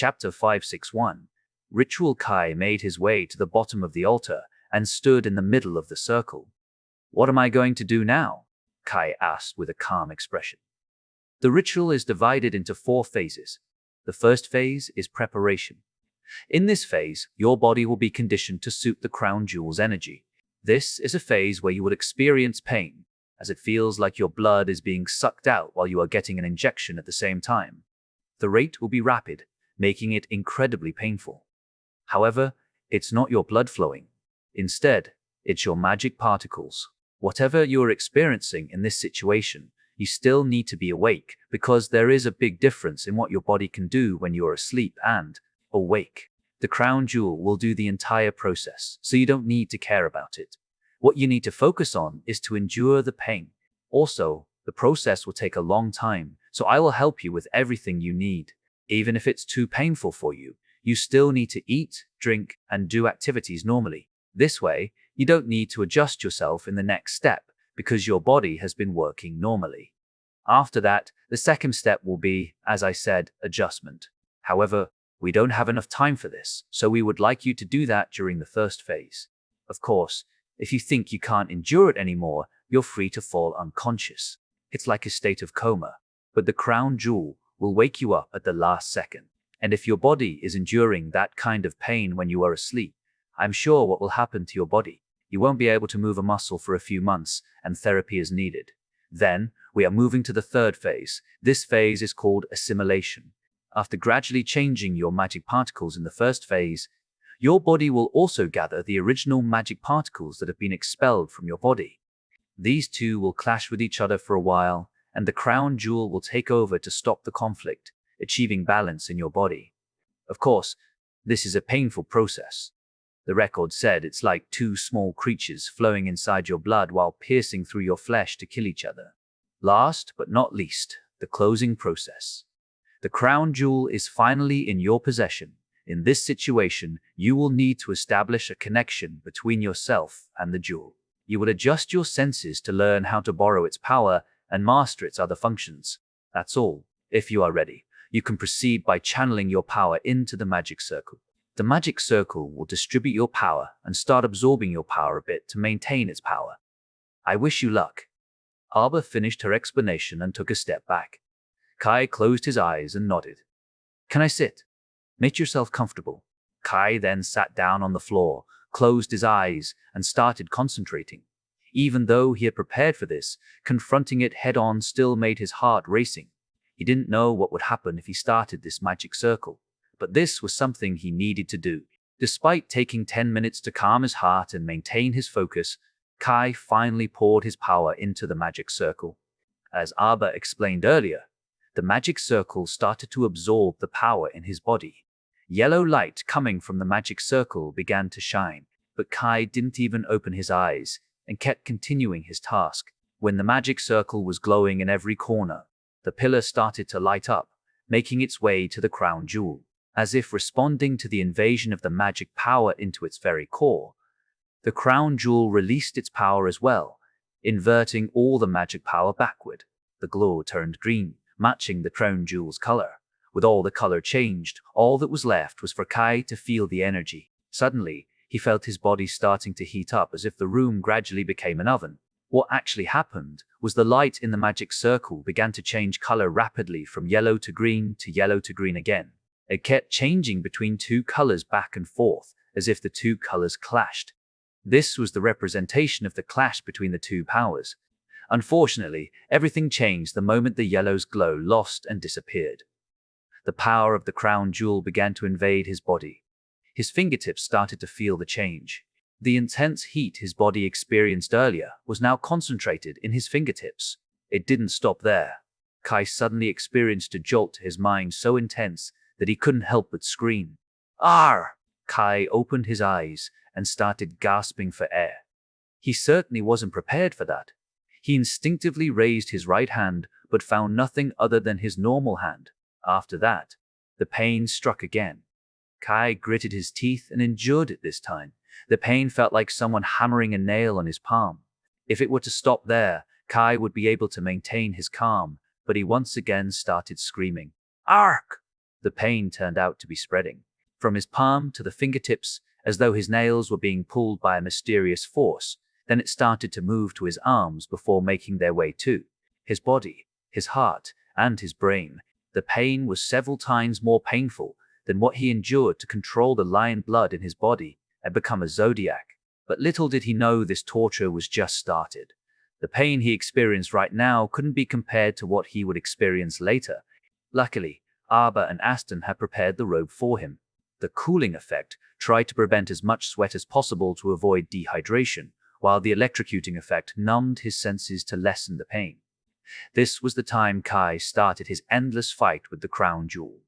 Chapter 561. Ritual. Kai made his way to the bottom of the altar and stood in the middle of the circle. "What am I going to do now?" Kai asked with a calm expression. The ritual is divided into 4 phases. The first phase is preparation. In this phase, your body will be conditioned to suit the crown jewel's energy. This is a phase where you will experience pain, as it feels like your blood is being sucked out while you are getting an injection at the same time. The rate will be rapid, making it incredibly painful. However, it's not your blood flowing. Instead, it's your magic particles. Whatever you are experiencing in this situation, you still need to be awake, because there is a big difference in what your body can do when you are asleep and awake. The crown jewel will do the entire process, so you don't need to care about it. What you need to focus on is to endure the pain. Also, the process will take a long time, so I will help you with everything you need. Even if it's too painful for you, you still need to eat, drink, and do activities normally. This way, you don't need to adjust yourself in the next step, because your body has been working normally. After that, the second step will be, as I said, adjustment. However, we don't have enough time for this, so we would like you to do that during the first phase. Of course, if you think you can't endure it anymore, you're free to fall unconscious. It's like a state of coma, but the crown jewel will wake you up at the last second. And if your body is enduring that kind of pain when you are asleep, I'm sure what will happen to your body. You won't be able to move a muscle for a few months, and therapy is needed. Then, we are moving to the third phase. This phase is called assimilation. After gradually changing your magic particles in the first phase, your body will also gather the original magic particles that have been expelled from your body. These two will clash with each other for a while, and the crown jewel will take over to stop the conflict, achieving balance in your body. Of course, this is a painful process. The record said it's like 2 small creatures flowing inside your blood while piercing through your flesh to kill each other. Last but not least, the closing process. The crown jewel is finally in your possession. In this situation, you will need to establish a connection between yourself and the jewel. You will adjust your senses to learn how to borrow its power and master its other functions. That's all. If you are ready, you can proceed by channeling your power into the magic circle. The magic circle will distribute your power and start absorbing your power a bit to maintain its power. I wish you luck. Arba finished her explanation and took a step back. Kai closed his eyes and nodded. "Can I sit?" "Make yourself comfortable." Kai then sat down on the floor, closed his eyes, and started concentrating. Even though he had prepared for this, confronting it head-on still made his heart racing. He didn't know what would happen if he started this magic circle, but this was something he needed to do. Despite taking 10 minutes to calm his heart and maintain his focus, Kai finally poured his power into the magic circle. As Arba explained earlier, the magic circle started to absorb the power in his body. Yellow light coming from the magic circle began to shine, but Kai didn't even open his eyes and kept continuing his task. When the magic circle was glowing in every corner, the pillar started to light up, making its way to the crown jewel. As if responding to the invasion of the magic power into its very core, the crown jewel released its power as well, inverting all the magic power backward. The glow turned green, matching the crown jewel's color. With all the color changed, all that was left was for Kai to feel the energy. Suddenly, he felt his body starting to heat up as if the room gradually became an oven. What actually happened was the light in the magic circle began to change color rapidly from yellow to yellow to green again. It kept changing between 2 colors back and forth, as if the 2 colors clashed. This was the representation of the clash between the 2 powers. Unfortunately, everything changed the moment the yellow's glow lost and disappeared. The power of the crown jewel began to invade his body. His fingertips started to feel the change. The intense heat his body experienced earlier was now concentrated in his fingertips. It didn't stop there. Kai suddenly experienced a jolt to his mind so intense that he couldn't help but scream. "Arr!" Kai opened his eyes and started gasping for air. He certainly wasn't prepared for that. He instinctively raised his right hand, but found nothing other than his normal hand. After that, the pain struck again. Kai gritted his teeth and endured it this time. The pain felt like someone hammering a nail on his palm. If it were to stop there, Kai would be able to maintain his calm, but he once again started screaming. "Ark!" The pain turned out to be spreading from his palm to the fingertips, as though his nails were being pulled by a mysterious force. Then it started to move to his arms before making their way to his body, his heart, and his brain. The pain was several times more painful than what he endured to control the lion blood in his body and become a zodiac. But little did he know this torture was just started. The pain he experienced right now couldn't be compared to what he would experience later. Luckily, Arba and Aston had prepared the robe for him. The cooling effect tried to prevent as much sweat as possible to avoid dehydration, while the electrocuting effect numbed his senses to lessen the pain. This was the time Kai started his endless fight with the crown jewel.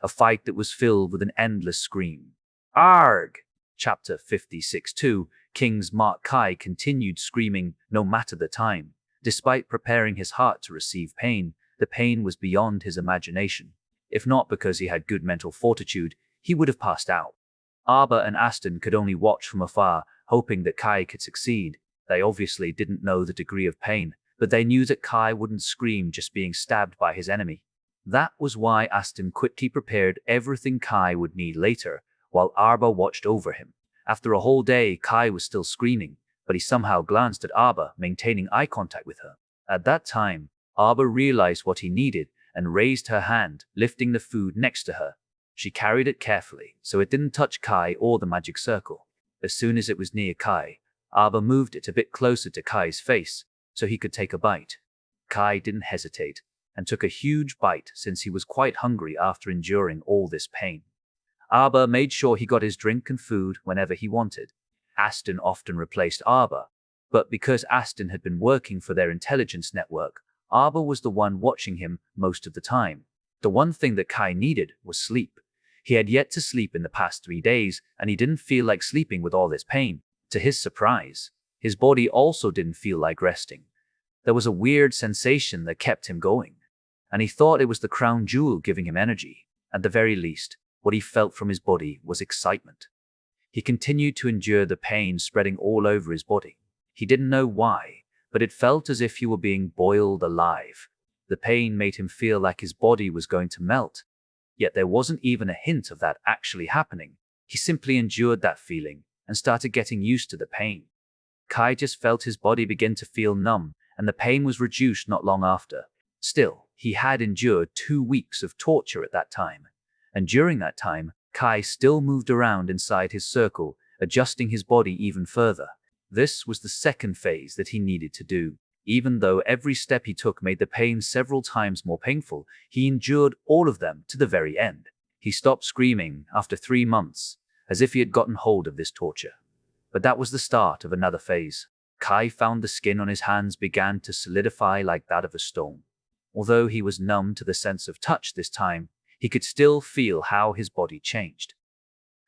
A fight that was filled with an endless scream. Arg! Chapter 56-2, King's Mark. Kai continued screaming no matter the time. Despite preparing his heart to receive pain, the pain was beyond his imagination. If not because he had good mental fortitude, he would have passed out. Arba and Aston could only watch from afar, hoping that Kai could succeed. They obviously didn't know the degree of pain, but they knew that Kai wouldn't scream just being stabbed by his enemy. That was why Aston quickly prepared everything Kai would need later, while Arba watched over him. After a whole day, Kai was still screaming, but he somehow glanced at Arba, maintaining eye contact with her. At that time, Arba realized what he needed and raised her hand, lifting the food next to her. She carried it carefully, so it didn't touch Kai or the magic circle. As soon as it was near Kai, Arba moved it a bit closer to Kai's face, so he could take a bite. Kai didn't hesitate, and took a huge bite since he was quite hungry after enduring all this pain. Arba made sure he got his drink and food whenever he wanted. Aston often replaced Arba, but because Aston had been working for their intelligence network, Arba was the one watching him most of the time. The one thing that Kai needed was sleep. He had yet to sleep in the past 3 days, and he didn't feel like sleeping with all this pain. To his surprise, his body also didn't feel like resting. There was a weird sensation that kept him going, and he thought it was the crown jewel giving him energy. At the very least, what he felt from his body was excitement. He continued to endure the pain spreading all over his body. He didn't know why, but it felt as if he were being boiled alive. The pain made him feel like his body was going to melt. Yet there wasn't even a hint of that actually happening. He simply endured that feeling and started getting used to the pain. Kai just felt his body begin to feel numb, and the pain was reduced not long after. Still, he had endured 2 weeks of torture at that time. And during that time, Kai still moved around inside his circle, adjusting his body even further. This was the second phase that he needed to do. Even though every step he took made the pain several times more painful, he endured all of them to the very end. He stopped screaming after 3 months, as if he had gotten hold of this torture. But that was the start of another phase. Kai found the skin on his hands began to solidify like that of a stone. Although he was numb to the sense of touch this time, he could still feel how his body changed.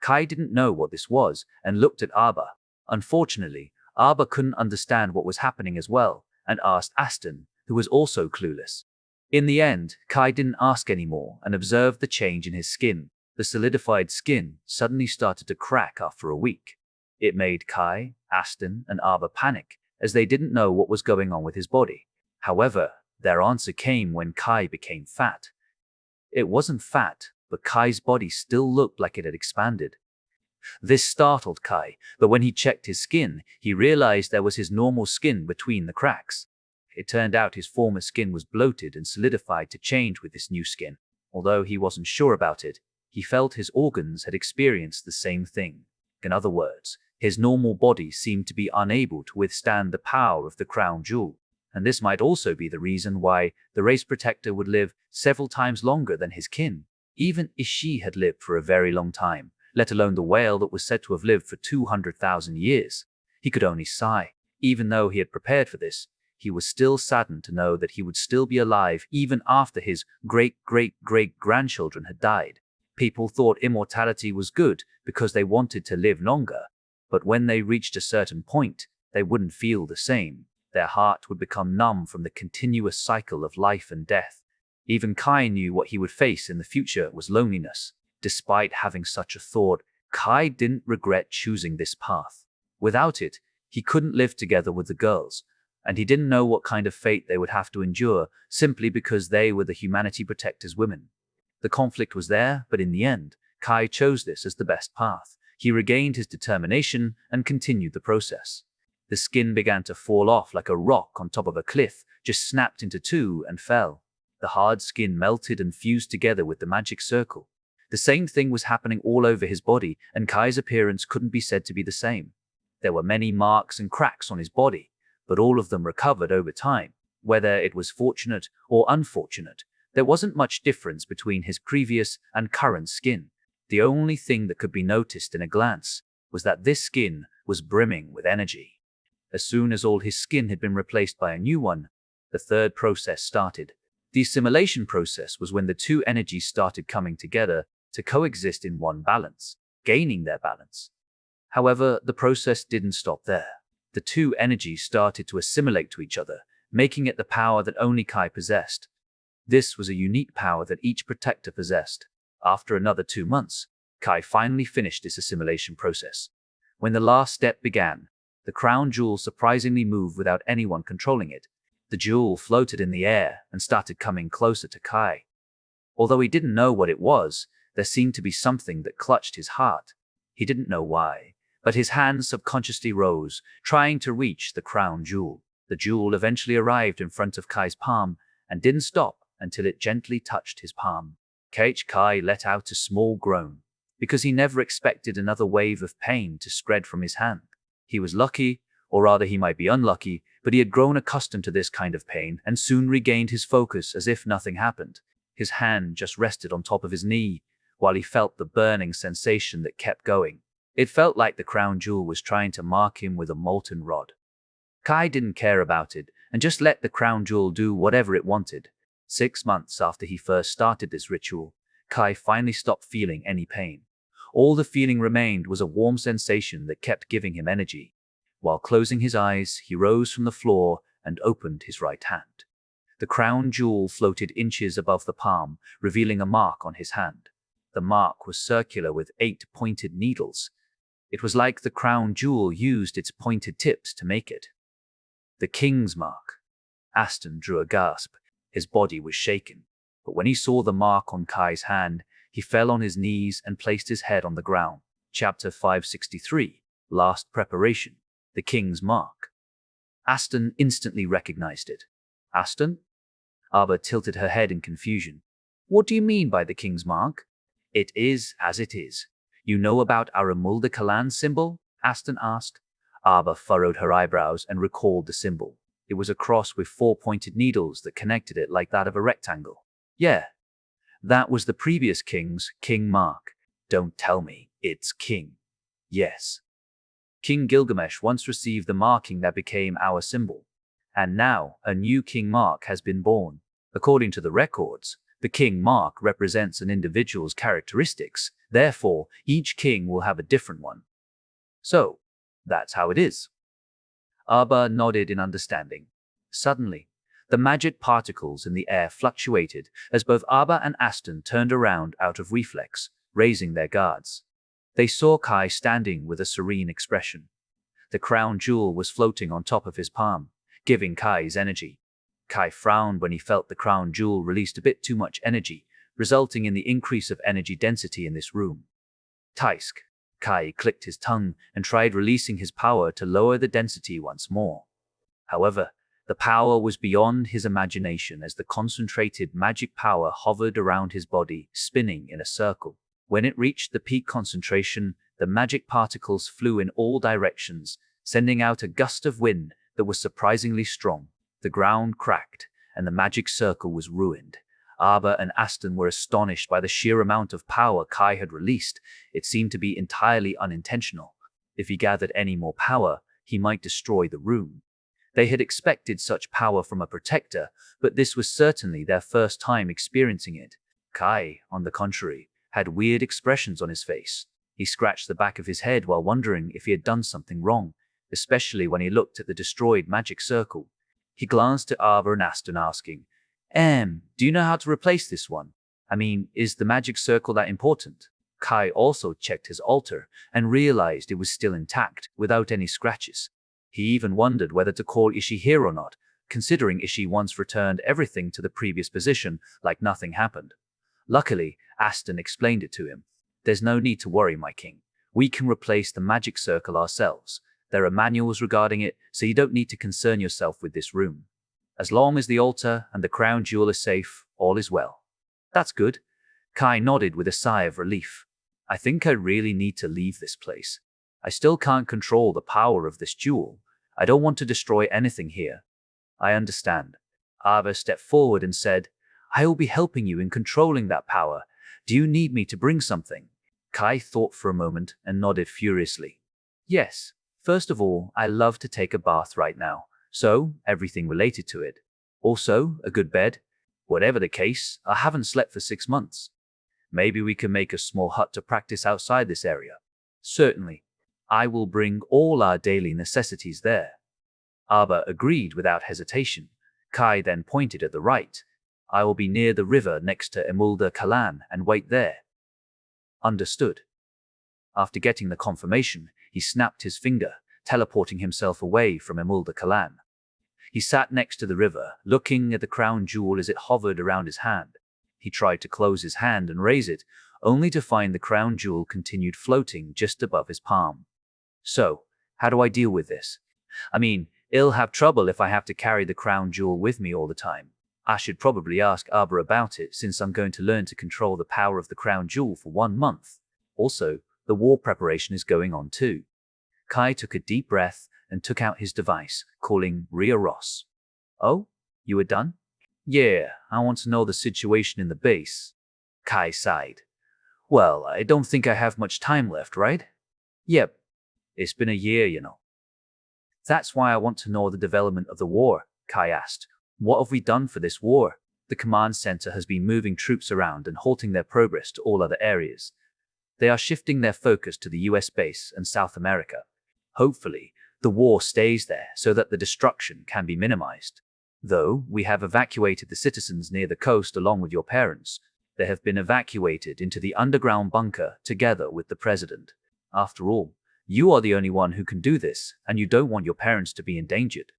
Kai didn't know what this was and looked at Arba. Unfortunately, Arba couldn't understand what was happening as well, and asked Aston, who was also clueless. In the end, Kai didn't ask anymore and observed the change in his skin. The solidified skin suddenly started to crack after a week. It made Kai, Aston, and Arba panic, as they didn't know what was going on with his body. However, their answer came when Kai became fat. It wasn't fat, but Kai's body still looked like it had expanded. This startled Kai, but when he checked his skin, he realized there was his normal skin between the cracks. It turned out his former skin was bloated and solidified to change with this new skin. Although he wasn't sure about it, he felt his organs had experienced the same thing. In other words, his normal body seemed to be unable to withstand the power of the crown jewel. And this might also be the reason why the race protector would live several times longer than his kin. Even Ishi had lived for a very long time, let alone the whale that was said to have lived for 200,000 years. He could only sigh. Even though he had prepared for this, he was still saddened to know that he would still be alive even after his great-great-great-grandchildren had died. People thought immortality was good because they wanted to live longer, but when they reached a certain point, they wouldn't feel the same. Their heart would become numb from the continuous cycle of life and death. Even Kai knew what he would face in the future was loneliness. Despite having such a thought, Kai didn't regret choosing this path. Without it, he couldn't live together with the girls, and he didn't know what kind of fate they would have to endure simply because they were the Humanity Protector's women. The conflict was there, but in the end, Kai chose this as the best path. He regained his determination and continued the process. The skin began to fall off like a rock on top of a cliff, just snapped into two and fell. The hard skin melted and fused together with the magic circle. The same thing was happening all over his body, and Kai's appearance couldn't be said to be the same. There were many marks and cracks on his body, but all of them recovered over time. Whether it was fortunate or unfortunate, there wasn't much difference between his previous and current skin. The only thing that could be noticed in a glance was that this skin was brimming with energy. As soon as all his skin had been replaced by a new one, the third process started. The assimilation process was when the two energies started coming together to coexist in one balance, gaining their balance. However, the process didn't stop there. The two energies started to assimilate to each other, making it the power that only Kai possessed. This was a unique power that each protector possessed. After another 2 months, Kai finally finished this assimilation process. When the last step began, the crown jewel surprisingly moved without anyone controlling it. The jewel floated in the air and started coming closer to Kai. Although he didn't know what it was, there seemed to be something that clutched his heart. He didn't know why, but his hands subconsciously rose, trying to reach the crown jewel. The jewel eventually arrived in front of Kai's palm and didn't stop until it gently touched his palm. Kai let out a small groan, because he never expected another wave of pain to spread from his hand. He was lucky, or rather he might be unlucky, but he had grown accustomed to this kind of pain and soon regained his focus as if nothing happened. His hand just rested on top of his knee, while he felt the burning sensation that kept going. It felt like the crown jewel was trying to mark him with a molten rod. Kai didn't care about it and just let the crown jewel do whatever it wanted. 6 months after he first started this ritual, Kai finally stopped feeling any pain. All the feeling remained was a warm sensation that kept giving him energy. While closing his eyes, he rose from the floor and opened his right hand. The crown jewel floated inches above the palm, revealing a mark on his hand. The mark was circular with 8 pointed needles. It was like the crown jewel used its pointed tips to make it. The king's mark. Aston drew a gasp. His body was shaken, but when he saw the mark on Kai's hand, he fell on his knees and placed his head on the ground. Chapter 563, Last Preparation. The King's Mark. Aston instantly recognized it. Aston? Arba tilted her head in confusion. What do you mean by the King's Mark? It is as it is. You know about our Mulder Kalan symbol? Aston asked. Arba furrowed her eyebrows and recalled the symbol. It was a cross with 4 pointed needles that connected it like that of a rectangle. Yeah, that was the previous king's King Mark. Don't tell me it's King. Yes. King Gilgamesh once received the marking that became our symbol. And now a new King Mark has been born. According to the records, the King Mark represents an individual's characteristics. Therefore, each king will have a different one. So, that's how it is. Arba nodded in understanding. Suddenly, the magic particles in the air fluctuated as both Arba and Aston turned around out of reflex, raising their guards. They saw Kai standing with a serene expression. The crown jewel was floating on top of his palm, giving Kai his energy. Kai frowned when he felt the crown jewel released a bit too much energy, resulting in the increase of energy density in this room. Taisk. Kai clicked his tongue and tried releasing his power to lower the density once more. However, the power was beyond his imagination as the concentrated magic power hovered around his body, spinning in a circle. When it reached the peak concentration, the magic particles flew in all directions, sending out a gust of wind that was surprisingly strong. The ground cracked, and the magic circle was ruined. Arba and Aston were astonished by the sheer amount of power Kai had released. It seemed to be entirely unintentional. If he gathered any more power, he might destroy the room. They had expected such power from a protector, but this was certainly their first time experiencing it. Kai, on the contrary, had weird expressions on his face. He scratched the back of his head while wondering if he had done something wrong, especially when he looked at the destroyed magic circle. He glanced at Arba and Aston, asking, do you know how to replace this one? I mean, is the magic circle that important? Kai also checked his altar and realized it was still intact, without any scratches. He even wondered whether to call Ishi here or not, considering Ishi once returned everything to the previous position like nothing happened. Luckily, Aston explained it to him. There's no need to worry, my king. We can replace the magic circle ourselves. There are manuals regarding it, so you don't need to concern yourself with this room. As long as the altar and the crown jewel are safe, all is well. That's good. Kai nodded with a sigh of relief. I think I really need to leave this place. I still can't control the power of this jewel. I don't want to destroy anything here. I understand. Arba stepped forward and said, I will be helping you in controlling that power. Do you need me to bring something? Kai thought for a moment and nodded furiously. Yes. First of all, I love to take a bath right now, so everything related to it. Also, a good bed. Whatever the case, I haven't slept for 6 months. Maybe we can make a small hut to practice outside this area. Certainly. I will bring all our daily necessities there. Arba agreed without hesitation. Kai then pointed at the right. I will be near the river next to Emulda Kalan and wait there. Understood. After getting the confirmation, he snapped his finger, teleporting himself away from Emulda Kalan. He sat next to the river, looking at the crown jewel as it hovered around his hand. He tried to close his hand and raise it, only to find the crown jewel continued floating just above his palm. So, how do I deal with this? I mean, I'll have trouble if I have to carry the crown jewel with me all the time. I should probably ask Arba about it, since I'm going to learn to control the power of the crown jewel for 1 month. Also, the war preparation is going on too. Kai took a deep breath and took out his device, calling Rhea Ross. Oh, you are done? Yeah, I want to know the situation in the base. Kai sighed. Well, I don't think I have much time left, right? Yep. It's been a year, you know. That's why I want to know the development of the war, Kai asked. What have we done for this war? The command center has been moving troops around and halting their progress to all other areas. They are shifting their focus to the US base and South America. Hopefully, the war stays there so that the destruction can be minimized. Though we have evacuated the citizens near the coast along with your parents, they have been evacuated into the underground bunker together with the president. After all, you are the only one who can do this, and you don't want your parents to be endangered.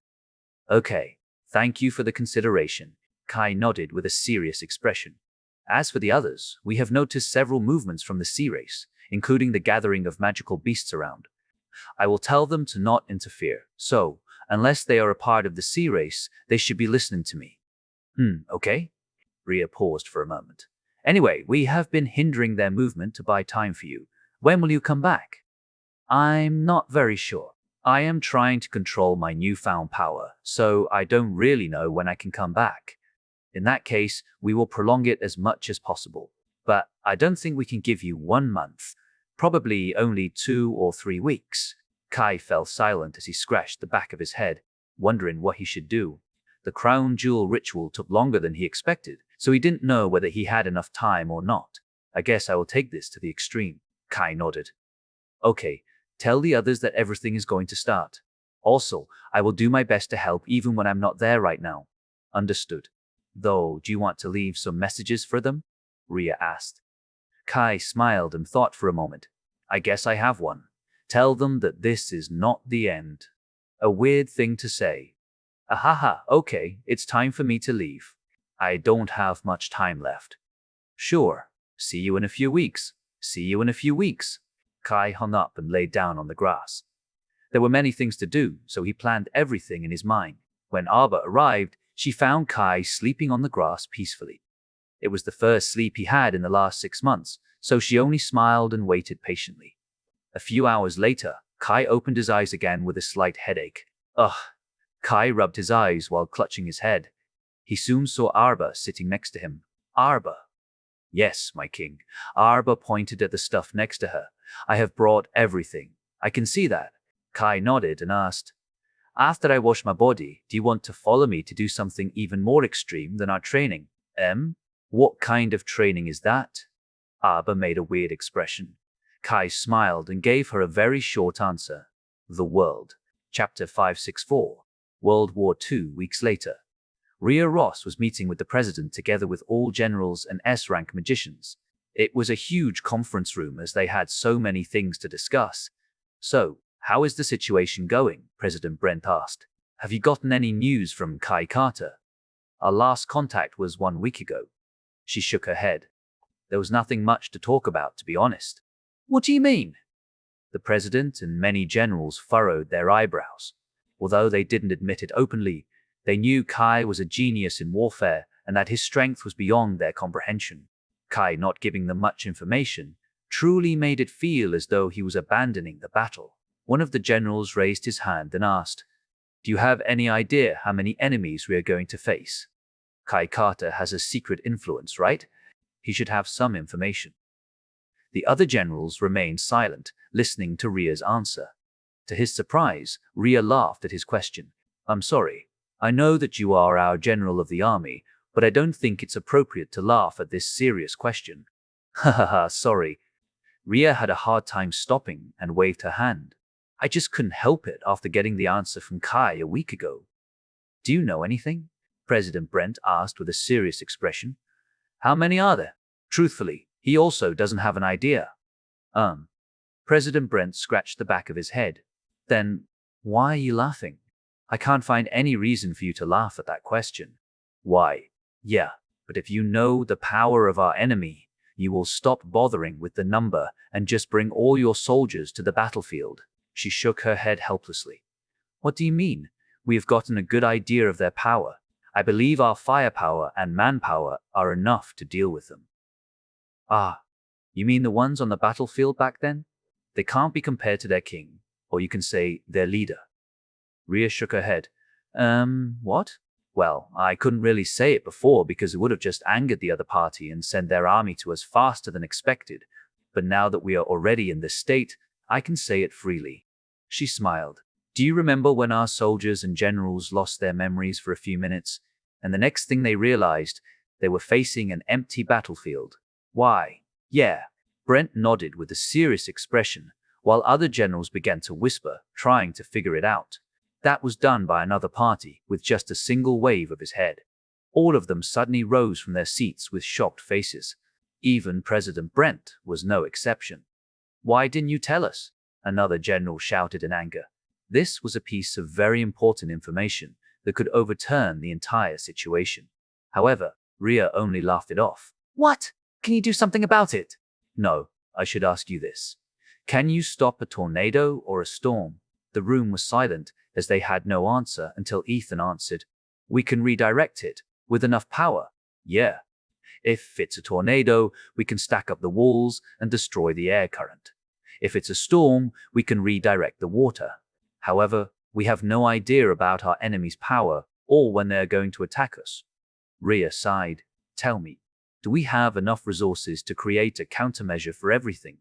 Okay, thank you for the consideration. Kai nodded with a serious expression. As for the others, we have noticed several movements from the sea race, including the gathering of magical beasts around. I will tell them to not interfere, so, unless they are a part of the sea race, they should be listening to me. Okay? Rhea paused for a moment. Anyway, we have been hindering their movement to buy time for you. When will you come back? I'm not very sure. I am trying to control my newfound power, so I don't really know when I can come back. In that case, we will prolong it as much as possible. But I don't think we can give you 1 month. Probably only 2 or 3 weeks. Kai fell silent as he scratched the back of his head, wondering what he should do. The crown jewel ritual took longer than he expected, so he didn't know whether he had enough time or not. I guess I will take this to the extreme. Kai nodded. Okay, tell the others that everything is going to start. Also, I will do my best to help even when I'm not there right now. Understood. Though, do you want to leave some messages for them? Rhea asked. Kai smiled and thought for a moment. I guess I have one. Tell them that this is not the end. A weird thing to say. Ahaha, okay, it's time for me to leave. I don't have much time left. Sure. See you in a few weeks. See you in a few weeks. Kai hung up and lay down on the grass. There were many things to do, so he planned everything in his mind. When Arba arrived, she found Kai sleeping on the grass peacefully. It was the first sleep he had in the last 6 months, so she only smiled and waited patiently. A few hours later, Kai opened his eyes again with a slight headache. Ugh. Kai rubbed his eyes while clutching his head. He soon saw Arba sitting next to him. Arba. Yes, my king. Arba pointed at the stuff next to her. I have brought everything. I can see that. Kai nodded and asked, After I wash my body, do you want to follow me to do something even more extreme than our training? What kind of training is that? Arba made a weird expression. Kai smiled and gave her a very short answer. The World. Chapter 564. World War II. Weeks later. Rhea Ross was meeting with the president together with all generals and S-rank magicians. It was a huge conference room as they had so many things to discuss. So, how is the situation going? President Brent asked. Have you gotten any news from Kai Carter? Our last contact was 1 week ago. She shook her head. There was nothing much to talk about, to be honest. What do you mean? The president and many generals furrowed their eyebrows. Although they didn't admit it openly, they knew Kai was a genius in warfare and that his strength was beyond their comprehension. Kai not giving them much information truly made it feel as though he was abandoning the battle. One of the generals raised his hand and asked, "Do you have any idea how many enemies we are going to face?" Kai Carter has a secret influence, right? He should have some information. The other generals remained silent, listening to Ria's answer. To his surprise, Ria laughed at his question. "I'm sorry. I know that you are our general of the army, but I don't think it's appropriate to laugh at this serious question." "Ha ha ha, sorry." Ria had a hard time stopping and waved her hand. "I just couldn't help it after getting the answer from Kai a week ago." "Do you know anything?" President Brent asked with a serious expression. "How many are there?" Truthfully, he also doesn't have an idea. President Brent scratched the back of his head. "Then, why are you laughing? I can't find any reason for you to laugh at that question." "Why? Yeah, but if you know the power of our enemy, you will stop bothering with the number and just bring all your soldiers to the battlefield." She shook her head helplessly. "What do you mean? We have gotten a good idea of their power. I believe our firepower and manpower are enough to deal with them." "Ah, you mean the ones on the battlefield back then? They can't be compared to their king, or you can say their leader." Ria shook her head. What? Well, I couldn't really say it before because it would have just angered the other party and sent their army to us faster than expected. But now that we are already in this state, I can say it freely." She smiled. "Do you remember when our soldiers and generals lost their memories for a few minutes, and the next thing they realized, they were facing an empty battlefield?" "Why, yeah." Brent nodded with a serious expression, while other generals began to whisper, trying to figure it out. That was done by another party, with just a single wave of his head. All of them suddenly rose from their seats with shocked faces. Even President Brent was no exception. "Why didn't you tell us?" another general shouted in anger. This was a piece of very important information that could overturn the entire situation. However, Ria only laughed it off. "What? Can you do something about it?" "No, I should ask you this. Can you stop a tornado or a storm?" The room was silent as they had no answer until Ethan answered. "We can redirect it with enough power." "Yeah. If it's a tornado, we can stack up the walls and destroy the air current. If it's a storm, we can redirect the water. However, we have no idea about our enemy's power or when they are going to attack us." Ria sighed. "Tell me, do we have enough resources to create a countermeasure for everything?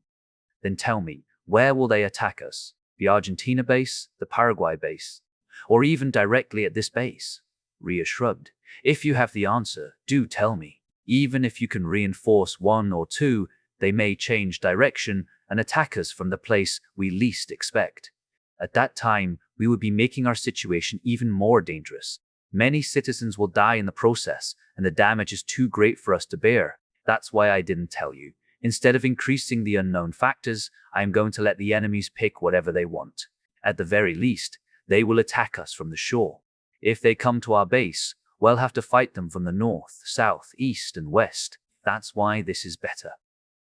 Then tell me, where will they attack us? The Argentina base, the Paraguay base, or even directly at this base?" Ria shrugged. "If you have the answer, do tell me. Even if you can reinforce one or two, they may change direction and attack us from the place we least expect. At that time, we would be making our situation even more dangerous. Many citizens will die in the process, and the damage is too great for us to bear. That's why I didn't tell you. Instead of increasing the unknown factors, I am going to let the enemies pick whatever they want. At the very least, they will attack us from the shore. If they come to our base, we'll have to fight them from the north, south, east, and west. That's why this is better."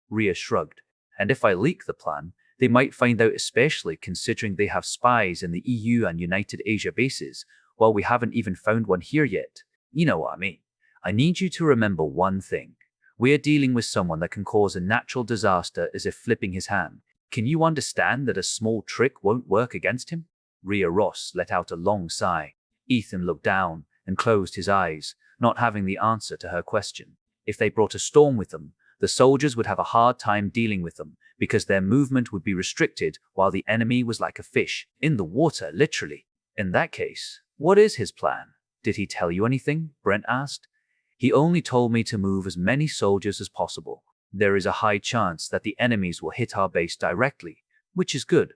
Ria shrugged. "And if I leak the plan, they might find out, especially considering they have spies in the EU and United Asia bases, while we haven't even found one here yet. You know what I mean. I need you to remember one thing. We are dealing with someone that can cause a natural disaster as if flipping his hand. Can you understand that a small trick won't work against him?" Ria Ross let out a long sigh. Ethan looked down and closed his eyes, not having the answer to her question. If they brought a storm with them, the soldiers would have a hard time dealing with them because their movement would be restricted while the enemy was like a fish in the water, literally. "In that case, what is his plan? Did he tell you anything?" Brent asked. "He only told me to move as many soldiers as possible. There is a high chance that the enemies will hit our base directly, which is good.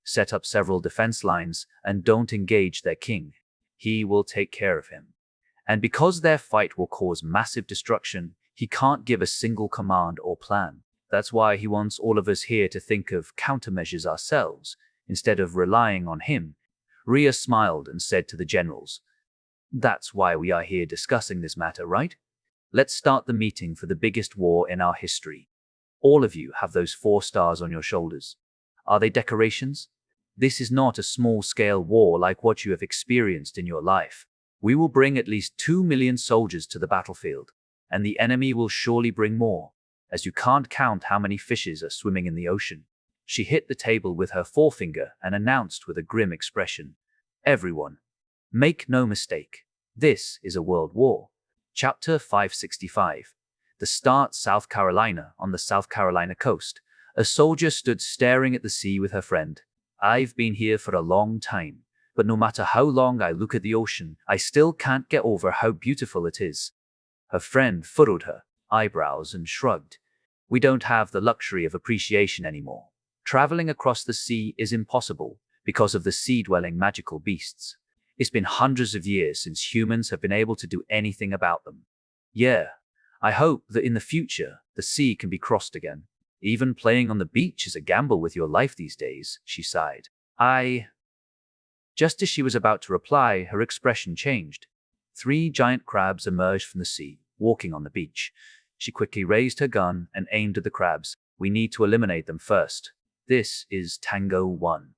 Set up several defense lines and don't engage their king. He will take care of him. And because their fight will cause massive destruction, he can't give a single command or plan. That's why he wants all of us here to think of countermeasures ourselves, instead of relying on him." Ria smiled and said to the generals, "That's why we are here discussing this matter, right?" Let's start the meeting for the biggest war in our history. All of you have those 4 stars on your shoulders. Are they decorations? This is not a small-scale war like what you have experienced in your life. We will bring at least 2 million soldiers to the battlefield, and the enemy will surely bring more, as you can't count how many fishes are swimming in the ocean. She hit the table with her forefinger and announced with a grim expression, "Everyone, make no mistake, this is a world war." Chapter 565. The start, South Carolina. On the South Carolina coast, a soldier stood staring at the sea with her friend. "I've been here for a long time, but no matter how long I look at the ocean, I still can't get over how beautiful it is." Her friend furrowed her eyebrows and shrugged. "We don't have the luxury of appreciation anymore. Traveling across the sea is impossible because of the sea-dwelling magical beasts. It's been hundreds of years since humans have been able to do anything about them. Yeah, I hope that in the future, the sea can be crossed again. Even playing on the beach is a gamble with your life these days," she sighed. Just as she was about to reply, her expression changed. 3 giant crabs emerged from the sea, walking on the beach. She quickly raised her gun and aimed at the crabs. "We need to eliminate them first. This is Tango 1.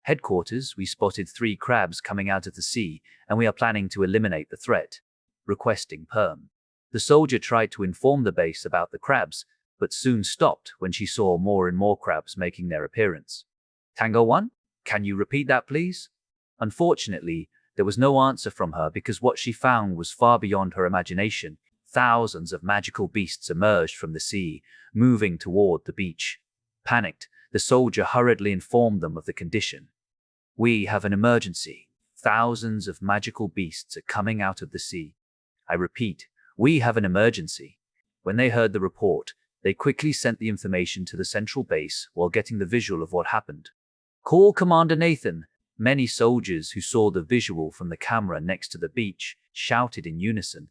Headquarters, we spotted 3 crabs coming out of the sea, and we are planning to eliminate the threat. Requesting perm." The soldier tried to inform the base about the crabs, but soon stopped when she saw more and more crabs making their appearance. "Tango 1? Can you repeat that, please?" Unfortunately, there was no answer from her because what she found was far beyond her imagination. Thousands of magical beasts emerged from the sea, moving toward the beach. Panicked, the soldier hurriedly informed them of the condition. "We have an emergency. Thousands of magical beasts are coming out of the sea. I repeat, we have an emergency." When they heard the report, they quickly sent the information to the central base while getting the visual of what happened. "Call Commander Nathan." Many soldiers who saw the visual from the camera next to the beach shouted in unison.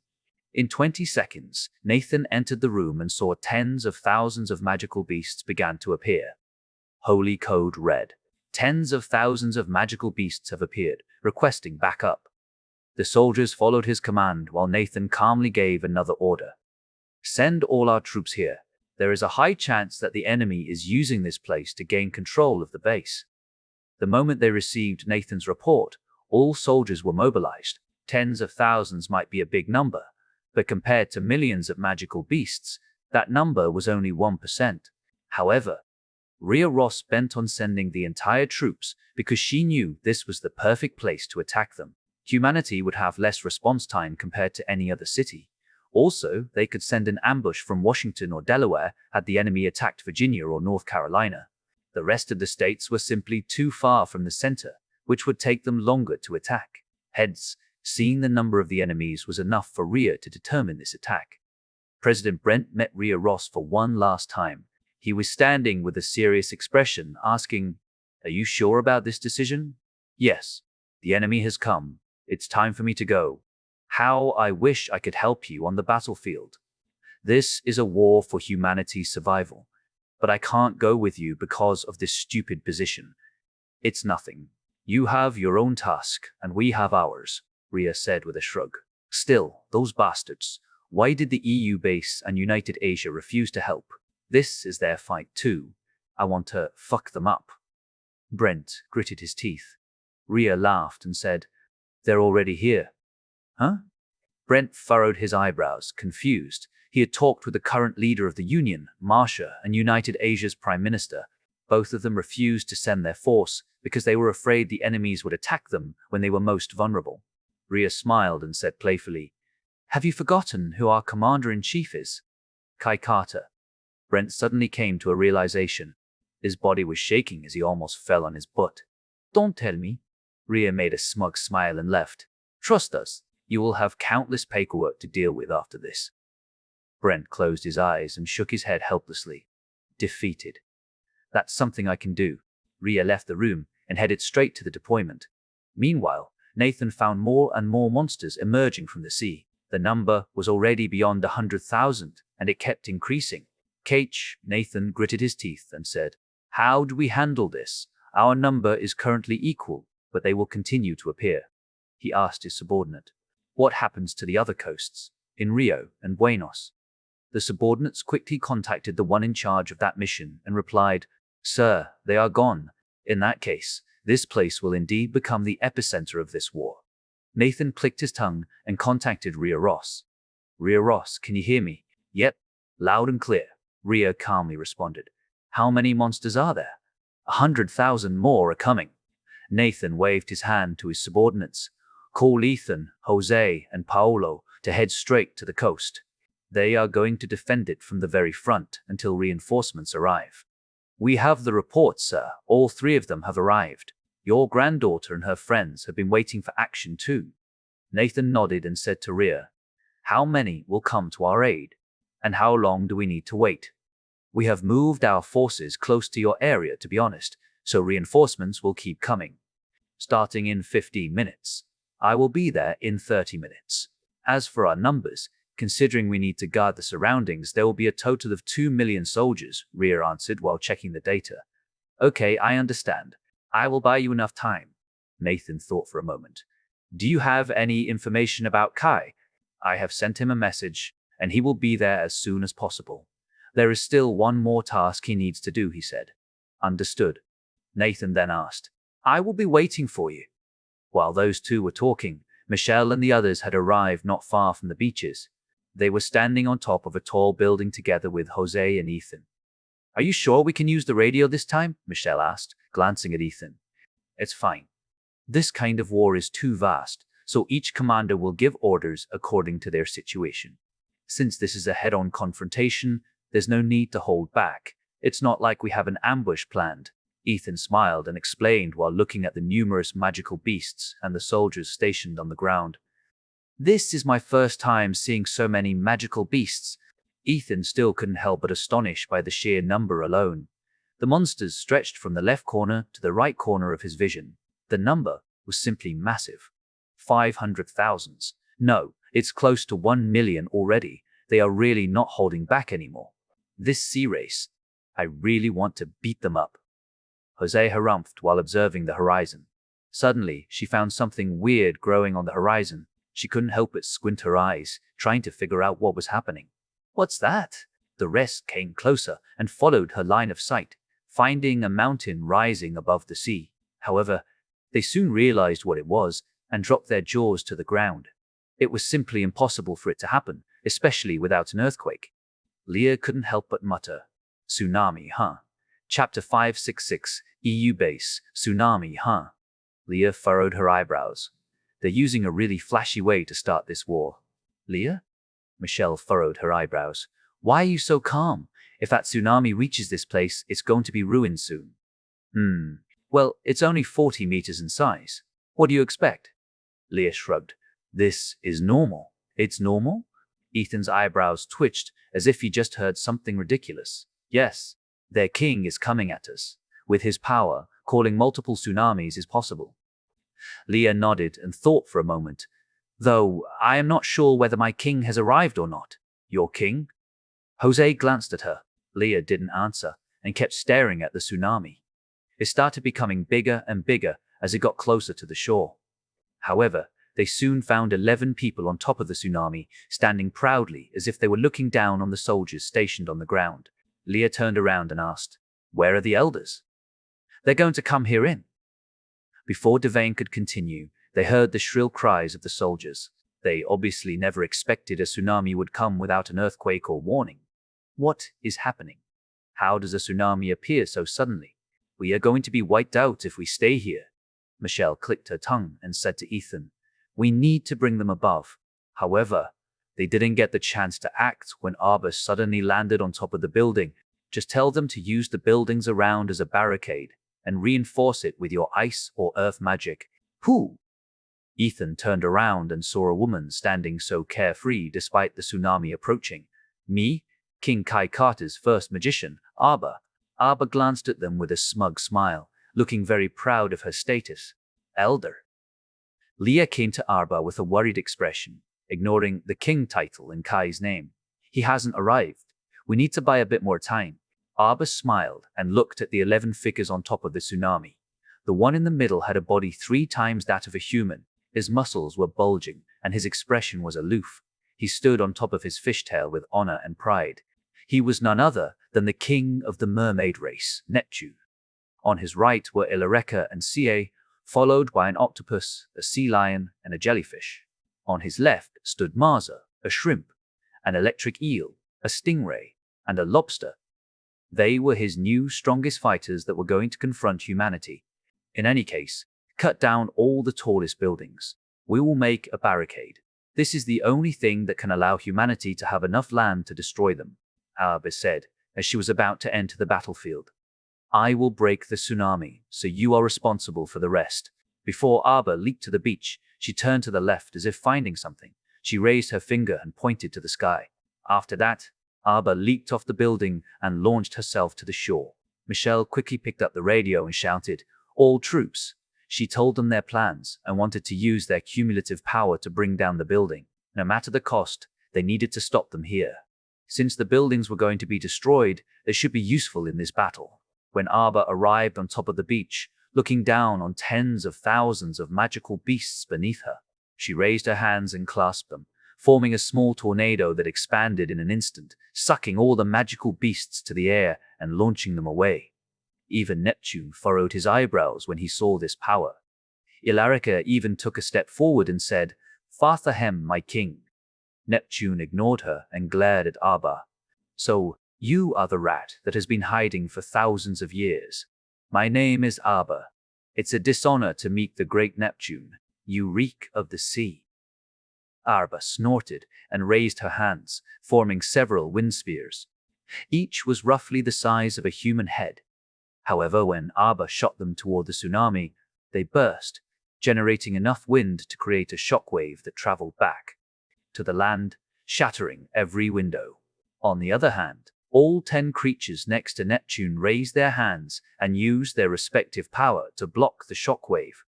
In 20 seconds, Nathan entered the room and saw tens of thousands of magical beasts began to appear. Holy Code Red. Tens of thousands of magical beasts have appeared, requesting backup. The soldiers followed his command while Nathan calmly gave another order. "Send all our troops here. There is a high chance that the enemy is using this place to gain control of the base." The moment they received Nathan's report, all soldiers were mobilized. Tens of thousands might be a big number, but compared to millions of magical beasts, that number was only 1%. However, Rhea Ross bent on sending the entire troops because she knew this was the perfect place to attack them. Humanity would have less response time compared to any other city. Also, they could send an ambush from Washington or Delaware had the enemy attacked Virginia or North Carolina. The rest of the states were simply too far from the center, which would take them longer to attack. Hence, seeing the number of the enemies was enough for Rhea to determine this attack. President Brent met Rhea Ross for one last time. He was standing with a serious expression, asking, "Are you sure about this decision?" "Yes. The enemy has come. It's time for me to go. How I wish I could help you on the battlefield. This is a war for humanity's survival. But I can't go with you because of this stupid position. It's nothing. You have your own task, and we have ours," Rhea said with a shrug. "Still, those bastards. Why did the EU base and United Asia refuse to help? This is their fight too. I want to fuck them up." Brent gritted his teeth. Rhea laughed and said, "They're already here." "Huh?" Brent furrowed his eyebrows, confused. He had talked with the current leader of the Union, Marcia, and United Asia's Prime Minister. Both of them refused to send their force because they were afraid the enemies would attack them when they were most vulnerable. Rhea smiled and said playfully, "Have you forgotten who our commander-in-chief is?" "Kai Carter." Brent suddenly came to a realization. His body was shaking as he almost fell on his butt. "Don't tell me." Rhea made a smug smile and left. "Trust us. You will have countless paperwork to deal with after this." Brent closed his eyes and shook his head helplessly. Defeated. "That's something I can do." Rhea left the room and headed straight to the deployment. Meanwhile, Nathan found more and more monsters emerging from the sea. The number was already beyond 100,000, and it kept increasing. Nathan gritted his teeth and said, "How do we handle this? Our number is currently equal, but they will continue to appear." He asked his subordinate, "What happens to the other coasts?" in Rio and Buenos. The subordinates quickly contacted the one in charge of that mission and replied, "Sir, they are gone. In that case, this place will indeed become the epicenter of this war." Nathan clicked his tongue and contacted Ria Ross. "Ria Ross, can you hear me?" "Yep, loud and clear," Ria calmly responded. "How many monsters are there?" 100,000 more are coming." Nathan waved his hand to his subordinates. "Call Ethan, Jose, and Paolo to head straight to the coast. They are going to defend it from the very front until reinforcements arrive." "We have the report, sir. All 3 of them have arrived. Your granddaughter and her friends have been waiting for action too." Nathan nodded and said to Ria, "How many will come to our aid? And how long do we need to wait?" "We have moved our forces close to your area, to be honest, so reinforcements will keep coming. Starting in 15 minutes. I will be there in 30 minutes. As for our numbers, considering we need to guard the surroundings, there will be a total of 2 million soldiers," Ria answered while checking the data. "Okay, I understand. I will buy you enough time." Nathan thought for a moment. "Do you have any information about Kai?" "I have sent him a message, and he will be there as soon as possible. There is still one more task he needs to do," he said. "Understood." Nathan then asked, "I will be waiting for you." While those 2 were talking, Michelle and the others had arrived not far from the beaches. They were standing on top of a tall building together with Jose and Ethan. "Are you sure we can use the radio this time?" Michelle asked, glancing at Ethan. "It's fine. This kind of war is too vast, so each commander will give orders according to their situation. Since this is a head-on confrontation, there's no need to hold back. It's not like we have an ambush planned." Ethan smiled and explained while looking at the numerous magical beasts and the soldiers stationed on the ground. "This is my first time seeing so many magical beasts." Ethan still couldn't help but astonish by the sheer number alone. The monsters stretched from the left corner to the right corner of his vision. The number was simply massive. 500,000. No, it's close to 1 million already. They are really not holding back anymore. This sea race, I really want to beat them up. Jose harumphed while observing the horizon. Suddenly, she found something weird growing on the horizon. She couldn't help but squint her eyes, trying to figure out what was happening. "What's that?" The rest came closer and followed her line of sight, finding a mountain rising above the sea. However, they soon realized what it was and dropped their jaws to the ground. It was simply impossible for it to happen, especially without an earthquake. Leah couldn't help but mutter, "Tsunami, huh? Chapter 566, EU base, tsunami, huh?" Leah furrowed her eyebrows. "They're using a really flashy way to start this war." "Leah?" Michelle furrowed her eyebrows. "Why are you so calm? If that tsunami reaches this place, it's going to be ruined soon." Well, it's only 40 meters in size. What do you expect?" Leah shrugged. "This is normal." "It's normal?" Ethan's eyebrows twitched as if he just heard something ridiculous. "Yes, their king is coming at us. With his power, calling multiple tsunamis is possible." Leah nodded and thought for a moment. "Though I am not sure whether my king has arrived or not." "Your king?" Jose glanced at her. Leah didn't answer and kept staring at the tsunami. It started becoming bigger and bigger as it got closer to the shore. However, they soon found 11 people on top of the tsunami, standing proudly as if they were looking down on the soldiers stationed on the ground. Leah turned around and asked, "Where are the elders?" "They're going to come here in." Before Devane could continue, they heard the shrill cries of the soldiers. They obviously never expected a tsunami would come without an earthquake or warning. What is happening? How does a tsunami appear so suddenly? We are going to be wiped out if we stay here. Michelle clicked her tongue and said to Ethan, "We need to bring them above." However, they didn't get the chance to act when Arbor suddenly landed on top of the building. "Just tell them to use the buildings around as a barricade and reinforce it with your ice or earth magic." "Who?" Ethan turned around and saw a woman standing so carefree despite the tsunami approaching. "Me, King Kai Carter's first magician, Arbor." Arbor glanced at them with a smug smile, looking very proud of her status. "Elder." Leah came to Arbor with a worried expression, ignoring the king title in Kai's name. "He hasn't arrived. We need to buy a bit more time." Arbor smiled and looked at the 11 figures on top of the tsunami. The one in the middle had a body 3 times that of a human. His muscles were bulging and his expression was aloof. He stood on top of his fishtail with honor and pride. He was none other than the king of the mermaid race, Neptune. On his right were Ilarica and Ca, followed by an octopus, a sea lion, and a jellyfish. On his left stood Marza, a shrimp, an electric eel, a stingray, and a lobster. They were his new strongest fighters that were going to confront humanity. In any case, cut down all the tallest buildings. We will make a barricade. This is the only thing that can allow humanity to have enough land to destroy them, Arba said, as she was about to enter the battlefield. I will break the tsunami, so you are responsible for the rest. Before Arba leaped to the beach, she turned to the left as if finding something. She raised her finger and pointed to the sky. After that, Arba leaped off the building and launched herself to the shore. Michelle quickly picked up the radio and shouted, "All troops." She told them their plans and wanted to use their cumulative power to bring down the building. No matter the cost, they needed to stop them here. Since the buildings were going to be destroyed, they should be useful in this battle. When Arba arrived on top of the beach, looking down on tens of thousands of magical beasts beneath her, she raised her hands and clasped them, forming a small tornado that expanded in an instant, sucking all the magical beasts to the air and launching them away. Even Neptune furrowed his eyebrows when he saw this power. Ilarica even took a step forward and said, "Fathahem, my king." Neptune ignored her and glared at Arba. "So, you are the rat that has been hiding for thousands of years. My name is Arba. It's a dishonor to meet the great Neptune. You reek of the sea." Arba snorted and raised her hands, forming several wind spears. Each was roughly the size of a human head. However, when Arba shot them toward the tsunami, they burst, generating enough wind to create a shockwave that traveled back to the land, shattering every window. On the other hand, all 10 creatures next to Neptune raised their hands and used their respective power to block the shockwave.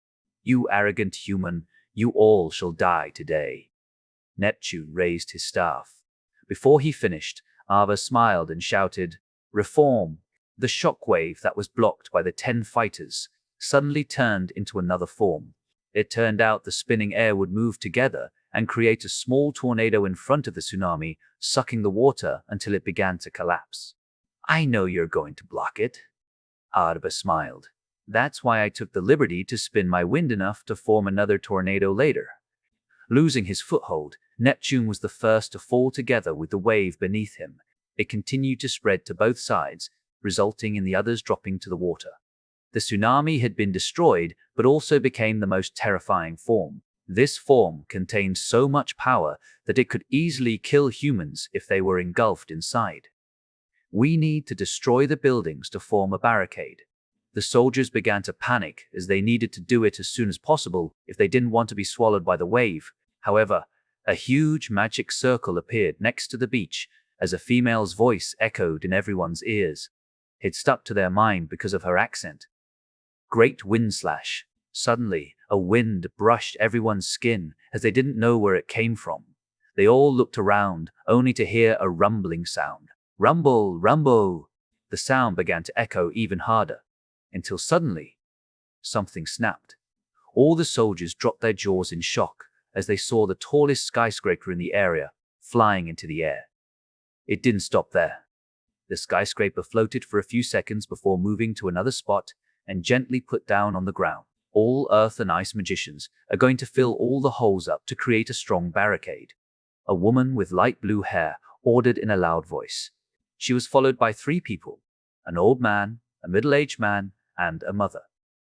"You arrogant human, you all shall die today." Neptune raised his staff. Before he finished, Arba smiled and shouted, "Reform." The shockwave that was blocked by the 10 fighters suddenly turned into another form. It turned out the spinning air would move together and create a small tornado in front of the tsunami, sucking the water until it began to collapse. "I know you're going to block it." Arba smiled. "That's why I took the liberty to spin my wind enough to form another tornado later." Losing his foothold, Neptune was the first to fall together with the wave beneath him. It continued to spread to both sides, resulting in the others dropping to the water. The tsunami had been destroyed, but also became the most terrifying form. This form contained so much power that it could easily kill humans if they were engulfed inside. "We need to destroy the buildings to form a barricade." The soldiers began to panic as they needed to do it as soon as possible if they didn't want to be swallowed by the wave. However, a huge magic circle appeared next to the beach as a female's voice echoed in everyone's ears. It stuck to their mind because of her accent. "Great wind slash." Suddenly, a wind brushed everyone's skin as they didn't know where it came from. They all looked around, only to hear a rumbling sound. "Rumble, rumble." The sound began to echo even harder, until suddenly, something snapped. All the soldiers dropped their jaws in shock as they saw the tallest skyscraper in the area flying into the air. It didn't stop there. The skyscraper floated for a few seconds before moving to another spot and gently put down on the ground. All earth and ice magicians are going to fill all the holes up to create a strong barricade. A woman with light blue hair ordered in a loud voice. She was followed by 3 people, an old man, a middle-aged man, and a mother.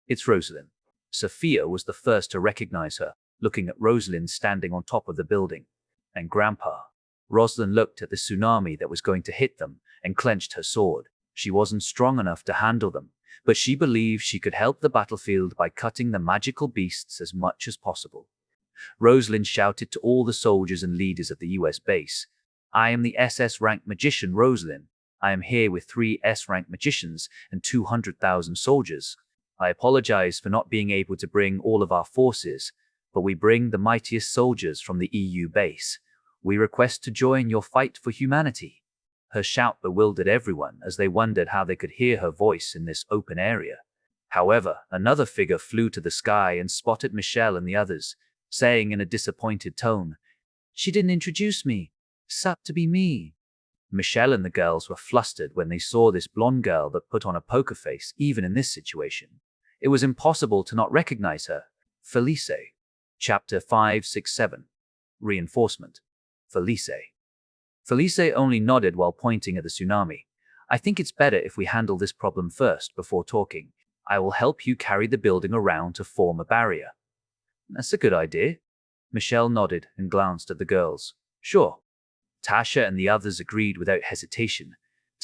"It's Rosalind." Sophia was the first to recognize her, looking at Rosalind standing on top of the building. "And Grandpa." Rosalind looked at the tsunami that was going to hit them and clenched her sword. She wasn't strong enough to handle them, but she believed she could help the battlefield by cutting the magical beasts as much as possible. Rosalind shouted to all the soldiers and leaders at the US base, "I am the SS-rank magician Rosalind. I am here with 3 S-rank magicians and 200,000 soldiers. I apologize for not being able to bring all of our forces, but we bring the mightiest soldiers from the EU base. We request to join your fight for humanity." Her shout bewildered everyone as they wondered how they could hear her voice in this open area. However, another figure flew to the sky and spotted Michelle and the others, saying in a disappointed tone, She didn't introduce me. Sap to be me. Michelle and the girls were flustered when they saw this blonde girl that put on a poker face even in this situation. It was impossible to not recognize her. Felice. Chapter 567. Reinforcement. Felice. Felice only nodded while pointing at the tsunami. I think it's better if we handle this problem first before talking. I will help you carry the building around to form a barrier. That's a good idea. Michelle nodded and glanced at the girls. Sure. Tasha and the others agreed without hesitation.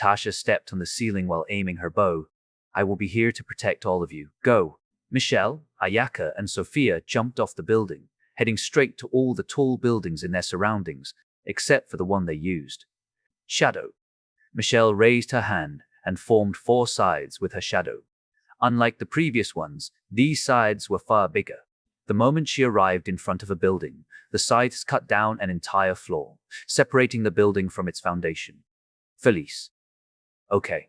Tasha stepped on the ceiling while aiming her bow. I will be here to protect all of you. Go. Michelle, Ayaka, and Sophia jumped off the building, heading straight to all the tall buildings in their surroundings, except for the one they used. Shadow. Michelle raised her hand and formed 4 sides with her shadow. Unlike the previous ones, these sides were far bigger. The moment she arrived in front of a building, the sides cut down an entire floor, separating the building from its foundation. Felice. Okay.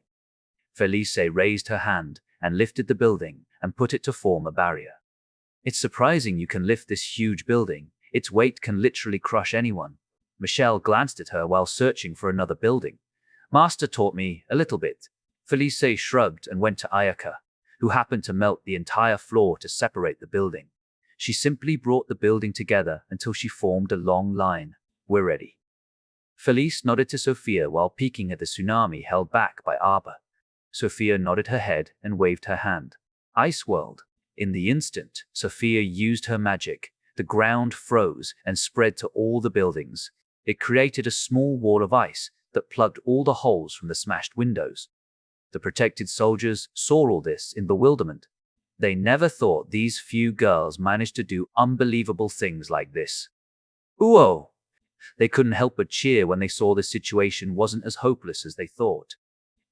Felice raised her hand and lifted the building and put it to form a barrier. It's surprising you can lift this huge building. Its weight can literally crush anyone. Michelle glanced at her while searching for another building. Master taught me a little bit. Felice shrugged and went to Ayaka, who happened to melt the entire floor to separate the building. She simply brought the building together until she formed a long line. We're ready. Felice nodded to Sophia while peeking at the tsunami held back by Arbor. Sophia nodded her head and waved her hand. Ice World. In the instant, Sophia used her magic. The ground froze and spread to all the buildings. It created a small wall of ice that plugged all the holes from the smashed windows. The protected soldiers saw all this in bewilderment. They never thought these few girls managed to do unbelievable things like this. Ooh! They couldn't help but cheer when they saw the situation wasn't as hopeless as they thought.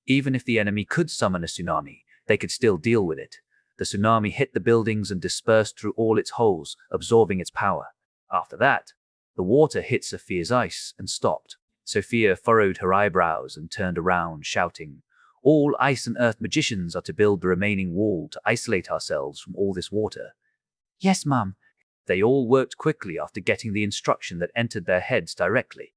Even if the enemy could summon a tsunami, they could still deal with it. The tsunami hit the buildings and dispersed through all its holes, absorbing its power. After that, the water hit Sophia's ice and stopped. Sophia furrowed her eyebrows and turned around, shouting, All ice and earth magicians are to build the remaining wall to isolate ourselves from all this water. Yes, Mum. They all worked quickly after getting the instruction that entered their heads directly.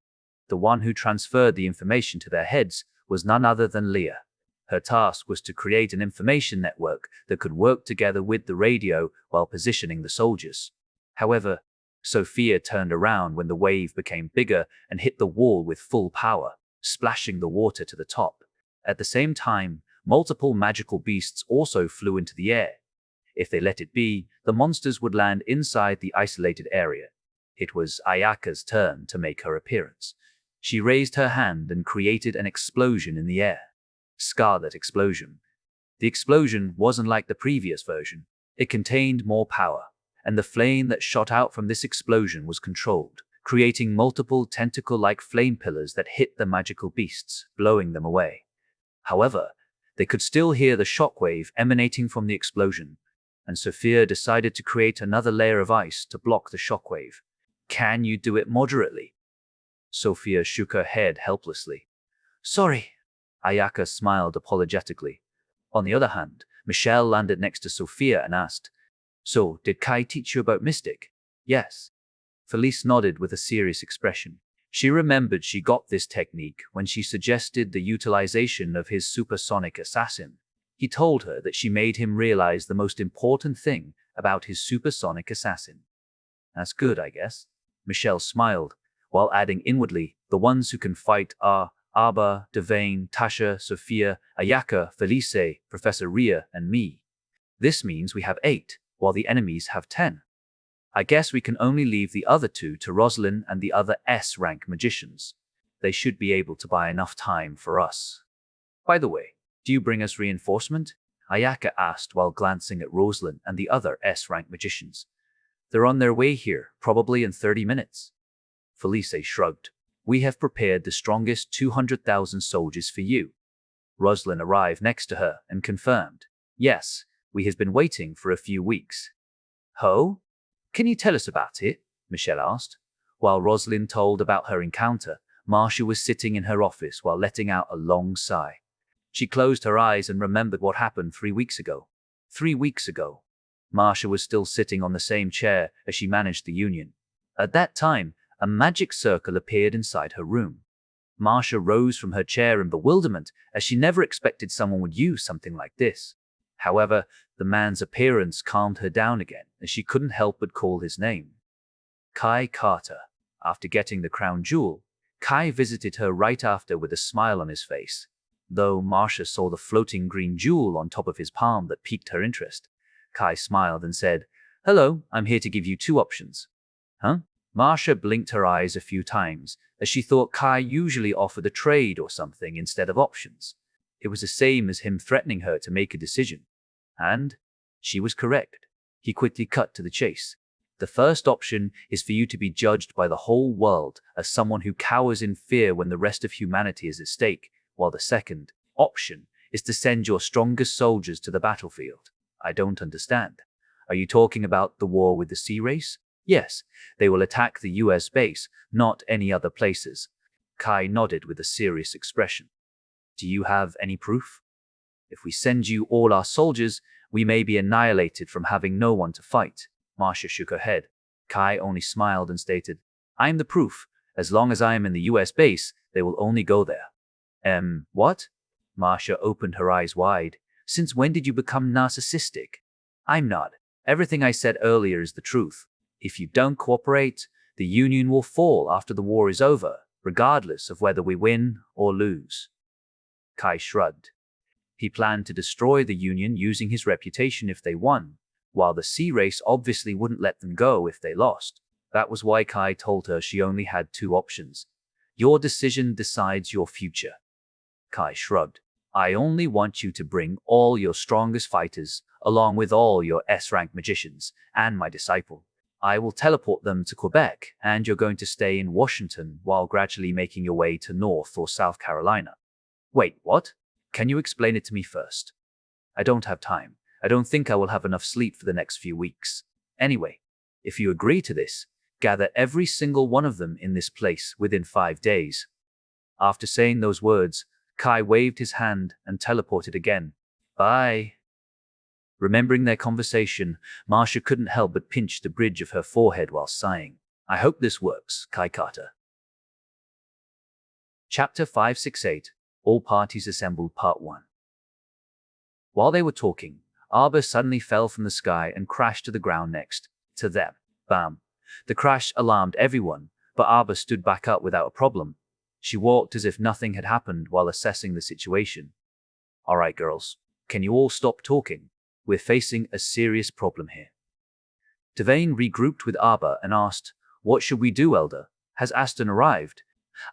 The one who transferred the information to their heads was none other than Leah. Her task was to create an information network that could work together with the radio while positioning the soldiers. However, Sophia turned around when the wave became bigger and hit the wall with full power, splashing the water to the top. At the same time, multiple magical beasts also flew into the air. If they let it be, the monsters would land inside the isolated area. It was Ayaka's turn to make her appearance. She raised her hand and created an explosion in the air. Scarlet Explosion. The explosion wasn't like the previous version. It contained more power, and the flame that shot out from this explosion was controlled, creating multiple tentacle-like flame pillars that hit the magical beasts, blowing them away. However, they could still hear the shockwave emanating from the explosion, and Sophia decided to create another layer of ice to block the shockwave. Can you do it moderately? Sophia shook her head helplessly. Sorry. Ayaka smiled apologetically. On the other hand, Michelle landed next to Sophia and asked, So, did Kai teach you about Mystic? Yes. Felice nodded with a serious expression. She remembered she got this technique when she suggested the utilization of his supersonic assassin. He told her that she made him realize the most important thing about his supersonic assassin. That's good, I guess. Michelle smiled, while adding inwardly, the ones who can fight are Arbor, Devane, Tasha, Sophia, Ayaka, Felice, Professor Rhea, and me. This means we have 8, while the enemies have 10. I guess we can only leave the other 2 to Rosalind and the other S-rank magicians. They should be able to buy enough time for us. By the way, do you bring us reinforcement? Ayaka asked while glancing at Rosalind and the other S-rank magicians. They're on their way here, probably in 30 minutes. Felice shrugged. We have prepared the strongest 200,000 soldiers for you. Rosalind arrived next to her and confirmed. Yes, we have been waiting for a few weeks. Ho? Can you tell us about it? Michelle asked. While Rosalind told about her encounter, Marcia was sitting in her office while letting out a long sigh. She closed her eyes and remembered what happened 3 weeks ago. 3 weeks ago. Marcia was still sitting on the same chair as she managed the union. At that time, A magic circle appeared inside her room. Marcia rose from her chair in bewilderment, as she never expected someone would use something like this. However, the man's appearance calmed her down again, as she couldn't help but call his name. Kai Carter. After getting the crown jewel, Kai visited her right after with a smile on his face. Though Marcia saw the floating green jewel on top of his palm that piqued her interest, Kai smiled and said, "Hello, I'm here to give you two options." Huh? Marcia blinked her eyes a few times, as she thought Kai usually offered a trade or something instead of options. It was the same as him threatening her to make a decision. And she was correct. He quickly cut to the chase. The first option is for you to be judged by the whole world as someone who cowers in fear when the rest of humanity is at stake, while the second option is to send your strongest soldiers to the battlefield. I don't understand. Are you talking about the war with the sea race? Yes, they will attack the US base, not any other places. Kai nodded with a serious expression. Do you have any proof? If we send you all our soldiers, we may be annihilated from having no one to fight. Marcia shook her head. Kai only smiled and stated, I am the proof. As long as I am in the US base, they will only go there. What? Marcia opened her eyes wide. Since when did you become narcissistic? I'm not. Everything I said earlier is the truth. If you don't cooperate, the Union will fall after the war is over, regardless of whether we win or lose. Kai shrugged. He planned to destroy the Union using his reputation if they won, while the sea race obviously wouldn't let them go if they lost. That was why Kai told her she only had two options. Your decision decides your future. Kai shrugged. I only want you to bring all your strongest fighters, along with all your S-rank magicians, and my disciple. I will teleport them to Quebec, and you're going to stay in Washington while gradually making your way to North or South Carolina. Wait, what? Can you explain it to me first? I don't have time. I don't think I will have enough sleep for the next few weeks. Anyway, if you agree to this, gather every single one of them in this place within 5 days. After saying those words, Kai waved his hand and teleported again. Bye. Remembering their conversation, Marcia couldn't help but pinch the bridge of her forehead while sighing. I hope this works, Kai Carter. Chapter 568. All Parties Assembled Part 1. While they were talking, Arbor suddenly fell from the sky and crashed to the ground next to them. Bam! The crash alarmed everyone, but Arbor stood back up without a problem. She walked as if nothing had happened while assessing the situation. All right, girls, can you all stop talking? We're facing a serious problem here. Devane regrouped with Arbor and asked, What should we do, Elder? Has Aston arrived?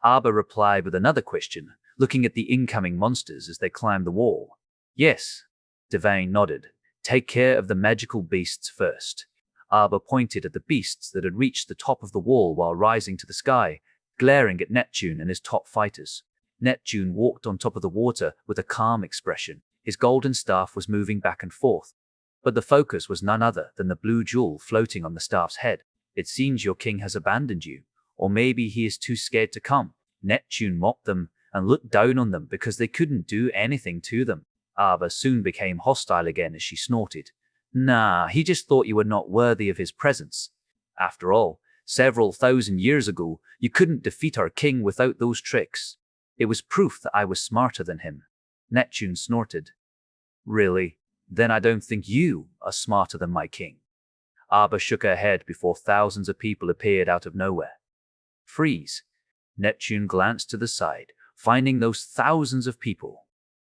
Arbor replied with another question, looking at the incoming monsters as they climbed the wall. Yes. Devane nodded. Take care of the magical beasts first. Arbor pointed at the beasts that had reached the top of the wall while rising to the sky, glaring at Neptune and his top fighters. Neptune walked on top of the water with a calm expression. His golden staff was moving back and forth. But the focus was none other than the blue jewel floating on the staff's head. It seems your king has abandoned you, or maybe he is too scared to come. Neptune mocked them and looked down on them because they couldn't do anything to them. Arbor soon became hostile again as she snorted. Nah, he just thought you were not worthy of his presence. After all, several thousand years ago, you couldn't defeat our king without those tricks. It was proof that I was smarter than him. Neptune snorted. Really? Then I don't think you are smarter than my king. Arbor shook her head before thousands of people appeared out of nowhere. Freeze. Neptune glanced to the side, finding those thousands of people.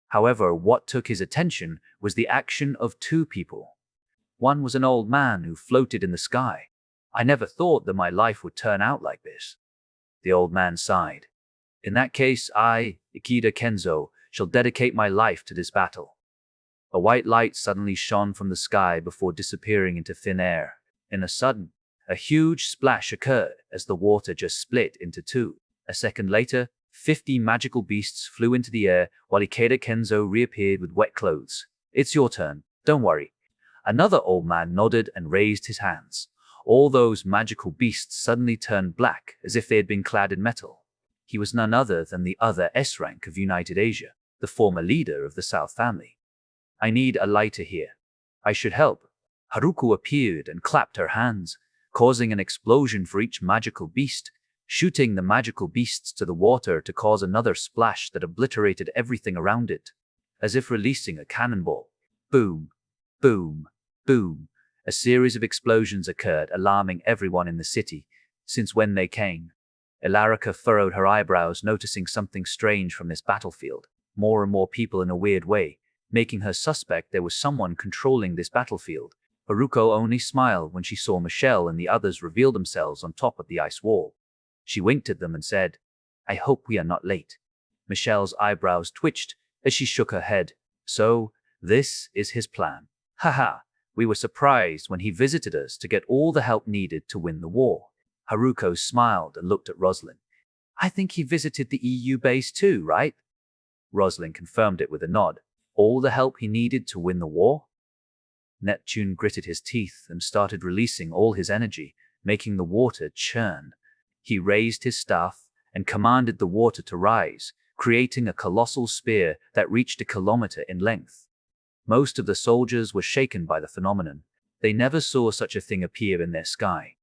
However, what took his attention was the action of two people. One was an old man who floated in the sky. I never thought that my life would turn out like this. The old man sighed. In that case, I, Ikeda Kenzo, shall dedicate my life to this battle. A white light suddenly shone from the sky before disappearing into thin air. In a sudden, a huge splash occurred as the water just split into two. A second later, 50 magical beasts flew into the air while Ikeda Kenzo reappeared with wet clothes. It's your turn, don't worry. Another old man nodded and raised his hands. All those magical beasts suddenly turned black as if they had been clad in metal. He was none other than the other S-rank of United Asia, the former leader of the South family. I need a lighter here. I should help. Haruko appeared and clapped her hands, causing an explosion for each magical beast, shooting the magical beasts to the water to cause another splash that obliterated everything around it, as if releasing a cannonball. Boom, boom, boom. A series of explosions occurred, alarming everyone in the city. Since when they came? Ilarica furrowed her eyebrows, noticing something strange from this battlefield. More and more people in a weird way, making her suspect there was someone controlling this battlefield. Haruko only smiled when she saw Michelle and the others reveal themselves on top of the ice wall. She winked at them and said, "I hope we are not late." Michelle's eyebrows twitched as she shook her head. "So, this is his plan. Haha, we were surprised when he visited us to get all the help needed to win the war." Haruko smiled and looked at Rosalind. "I think he visited the EU base too, right?" Rosalind confirmed it with a nod. "All the help he needed to win the war?" Neptune gritted his teeth and started releasing all his energy, making the water churn. He raised his staff and commanded the water to rise, creating a colossal spear that reached a kilometer in length. Most of the soldiers were shaken by the phenomenon. They never saw such a thing appear in their sky.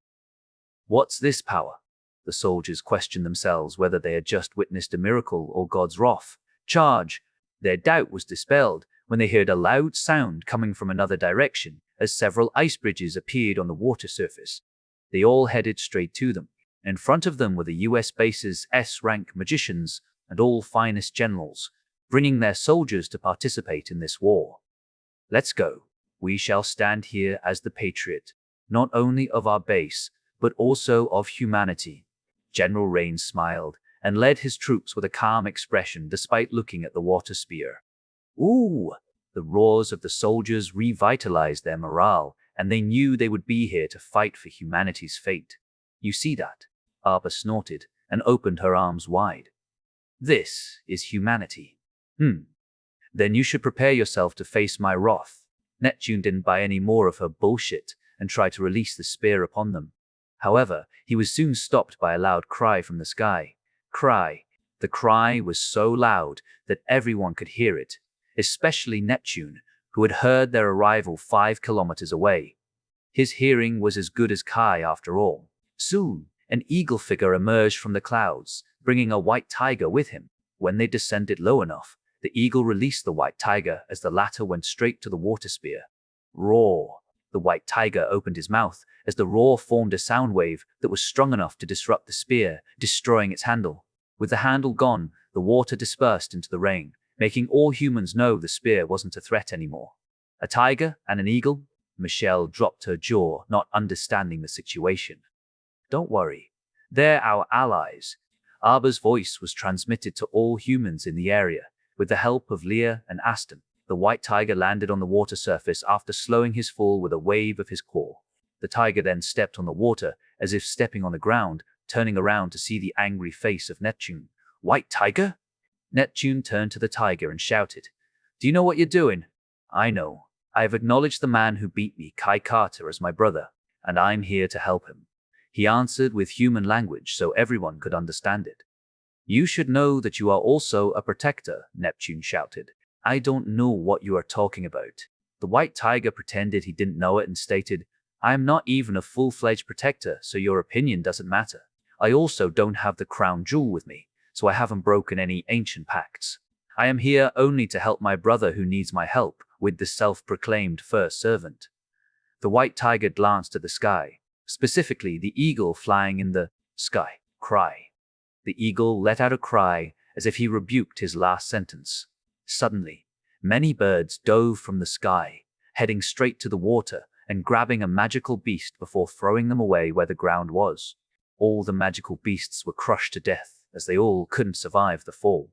What's this power? The soldiers questioned themselves whether they had just witnessed a miracle or God's wrath. Charge! Their doubt was dispelled when they heard a loud sound coming from another direction as several ice bridges appeared on the water surface. They all headed straight to them. In front of them were the US base's S-rank magicians and all finest generals, bringing their soldiers to participate in this war. "Let's go. We shall stand here as the patriot, not only of our base, but also of humanity." General Rain smiled and led his troops with a calm expression despite looking at the water spear. Ooh! The roars of the soldiers revitalized their morale, and they knew they would be here to fight for humanity's fate. "You see that?" Arba snorted and opened her arms wide. "This is humanity. Then you should prepare yourself to face my wrath." Neptune didn't buy any more of her bullshit and tried to release the spear upon them. However, he was soon stopped by a loud cry from the sky. The cry was so loud that everyone could hear it, especially Neptune, who had heard their arrival 5 kilometers away. His hearing was as good as Kai after all. Soon, an eagle figure emerged from the clouds, bringing a white tiger with him. When they descended low enough, the eagle released the white tiger as the latter went straight to the water spear. Roar! The white tiger opened his mouth as the roar formed a sound wave that was strong enough to disrupt the spear, destroying its handle. With the handle gone, the water dispersed into the rain, making all humans know the spear wasn't a threat anymore. A tiger and an eagle? Michelle dropped her jaw, not understanding the situation. "Don't worry. They're our allies." Arba's voice was transmitted to all humans in the area. With the help of Leah and Aston, the white tiger landed on the water surface after slowing his fall with a wave of his claw. The tiger then stepped on the water, as if stepping on the ground, turning around to see the angry face of Neptune. "White tiger?" Neptune turned to the tiger and shouted, "Do you know what you're doing?" "I know. I have acknowledged the man who beat me, Kai Carter, as my brother, and I'm here to help him." He answered with human language so everyone could understand it. "You should know that you are also a protector," Neptune shouted. "I don't know what you are talking about." The white tiger pretended he didn't know it and stated, "I am not even a full-fledged protector, so your opinion doesn't matter. I also don't have the crown jewel with me, so I haven't broken any ancient pacts. I am here only to help my brother who needs my help with the self-proclaimed first servant." The white tiger glanced at the sky, specifically the eagle flying in the sky. Cry. The eagle let out a cry as if he rebuked his last sentence. Suddenly, many birds dove from the sky, heading straight to the water and grabbing a magical beast before throwing them away where the ground was. All the magical beasts were crushed to death as they all couldn't survive the fall.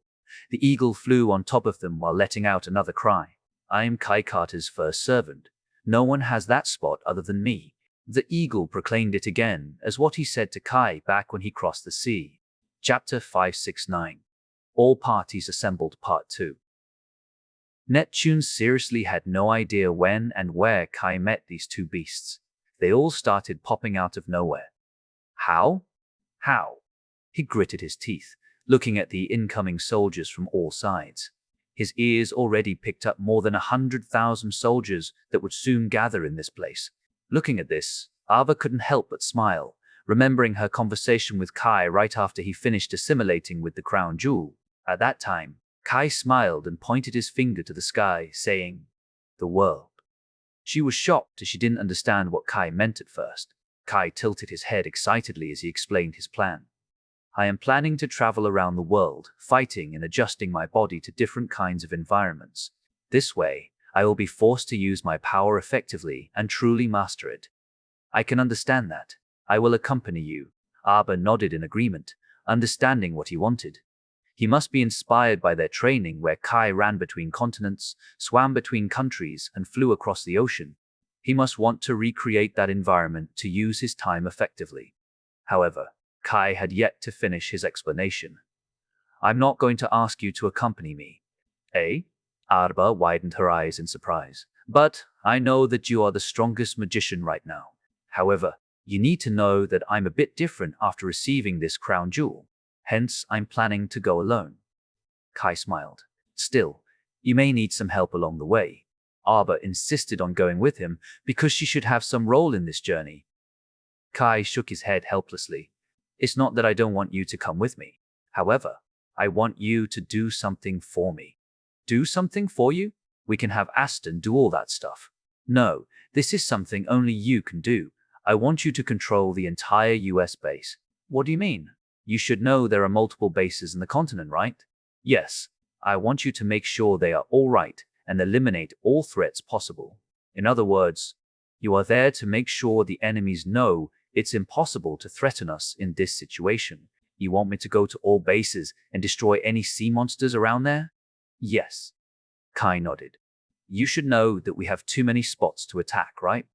The eagle flew on top of them while letting out another cry. "I am Kai Carter's first servant. No one has that spot other than me." The eagle proclaimed it again as what he said to Kai back when he crossed the sea. Chapter 569. All Parties Assembled Part 2. Neptune seriously had no idea when and where Kai met these two beasts. They all started popping out of nowhere. How? He gritted his teeth, looking at the incoming soldiers from all sides. His ears already picked up more than 100,000 soldiers that would soon gather in this place. Looking at this, Ava couldn't help but smile, remembering her conversation with Kai right after he finished assimilating with the crown jewel. At that time, Kai smiled and pointed his finger to the sky, saying, "The world." She was shocked as she didn't understand what Kai meant at first. Kai tilted his head excitedly as he explained his plan. "I am planning to travel around the world, fighting and adjusting my body to different kinds of environments. This way, I will be forced to use my power effectively and truly master it." "I can understand that. I will accompany you." Arba nodded in agreement, understanding what he wanted. He must be inspired by their training where Kai ran between continents, swam between countries, and flew across the ocean. He must want to recreate that environment to use his time effectively. However, Kai had yet to finish his explanation. "I'm not going to ask you to accompany me." "Eh?" Arba widened her eyes in surprise. "But I know that you are the strongest magician right now. However, you need to know that I'm a bit different after receiving this crown jewel. Hence, I'm planning to go alone." Kai smiled. "Still, you may need some help along the way." Arba insisted on going with him because she should have some role in this journey. Kai shook his head helplessly. "It's not that I don't want you to come with me. However, I want you to do something for me." "Do something for you? We can have Aston do all that stuff." "No, this is something only you can do. I want you to control the entire US base." "What do you mean?" "You should know there are multiple bases in the continent, right?" "Yes. I want you to make sure they are all right and eliminate all threats possible. In other words, you are there to make sure the enemies know it's impossible to threaten us in this situation. You want me to go to all bases and destroy any sea monsters around there?" "Yes." Kai nodded. "You should know that we have too many spots to attack, right?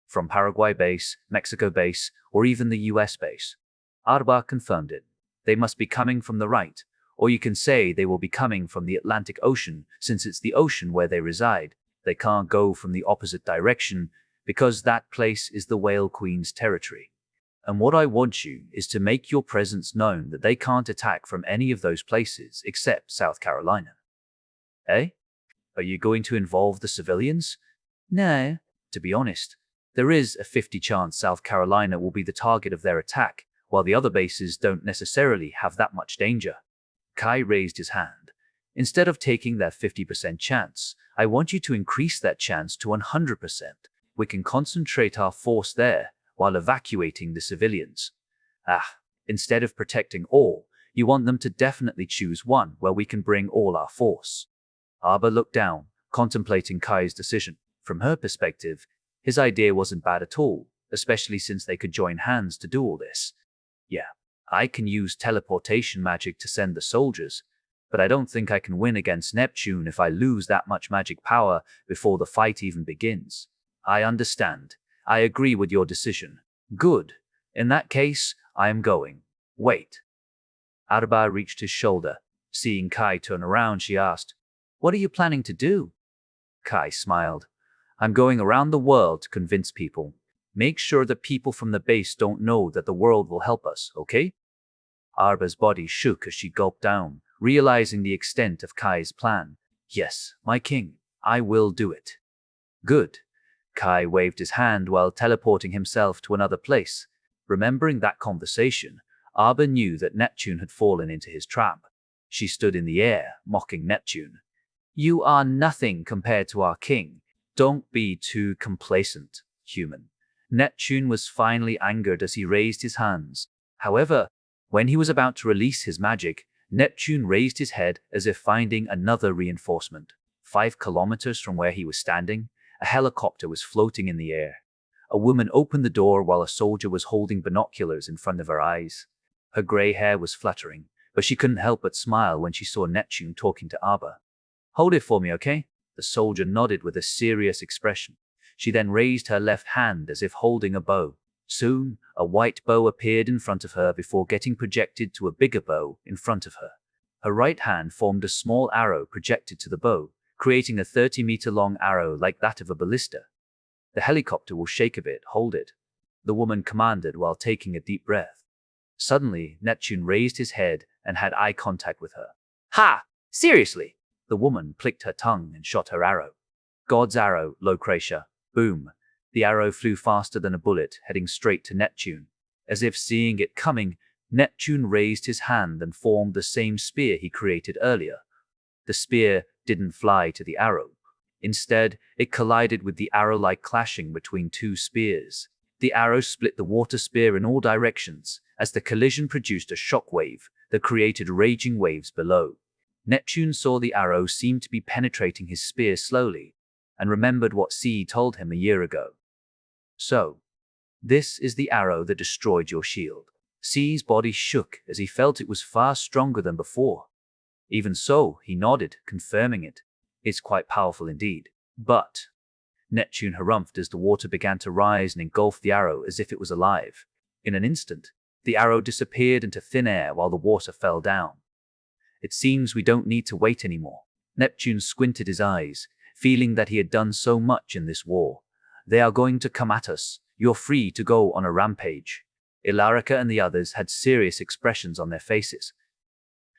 From Paraguay base, Mexico base, or even the US base." Arba confirmed it. "They must be coming from the right, or you can say they will be coming from the Atlantic Ocean, since it's the ocean where they reside. They can't go from the opposite direction, because that place is the Whale Queen's territory. And what I want you is to make your presence known that they can't attack from any of those places except South Carolina." "Eh? Are you going to involve the civilians?" "No. To be honest, there is a 50 chance South Carolina will be the target of their attack, while the other bases don't necessarily have that much danger." Kai raised his hand. "Instead of taking that 50% chance, I want you to increase that chance to 100%. We can concentrate our force there while evacuating the civilians." Instead of protecting all, you want them to definitely choose one where we can bring all our force." Arba looked down, contemplating Kai's decision. From her perspective, his idea wasn't bad at all, especially since they could join hands to do all this. "Yeah, I can use teleportation magic to send the soldiers, but I don't think I can win against Neptune if I lose that much magic power before the fight even begins." "I understand. I agree with your decision." "Good. In that case, I am going." "Wait." Arba reached his shoulder. Seeing Kai turn around, she asked, "What are you planning to do?" Kai smiled. "I'm going around the world to convince people. Make sure that people from the base don't know that the world will help us, okay?" Arba's body shook as she gulped down, realizing the extent of Kai's plan. "Yes, my king, I will do it." "Good." Kai waved his hand while teleporting himself to another place. Remembering that conversation, Arba knew that Neptune had fallen into his trap. She stood in the air, mocking Neptune. "You are nothing compared to our king. Don't be too complacent, human." Neptune was finally angered as he raised his hands. However, when he was about to release his magic, Neptune raised his head as if finding another reinforcement. 5 kilometers from where he was standing, a helicopter was floating in the air. A woman opened the door while a soldier was holding binoculars in front of her eyes. Her gray hair was fluttering, but she couldn't help but smile when she saw Neptune talking to Arba. "Hold it for me, okay?" The soldier nodded with a serious expression. She then raised her left hand as if holding a bow. Soon, a white bow appeared in front of her before getting projected to a bigger bow in front of her. Her right hand formed a small arrow projected to the bow, creating a 30-meter-long arrow like that of a ballista. "The helicopter will shake a bit, hold it," the woman commanded while taking a deep breath. Suddenly, Neptune raised his head and had eye contact with her. "Ha! Seriously?" The woman clicked her tongue and shot her arrow. God's arrow, Locratia. Boom. The arrow flew faster than a bullet, heading straight to Neptune. As if seeing it coming, Neptune raised his hand and formed the same spear he created earlier. The spear didn't fly to the arrow. Instead, it collided with the arrow like clashing between two spears. The arrow split the water spear in all directions, as the collision produced a shock wave that created raging waves below. Neptune saw the arrow seem to be penetrating his spear slowly, and remembered what C told him a year ago. So, this is the arrow that destroyed your shield. C's body shook as he felt it was far stronger than before. Even so, he nodded, confirming it. It's quite powerful indeed. But Neptune harumphed as the water began to rise and engulf the arrow as if it was alive. In an instant, the arrow disappeared into thin air while the water fell down. It seems we don't need to wait anymore. Neptune squinted his eyes, feeling that he had done so much in this war. They are going to come at us. You're free to go on a rampage. Ilarica and the others had serious expressions on their faces.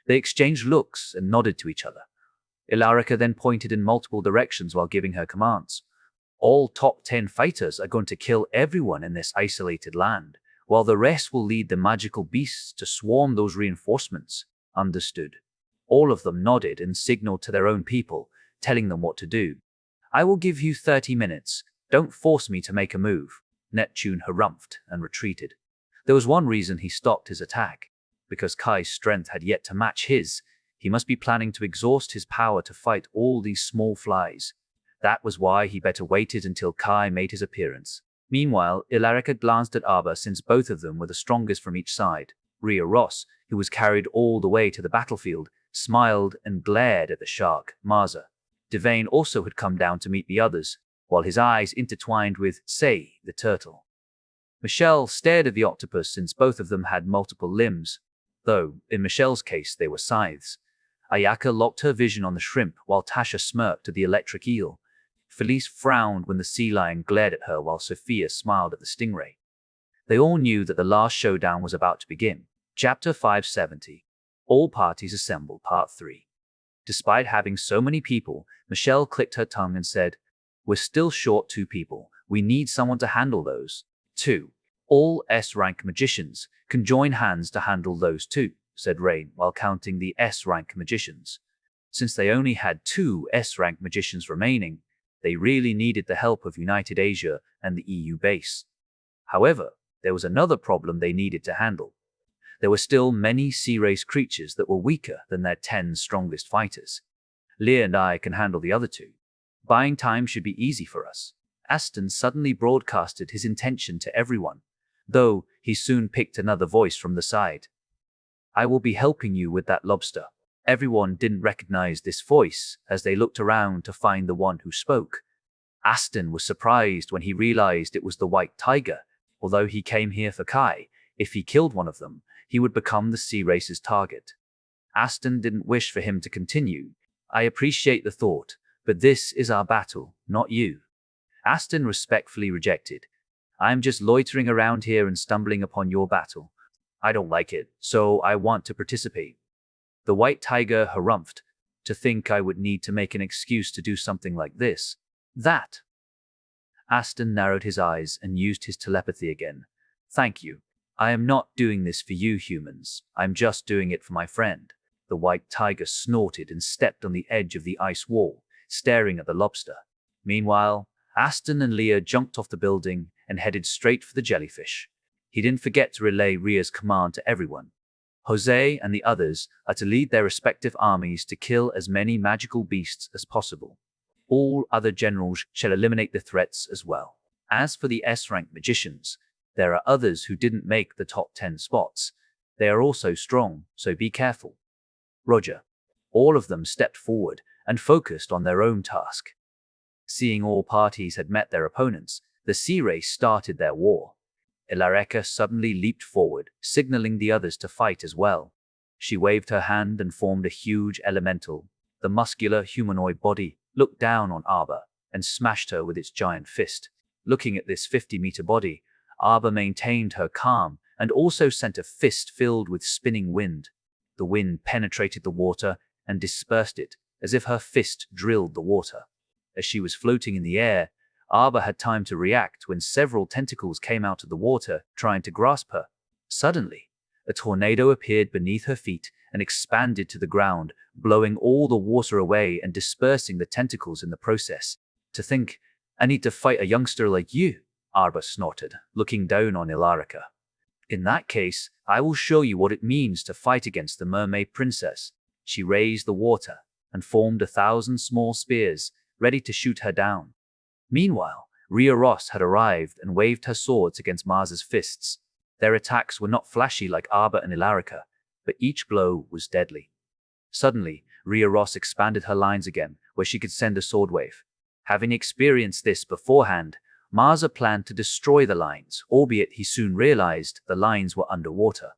They exchanged looks and nodded to each other. Ilarica then pointed in multiple directions while giving her commands. All top 10 fighters are going to kill everyone in this isolated land, while the rest will lead the magical beasts to swarm those reinforcements. Understood. All of them nodded and signaled to their own people, telling them what to do. I will give you 30 minutes. Don't force me to make a move. Neptune harumphed and retreated. There was one reason he stopped his attack. Because Kai's strength had yet to match his, he must be planning to exhaust his power to fight all these small flies. That was why he better waited until Kai made his appearance. Meanwhile, Ilarica glanced at Arba since both of them were the strongest from each side. Rhea Ross, who was carried all the way to the battlefield, smiled and glared at the shark, Marza. Devane also had come down to meet the others, while his eyes intertwined with, say, the turtle. Michelle stared at the octopus since both of them had multiple limbs, though, in Michelle's case, they were scythes. Ayaka locked her vision on the shrimp while Tasha smirked at the electric eel. Felice frowned when the sea lion glared at her while Sophia smiled at the stingray. They all knew that the last showdown was about to begin. Chapter 570. All Parties Assemble Part 3. Despite having so many people, Michelle clicked her tongue and said, We're still short 2 people. We need someone to handle those. 2. All S-rank magicians can join hands to handle those 2, said Rain while counting the S-rank magicians. Since they only had 2 S-rank magicians remaining, they really needed the help of United Asia and the EU base. However, there was another problem they needed to handle. There were still many sea-race creatures that were weaker than their 10 strongest fighters. Leah and I can handle the other 2. Buying time should be easy for us. Aston suddenly broadcasted his intention to everyone, though he soon picked another voice from the side. I will be helping you with that lobster. Everyone didn't recognize this voice as they looked around to find the one who spoke. Aston was surprised when he realized it was the white tiger. Although he came here for Kai, if he killed one of them, he would become the sea race's target. Aston didn't wish for him to continue. I appreciate the thought, but this is our battle, not you. Aston respectfully rejected. I'm just loitering around here and stumbling upon your battle. I don't like it, so I want to participate. The white tiger harumphed. To think I would need to make an excuse to do something like this. That. Aston narrowed his eyes and used his telepathy again. Thank you. I am not doing this for you humans. I'm just doing it for my friend. The white tiger snorted and stepped on the edge of the ice wall, staring at the lobster. Meanwhile, Aston and Leah jumped off the building and headed straight for the jellyfish. He didn't forget to relay Rhea's command to everyone. Jose and the others are to lead their respective armies to kill as many magical beasts as possible. All other generals shall eliminate the threats as well. As for the S-rank magicians, there are others who didn't make the top 10 spots. They are also strong, so be careful. Roger. All of them stepped forward and focused on their own task. Seeing all parties had met their opponents, the sea race started their war. Ilarica suddenly leaped forward, signaling the others to fight as well. She waved her hand and formed a huge elemental. The muscular humanoid body looked down on Arba and smashed her with its giant fist. Looking at this 50-meter body, Arba maintained her calm and also sent a fist filled with spinning wind. The wind penetrated the water and dispersed it, as if her fist drilled the water. As she was floating in the air, Arba had time to react when several tentacles came out of the water, trying to grasp her. Suddenly, a tornado appeared beneath her feet and expanded to the ground, blowing all the water away and dispersing the tentacles in the process. To think, I need to fight a youngster like you, Arba snorted, looking down on Ilarica. In that case, I will show you what it means to fight against the mermaid princess. She raised the water and formed 1,000 small spears, ready to shoot her down. Meanwhile, Rhea Ross had arrived and waved her swords against Mars's fists. Their attacks were not flashy like Arba and Ilarica, but each blow was deadly. Suddenly, Rhea Ross expanded her lines again, where she could send a sword wave. Having experienced this beforehand, Marza planned to destroy the lines, albeit he soon realized the lines were underwater.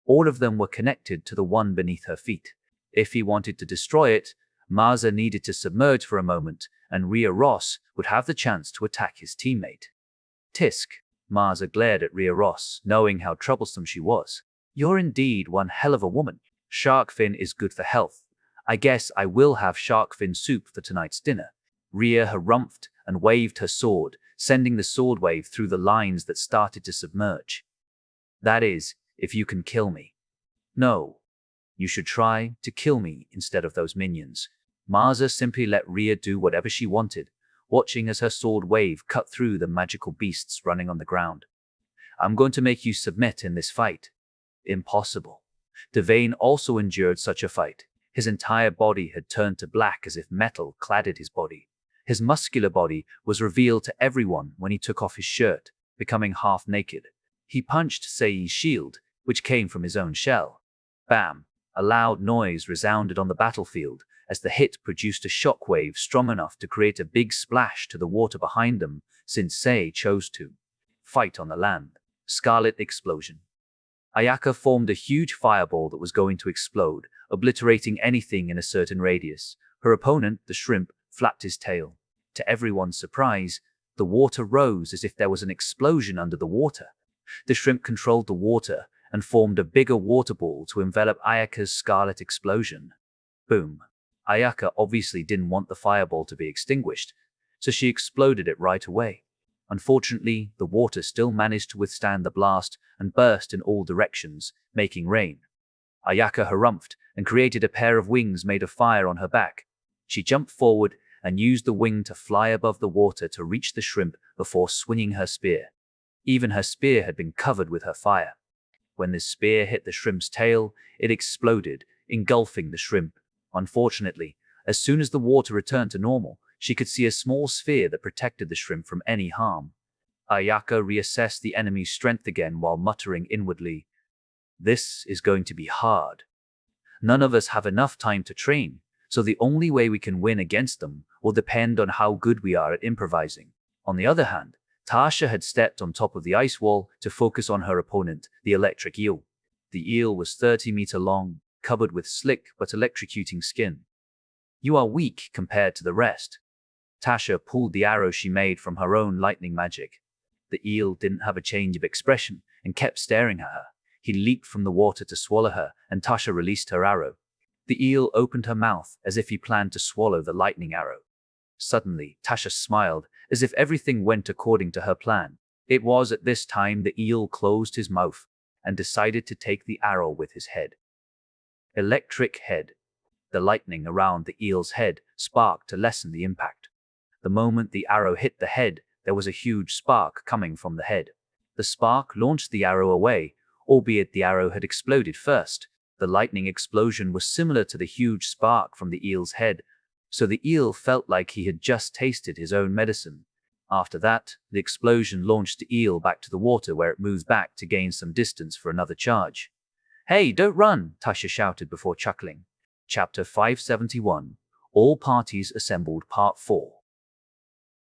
All of them were connected to the one beneath her feet. If he wanted to destroy it, Marza needed to submerge for a moment, and Rhea Ross would have the chance to attack his teammate. Tisk. Marza glared at Rhea Ross, knowing how troublesome she was. You're indeed one hell of a woman. Shark fin is good for health. I guess I will have shark fin soup for tonight's dinner. Rhea harumphed and waved her sword, sending the sword wave through the lines that started to submerge. That is, if you can kill me. No. You should try to kill me instead of those minions. Marza simply let Rhea do whatever she wanted, watching as her sword wave cut through the magical beasts running on the ground. I'm going to make you submit in this fight. Impossible. Devane also endured such a fight. His entire body had turned to black as if metal cladded his body. His muscular body was revealed to everyone when he took off his shirt, becoming half naked. He punched Sei's shield, which came from his own shell. Bam! A loud noise resounded on the battlefield as the hit produced a shockwave strong enough to create a big splash to the water behind them, since Sei chose to. Fight on the land. Scarlet explosion. Ayaka formed a huge fireball that was going to explode, obliterating anything in a certain radius. Her opponent, the shrimp, flapped his tail. To everyone's surprise, the water rose as if there was an explosion under the water. The shrimp controlled the water and formed a bigger water ball to envelop Ayaka's scarlet explosion. Boom. Ayaka obviously didn't want the fireball to be extinguished, so she exploded it right away. Unfortunately, the water still managed to withstand the blast and burst in all directions, making rain. Ayaka harumphed and created a pair of wings made of fire on her back. She jumped forward and used the wing to fly above the water to reach the shrimp before swinging her spear. Even her spear had been covered with her fire. When the spear hit the shrimp's tail, it exploded, engulfing the shrimp. Unfortunately, as soon as the water returned to normal, she could see a small sphere that protected the shrimp from any harm. Ayaka reassessed the enemy's strength again while muttering inwardly, "This is going to be hard. None of us have enough time to train, so the only way we can win against them will depend on how good we are at improvising." On the other hand, Tasha had stepped on top of the ice wall to focus on her opponent, the electric eel. The eel was 30 meters long, covered with slick but electrocuting skin. "You are weak compared to the rest." Tasha pulled the arrow she made from her own lightning magic. The eel didn't have a change of expression and kept staring at her. He leaped from the water to swallow her, and Tasha released her arrow. The eel opened her mouth as if he planned to swallow the lightning arrow. Suddenly, Tasha smiled, as if everything went according to her plan. It was at this time the eel closed his mouth and decided to take the arrow with his head. Electric head. The lightning around the eel's head sparked to lessen the impact. The moment the arrow hit the head, there was a huge spark coming from the head. The spark launched the arrow away, albeit the arrow had exploded first. The lightning explosion was similar to the huge spark from the eel's head, so the eel felt like he had just tasted his own medicine. After that, the explosion launched the eel back to the water, where it moved back to gain some distance for another charge. "Hey, don't run!" Tasha shouted before chuckling. Chapter 571. All Parties Assembled Part 4.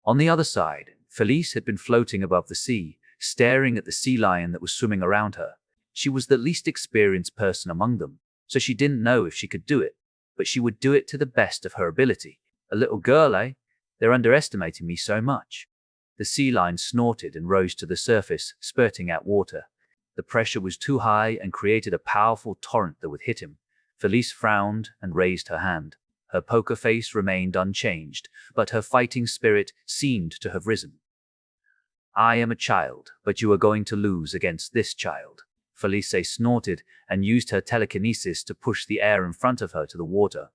On the other side, Felice had been floating above the sea, staring at the sea lion that was swimming around her. She was the least experienced person among them, so she didn't know if she could do it, but she would do it to the best of her ability. "A little girl, eh? They're underestimating me so much." The sea lion snorted and rose to the surface, spurting out water. The pressure was too high and created a powerful torrent that would hit him. Felice frowned and raised her hand. Her poker face remained unchanged, but her fighting spirit seemed to have risen. "I am a child, but you are going to lose against this child." Felice snorted and used her telekinesis to push the air in front of her to the water.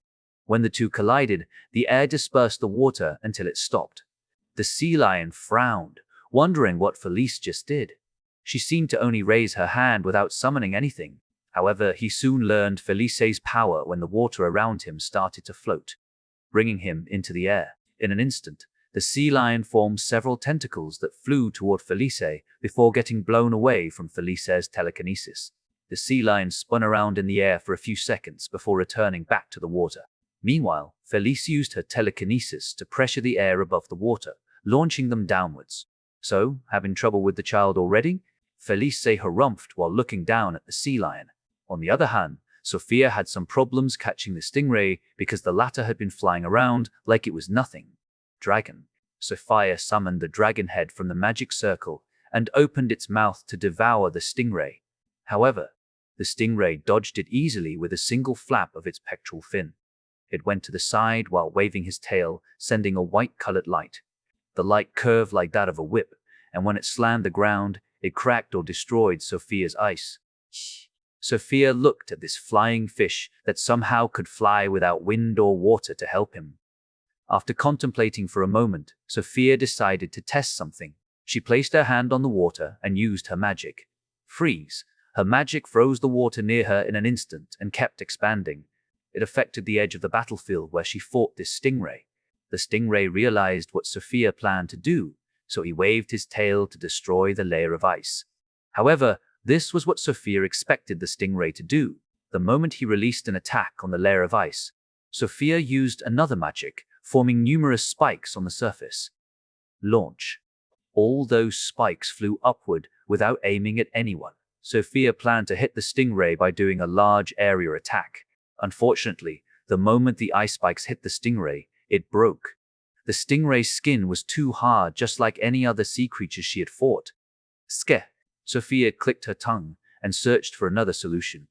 When the two collided, the air dispersed the water until it stopped. The sea lion frowned, wondering what Felice just did. She seemed to only raise her hand without summoning anything. However, he soon learned Felice's power when the water around him started to float, bringing him into the air. In an instant, the sea lion formed several tentacles that flew toward Felice before getting blown away from Felice's telekinesis. The sea lion spun around in the air for a few seconds before returning back to the water. Meanwhile, Felice used her telekinesis to pressure the air above the water, launching them downwards. So, having trouble with the child already? Felice harumphed while looking down at the sea lion. On the other hand, Sophia had some problems catching the stingray because the latter had been flying around like it was nothing. Dragon. Sophia summoned the dragon head from the magic circle and opened its mouth to devour the stingray. However, the stingray dodged it easily with a single flap of its pectoral fin. It went to the side while waving his tail, sending a white-colored light. The light curved like that of a whip, and when it slammed the ground, it cracked or destroyed Sophia's ice. Sophia looked at this flying fish that somehow could fly without wind or water to help him. After contemplating for a moment, Sophia decided to test something. She placed her hand on the water and used her magic. Freeze. Her magic froze the water near her in an instant and kept expanding. It affected the edge of the battlefield where she fought this stingray. The stingray realized what Sophia planned to do, so he waved his tail to destroy the layer of ice. However, this was what Sophia expected the stingray to do. The moment he released an attack on the layer of ice, Sophia used another magic, forming numerous spikes on the surface. Launch. All those spikes flew upward without aiming at anyone. Sophia planned to hit the stingray by doing a large area attack. Unfortunately, the moment the ice spikes hit the stingray, it broke. The stingray's skin was too hard, just like any other sea creature she had fought. Skeh. Sophia clicked her tongue and searched for another solution.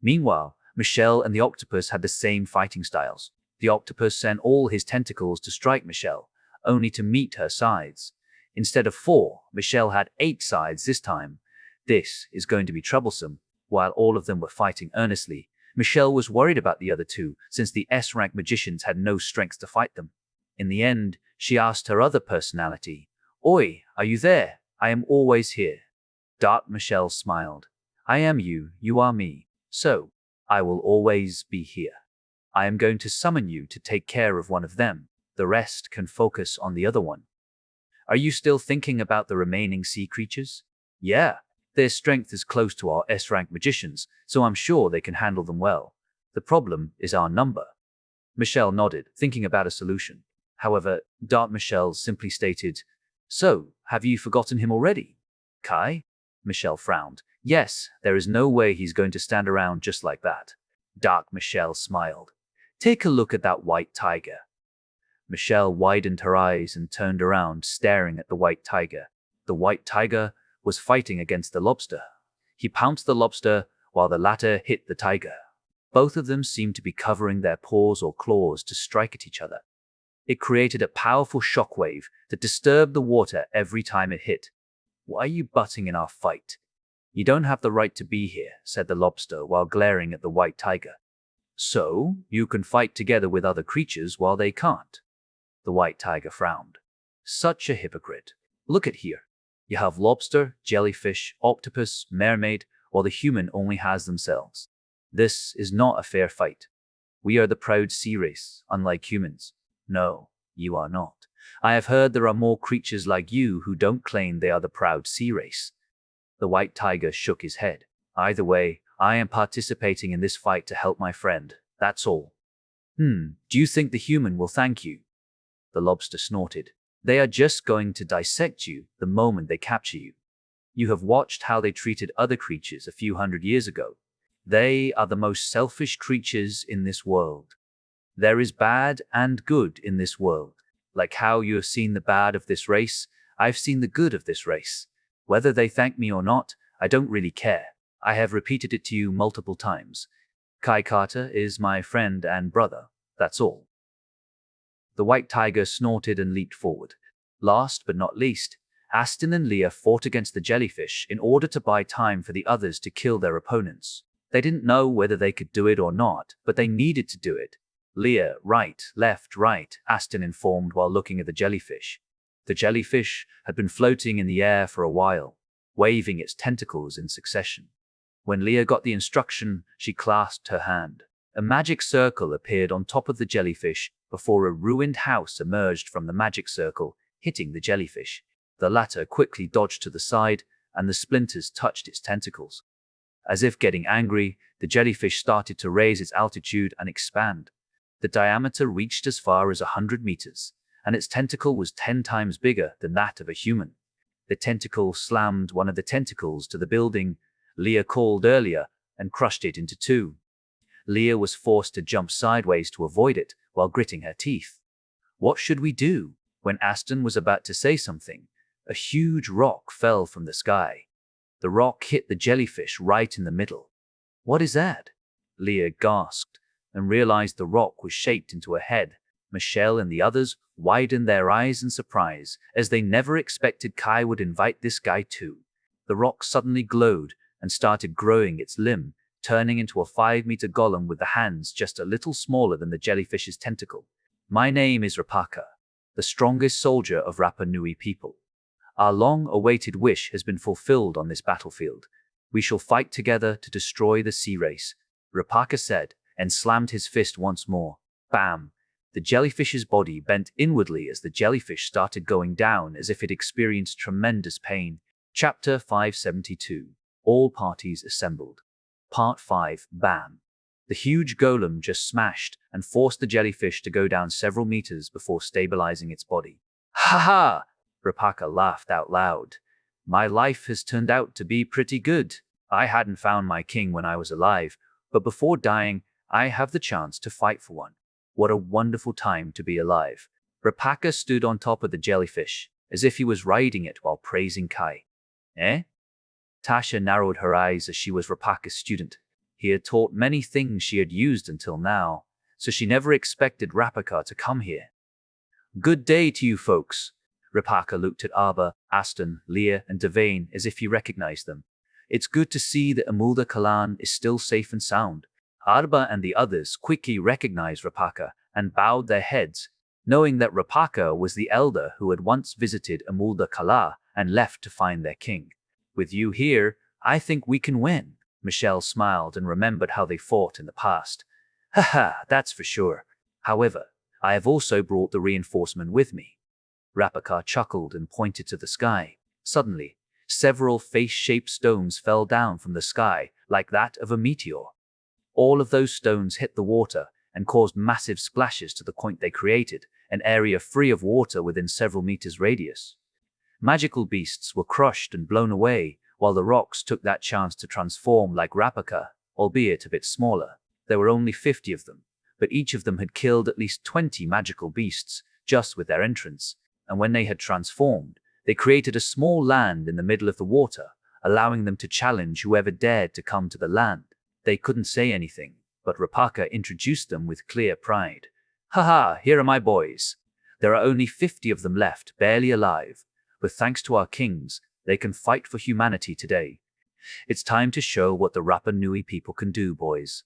Meanwhile, Michelle and the octopus had the same fighting styles. The octopus sent all his tentacles to strike Michelle, only to meet her sides. Instead of 4, Michelle had 8 sides this time. This is going to be troublesome. While all of them were fighting earnestly, Michelle was worried about the other two, since the S-rank magicians had no strength to fight them. In the end, she asked her other personality, "Oi, are you there? I am always here." Dark Michelle smiled. "I am you, you are me. So, I will always be here. I am going to summon you to take care of one of them. The rest can focus on the other one." Are you still thinking about the remaining sea creatures? Yeah, their strength is close to our S-rank magicians, so I'm sure they can handle them well. The problem is our number. Michelle nodded, thinking about a solution. However, Dark Michelle simply stated, "So, have you forgotten him already?" "Kai?" Michelle frowned. "Yes, there is no way he's going to stand around just like that." Dark Michelle smiled. "Take a look at that white tiger." Michelle widened her eyes and turned around, staring at the white tiger. The white tiger was fighting against the lobster. He pounced the lobster while the latter hit the tiger. Both of them seemed to be covering their paws or claws to strike at each other. It created a powerful shockwave that disturbed the water every time it hit. "Why are you butting in our fight?" "You don't have the right to be here," said the lobster while glaring at the white tiger. "So, you can fight together with other creatures while they can't." The white tiger frowned. "Such a hypocrite. Look at here. You have lobster, jellyfish, octopus, mermaid, while the human only has themselves. This is not a fair fight. We are the proud sea race, unlike humans." "No, you are not. I have heard there are more creatures like you who don't claim they are the proud sea race." The white tiger shook his head. "Either way, I am participating in this fight to help my friend. That's all." Do you think the human will thank you?" The lobster snorted. "They are just going to dissect you the moment they capture you. You have watched how they treated other creatures a few hundred years ago. They are the most selfish creatures in this world. There is bad and good in this world. Like how you have seen the bad of this race, I've seen the good of this race. Whether they thank me or not, I don't really care. I have repeated it to you multiple times. Kai Carter is my friend and brother. That's all." The white tiger snorted and leaped forward. Last but not least, Aston and Leah fought against the jellyfish in order to buy time for the others to kill their opponents. They didn't know whether they could do it or not, but they needed to do it. Leah, right, left, right, Aston informed while looking at the jellyfish. The jellyfish had been floating in the air for a while, waving its tentacles in succession. When Leah got the instruction, she clasped her hand. A magic circle appeared on top of the jellyfish before a ruined house emerged from the magic circle, hitting the jellyfish. The latter quickly dodged to the side, and the splinters touched its tentacles. As if getting angry, the jellyfish started to raise its altitude and expand. The diameter reached as far as 100 meters, and its tentacle was 10 times bigger than that of a human. The tentacle slammed one of the tentacles to the building Leah called earlier and crushed it into two. Leah was forced to jump sideways to avoid it while gritting her teeth. What should we do? When Aston was about to say something, a huge rock fell from the sky. The rock hit the jellyfish right in the middle. What is that? Leah gasped and realized the rock was shaped into a head. Michelle and the others widened their eyes in surprise, as they never expected Kai would invite this guy too. The rock suddenly glowed and started growing its limb, turning into a 5-meter golem with the hands just a little smaller than the jellyfish's tentacle. My name is Rapaka, the strongest soldier of Rapa Nui people. Our long-awaited wish has been fulfilled on this battlefield. We shall fight together to destroy the sea race, Rapaka said, and slammed his fist once more. Bam! The jellyfish's body bent inwardly as the jellyfish started going down as if it experienced tremendous pain. Chapter 572. All parties assembled. Part 5. Bam! The huge golem just smashed and forced the jellyfish to go down several meters before stabilizing its body. Ha ha! Rapaka laughed out loud. My life has turned out to be pretty good. I hadn't found my king when I was alive, but before dying, I have the chance to fight for one. What a wonderful time to be alive. Rapaka stood on top of the jellyfish, as if he was riding it while praising Kai. Eh? Tasha narrowed her eyes as she was Rapaka's student. He had taught many things she had used until now, so she never expected Rapaka to come here. Good day to you folks. Rapaka looked at Arba, Aston, Leah, and Devane as if he recognized them. It's good to see that Amulda Kalan is still safe and sound. Arba and the others quickly recognized Rapaka and bowed their heads, knowing that Rapaka was the elder who had once visited Amulda Kala and left to find their king. With you here, I think we can win. Michelle smiled and remembered how they fought in the past. Haha, that's for sure. However, I have also brought the reinforcement with me. Rapaka chuckled and pointed to the sky. Suddenly, several face-shaped stones fell down from the sky like that of a meteor. All of those stones hit the water and caused massive splashes to the point they created, an area free of water within several meters radius. Magical beasts were crushed and blown away, while the rocks took that chance to transform like Rapaka, albeit a bit smaller. There were only 50 of them, but each of them had killed at least 20 magical beasts just with their entrance, and when they had transformed, they created a small land in the middle of the water, allowing them to challenge whoever dared to come to the land. They couldn't say anything, but Rapaka introduced them with clear pride. Haha, here are my boys. There are only 50 of them left, barely alive, but thanks to our kings, they can fight for humanity today. It's time to show what the Rapa Nui people can do, boys.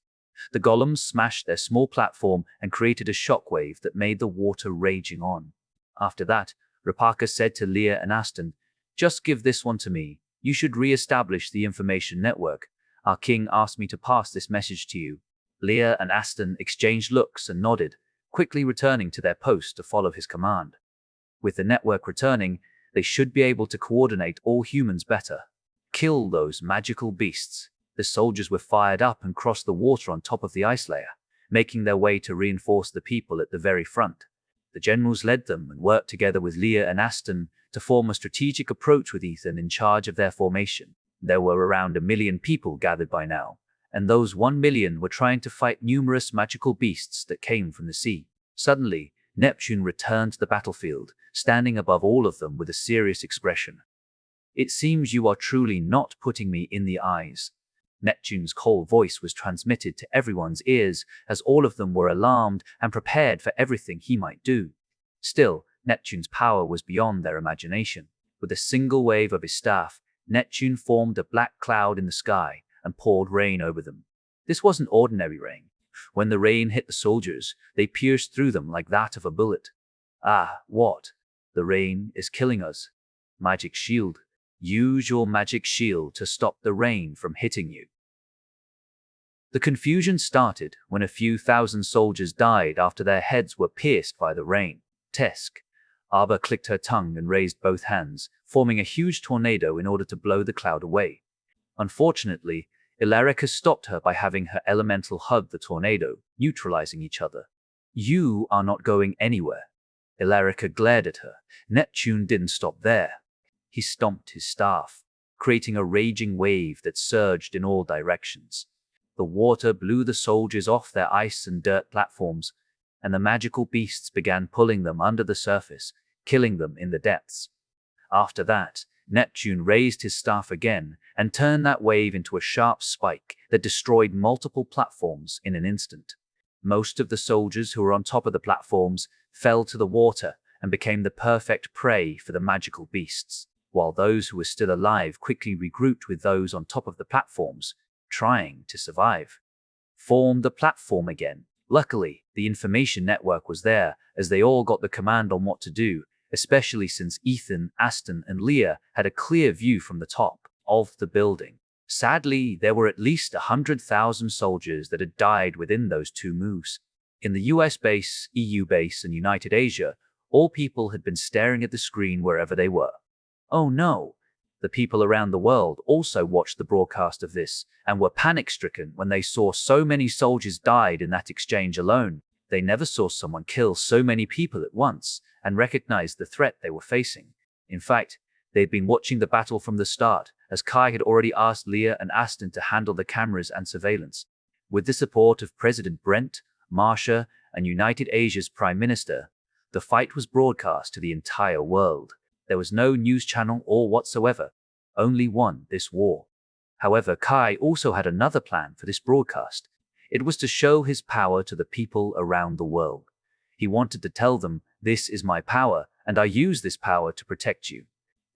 The golems smashed their small platform and created a shockwave that made the water raging on. After that, Rapaka said to Leah and Aston, just give this one to me. You should re-establish the information network. Our king asked me to pass this message to you. Leah and Aston exchanged looks and nodded, quickly returning to their post to follow his command. With the network returning, they should be able to coordinate all humans better. Kill those magical beasts. The soldiers were fired up and crossed the water on top of the ice layer, making their way to reinforce the people at the very front. The generals led them and worked together with Leah and Aston to form a strategic approach with Ethan in charge of their formation. There were around 1 million people gathered by now, and those 1 million were trying to fight numerous magical beasts that came from the sea. Suddenly, Neptune returned to the battlefield, standing above all of them with a serious expression. It seems you are truly not putting me in the eyes. Neptune's cold voice was transmitted to everyone's ears as all of them were alarmed and prepared for everything he might do. Still, Neptune's power was beyond their imagination. With a single wave of his staff, Neptune formed a black cloud in the sky and poured rain over them. This wasn't ordinary rain. When the rain hit the soldiers, they pierced through them like that of a bullet. Ah, what? The rain is killing us. Magic shield. Use your magic shield to stop the rain from hitting you. The confusion started when a few thousand soldiers died after their heads were pierced by the rain. Tesk. Arba clicked her tongue and raised both hands, forming a huge tornado in order to blow the cloud away. Unfortunately, Ilarica stopped her by having her elemental hug the tornado, neutralizing each other. You are not going anywhere. Ilarica glared at her. Neptune didn't stop there. He stomped his staff, creating a raging wave that surged in all directions. The water blew the soldiers off their ice and dirt platforms, and the magical beasts began pulling them under the surface, killing them in the depths. After that, Neptune raised his staff again and turned that wave into a sharp spike that destroyed multiple platforms in an instant. Most of the soldiers who were on top of the platforms fell to the water and became the perfect prey for the magical beasts, while those who were still alive quickly regrouped with those on top of the platforms, trying to survive. Formed the platform again. Luckily, the information network was there, as they all got the command on what to do, especially since Ethan, Aston, and Leah had a clear view from the top of the building. Sadly, there were at least 100,000 soldiers that had died within those two moves. In the US base, EU base, and United Asia, all people had been staring at the screen wherever they were. Oh no! The people around the world also watched the broadcast of this and were panic-stricken when they saw so many soldiers died in that exchange alone. They never saw someone kill so many people at once and recognized the threat they were facing. In fact, they'd been watching the battle from the start, as Kai had already asked Leah and Aston to handle the cameras and surveillance. With the support of President Brent, Marsha, and United Asia's Prime Minister, the fight was broadcast to the entire world. There was no news channel or whatsoever, only one, this war. However, Kai also had another plan for this broadcast. It was to show his power to the people around the world. He wanted to tell them, "This is my power, and I use this power to protect you."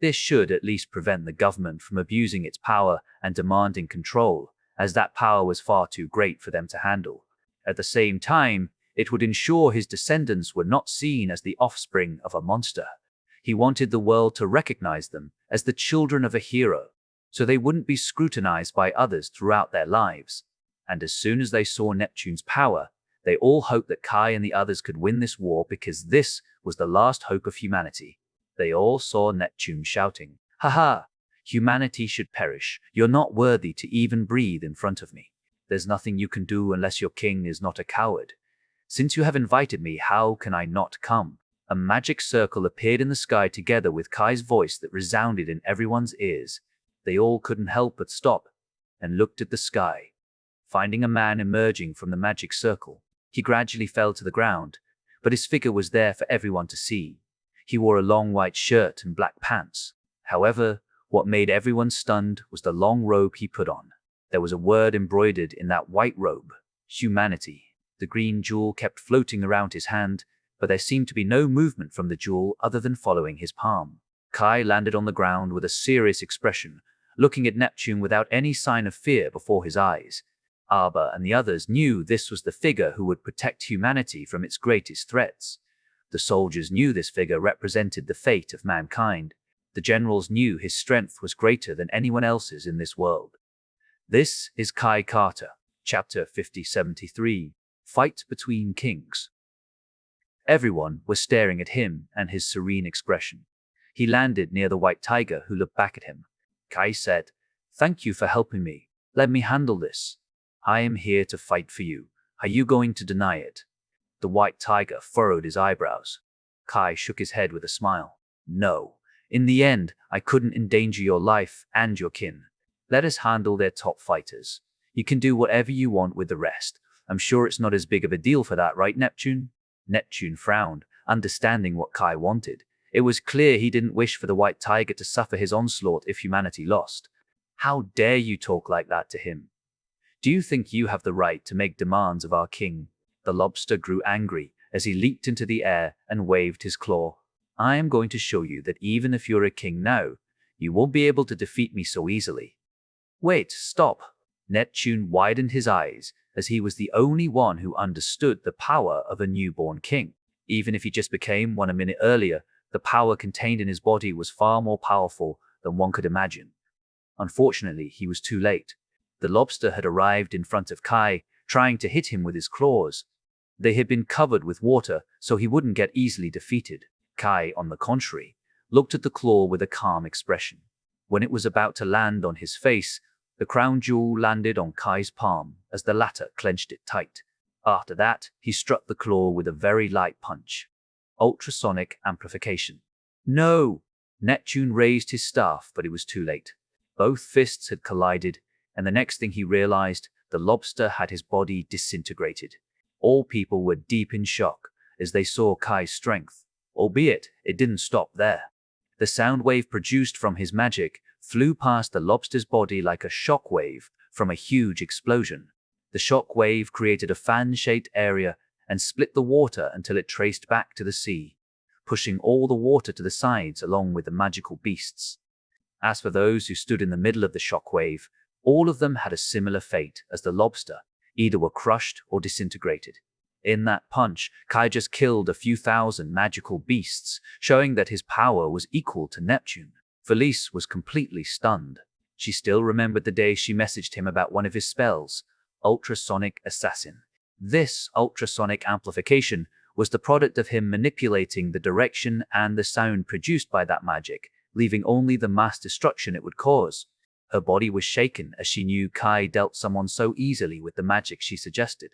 This should at least prevent the government from abusing its power and demanding control, as that power was far too great for them to handle. At the same time, it would ensure his descendants were not seen as the offspring of a monster. He wanted the world to recognize them as the children of a hero, so they wouldn't be scrutinized by others throughout their lives. And as soon as they saw Neptune's power, they all hoped that Kai and the others could win this war because this was the last hope of humanity. They all saw Neptune shouting, "Haha! Humanity should perish. You're not worthy to even breathe in front of me. There's nothing you can do unless your king is not a coward. Since you have invited me, how can I not come?" A magic circle appeared in the sky together with Kai's voice that resounded in everyone's ears. They all couldn't help but stop and looked at the sky. Finding a man emerging from the magic circle, he gradually fell to the ground, but his figure was there for everyone to see. He wore a long white shirt and black pants. However, what made everyone stunned was the long robe he put on. There was a word embroidered in that white robe: humanity. The green jewel kept floating around his hand, but there seemed to be no movement from the jewel other than following his palm. Kai landed on the ground with a serious expression, looking at Neptune without any sign of fear before his eyes. Arba and the others knew this was the figure who would protect humanity from its greatest threats. The soldiers knew this figure represented the fate of mankind. The generals knew his strength was greater than anyone else's in this world. This is Kai Carter, Chapter 5073, Fight Between Kings. Everyone was staring at him and his serene expression. He landed near the white tiger, who looked back at him. Kai said, "Thank you for helping me. Let me handle this. I am here to fight for you. Are you going to deny it?" The white tiger furrowed his eyebrows. Kai shook his head with a smile. "No. In the end, I couldn't endanger your life and your kin. Let us handle their top fighters. You can do whatever you want with the rest. I'm sure it's not as big of a deal for that, right, Neptune?" Neptune frowned, understanding what Kai wanted. It was clear he didn't wish for the white tiger to suffer his onslaught if humanity lost. "How dare you talk like that to him? Do you think you have the right to make demands of our king?" The lobster grew angry as he leaped into the air and waved his claw. I am going to show you that even if you're a king now, you won't be able to defeat me so easily. Wait, stop. Neptune widened his eyes, as he was the only one who understood the power of a newborn king. Even if he just became one a minute earlier, the power contained in his body was far more powerful than one could imagine. Unfortunately, he was too late. The lobster had arrived in front of Kai, trying to hit him with his claws. They had been covered with water, so he wouldn't get easily defeated. Kai, on the contrary, looked at the claw with a calm expression. When it was about to land on his face, the crown jewel landed on Kai's palm as the latter clenched it tight. After that, he struck the claw with a very light punch. Ultrasonic amplification. No! Neptune raised his staff, but it was too late. Both fists had collided, and the next thing he realized, the lobster had his body disintegrated. All people were deep in shock as they saw Kai's strength, albeit it didn't stop there. The sound wave produced from his magic flew past the lobster's body like a shock wave from a huge explosion. The shock wave created a fan-shaped area and split the water until it traced back to the sea, pushing all the water to the sides along with the magical beasts. As for those who stood in the middle of the shock wave, all of them had a similar fate as the lobster, either were crushed or disintegrated. In that punch, Kai just killed a few thousand magical beasts, showing that his power was equal to Neptune. Felice was completely stunned. She still remembered the day she messaged him about one of his spells, Ultrasonic Assassin. This ultrasonic amplification was the product of him manipulating the direction and the sound produced by that magic, leaving only the mass destruction it would cause. Her body was shaken as she knew Kai dealt someone so easily with the magic she suggested.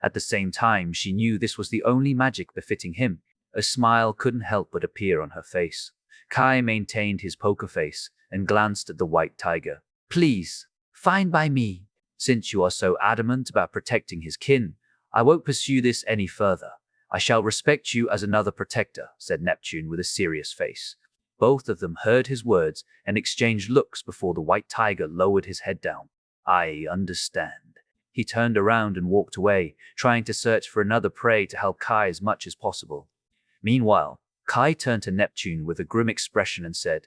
At the same time, she knew this was the only magic befitting him. A smile couldn't help but appear on her face. Kai maintained his poker face and glanced at the white tiger. Please, fine by me. Since you are so adamant about protecting his kin, I won't pursue this any further. I shall respect you as another protector, said Neptune with a serious face. Both of them heard his words and exchanged looks before the white tiger lowered his head down. I understand. He turned around and walked away, trying to search for another prey to help Kai as much as possible. Meanwhile, Kai turned to Neptune with a grim expression and said,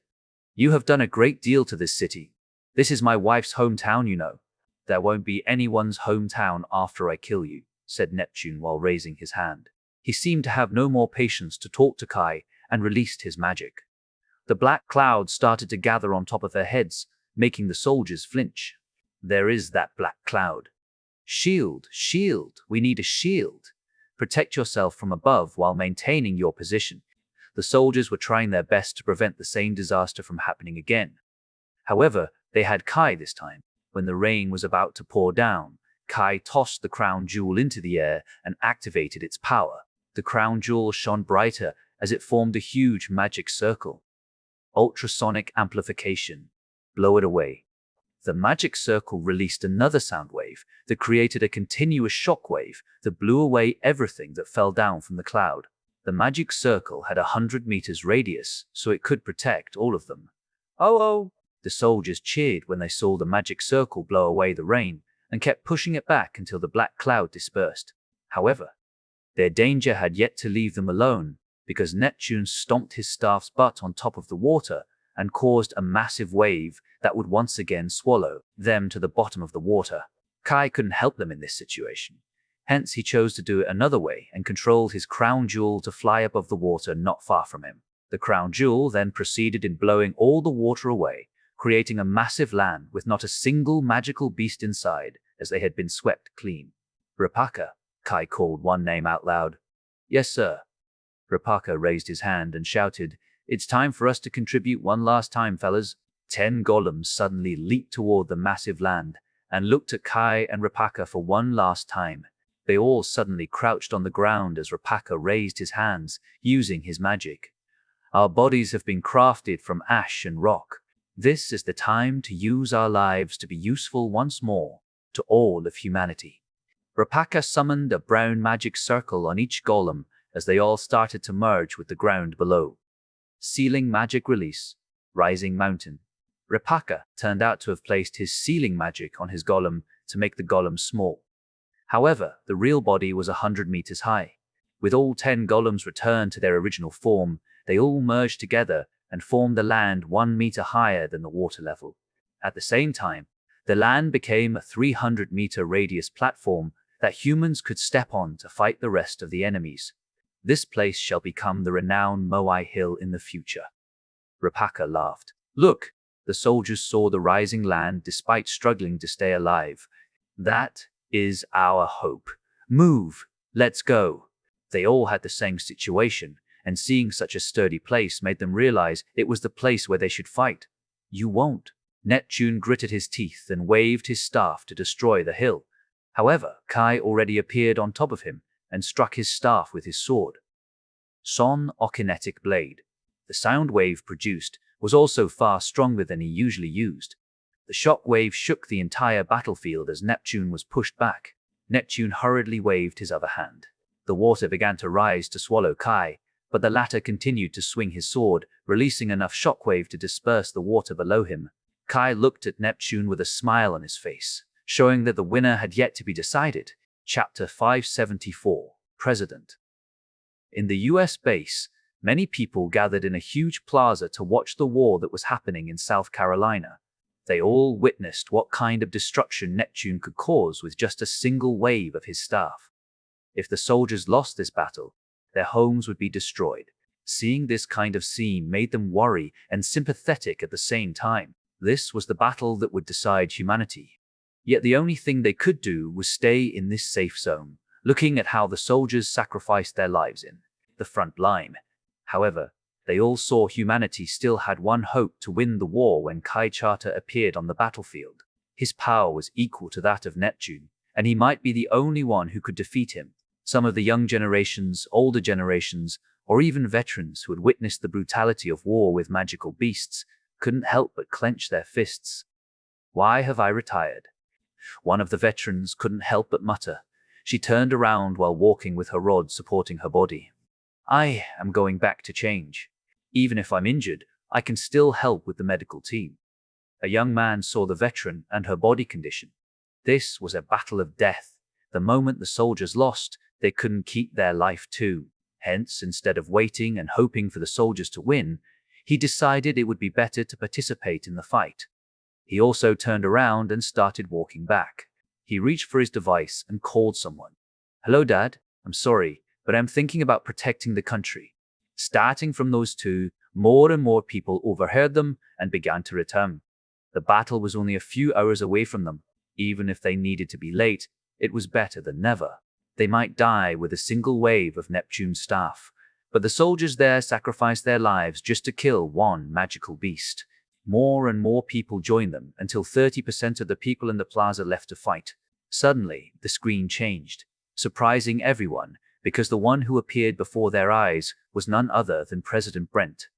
You have done a great deal to this city. This is my wife's hometown, you know. There won't be anyone's hometown after I kill you, said Neptune while raising his hand. He seemed to have no more patience to talk to Kai and released his magic. The black clouds started to gather on top of their heads, making the soldiers flinch. There is that black cloud. Shield, shield, we need a shield. Protect yourself from above while maintaining your position. The soldiers were trying their best to prevent the same disaster from happening again. However, they had Kai this time. When the rain was about to pour down, Kai tossed the crown jewel into the air and activated its power. The crown jewel shone brighter as it formed a huge magic circle. Ultrasonic amplification. Blow it away. The magic circle released another sound wave that created a continuous shock wave that blew away everything that fell down from the cloud. The magic circle had 100 meters radius, so it could protect all of them. Oh! The soldiers cheered when they saw the magic circle blow away the rain and kept pushing it back until the black cloud dispersed. However, their danger had yet to leave them alone because Neptune stomped his staff's butt on top of the water and caused a massive wave that would once again swallow them to the bottom of the water. Kai couldn't help them in this situation. Hence, he chose to do it another way and controlled his crown jewel to fly above the water not far from him. The crown jewel then proceeded in blowing all the water away, creating a massive land with not a single magical beast inside as they had been swept clean. Rapaka, Kai called one name out loud. Yes, sir. Rapaka raised his hand and shouted, It's time for us to contribute one last time, fellas. 10 golems suddenly leaped toward the massive land and looked at Kai and Rapaka for one last time. They all suddenly crouched on the ground as Rapaka raised his hands, using his magic. Our bodies have been crafted from ash and rock. This is the time to use our lives to be useful once more to all of humanity. Rapaka summoned a brown magic circle on each golem as they all started to merge with the ground below. Sealing magic release. Rising mountain. Rapaka turned out to have placed his sealing magic on his golem to make the golem small. However, the real body was 100 meters high. With all 10 golems returned to their original form, They all merged together and formed the land 1 meter higher than the water level. At the same time, the land became a 300-meter radius platform that humans could step on to fight the rest of the enemies. This place shall become the renowned Moai Hill in the future. Rapaka laughed. Look, the soldiers saw the rising land despite struggling to stay alive. That is our hope. Move, let's go. They all had the same situation, and seeing such a sturdy place made them realize it was the place where they should fight. You won't. Neptune gritted his teeth and waved his staff to destroy the hill. However, Kai already appeared on top of him and struck his staff with his sword. Son Okinetic Blade. The sound wave produced was also far stronger than he usually used. The shock wave shook the entire battlefield as Neptune was pushed back. Neptune hurriedly waved his other hand. The water began to rise to swallow Kai, but the latter continued to swing his sword, releasing enough shockwave to disperse the water below him. Kai looked at Neptune with a smile on his face, showing that the winner had yet to be decided. Chapter 574, President. In the US base, many people gathered in a huge plaza to watch the war that was happening in South Carolina. They all witnessed what kind of destruction Neptune could cause with just a single wave of his staff. If the soldiers lost this battle, their homes would be destroyed. Seeing this kind of scene made them worry and sympathetic at the same time. This was the battle that would decide humanity. Yet the only thing they could do was stay in this safe zone, looking at how the soldiers sacrificed their lives in the front line. However, they all saw humanity still had one hope to win the war when Kai Charter appeared on the battlefield. His power was equal to that of Neptune, and he might be the only one who could defeat him. Some of the young generations, older generations, or even veterans who had witnessed the brutality of war with magical beasts couldn't help but clench their fists. Why have I retired? One of the veterans couldn't help but mutter. She turned around while walking with her rod supporting her body. I am going back to change. Even if I'm injured, I can still help with the medical team. A young man saw the veteran and her body condition. This was a battle of death. The moment the soldiers lost, they couldn't keep their life too. Hence, instead of waiting and hoping for the soldiers to win, he decided it would be better to participate in the fight. He also turned around and started walking back. He reached for his device and called someone. Hello, Dad. I'm sorry, but I'm thinking about protecting the country. Starting from those two, more and more people overheard them and began to return. The battle was only a few hours away from them. Even if they needed to be late, it was better than never. They might die with a single wave of Neptune's staff, but the soldiers there sacrificed their lives just to kill one magical beast. More and more people joined them until 30% of the people in the plaza left to fight. Suddenly, the screen changed, surprising everyone because the one who appeared before their eyes was none other than President Brent.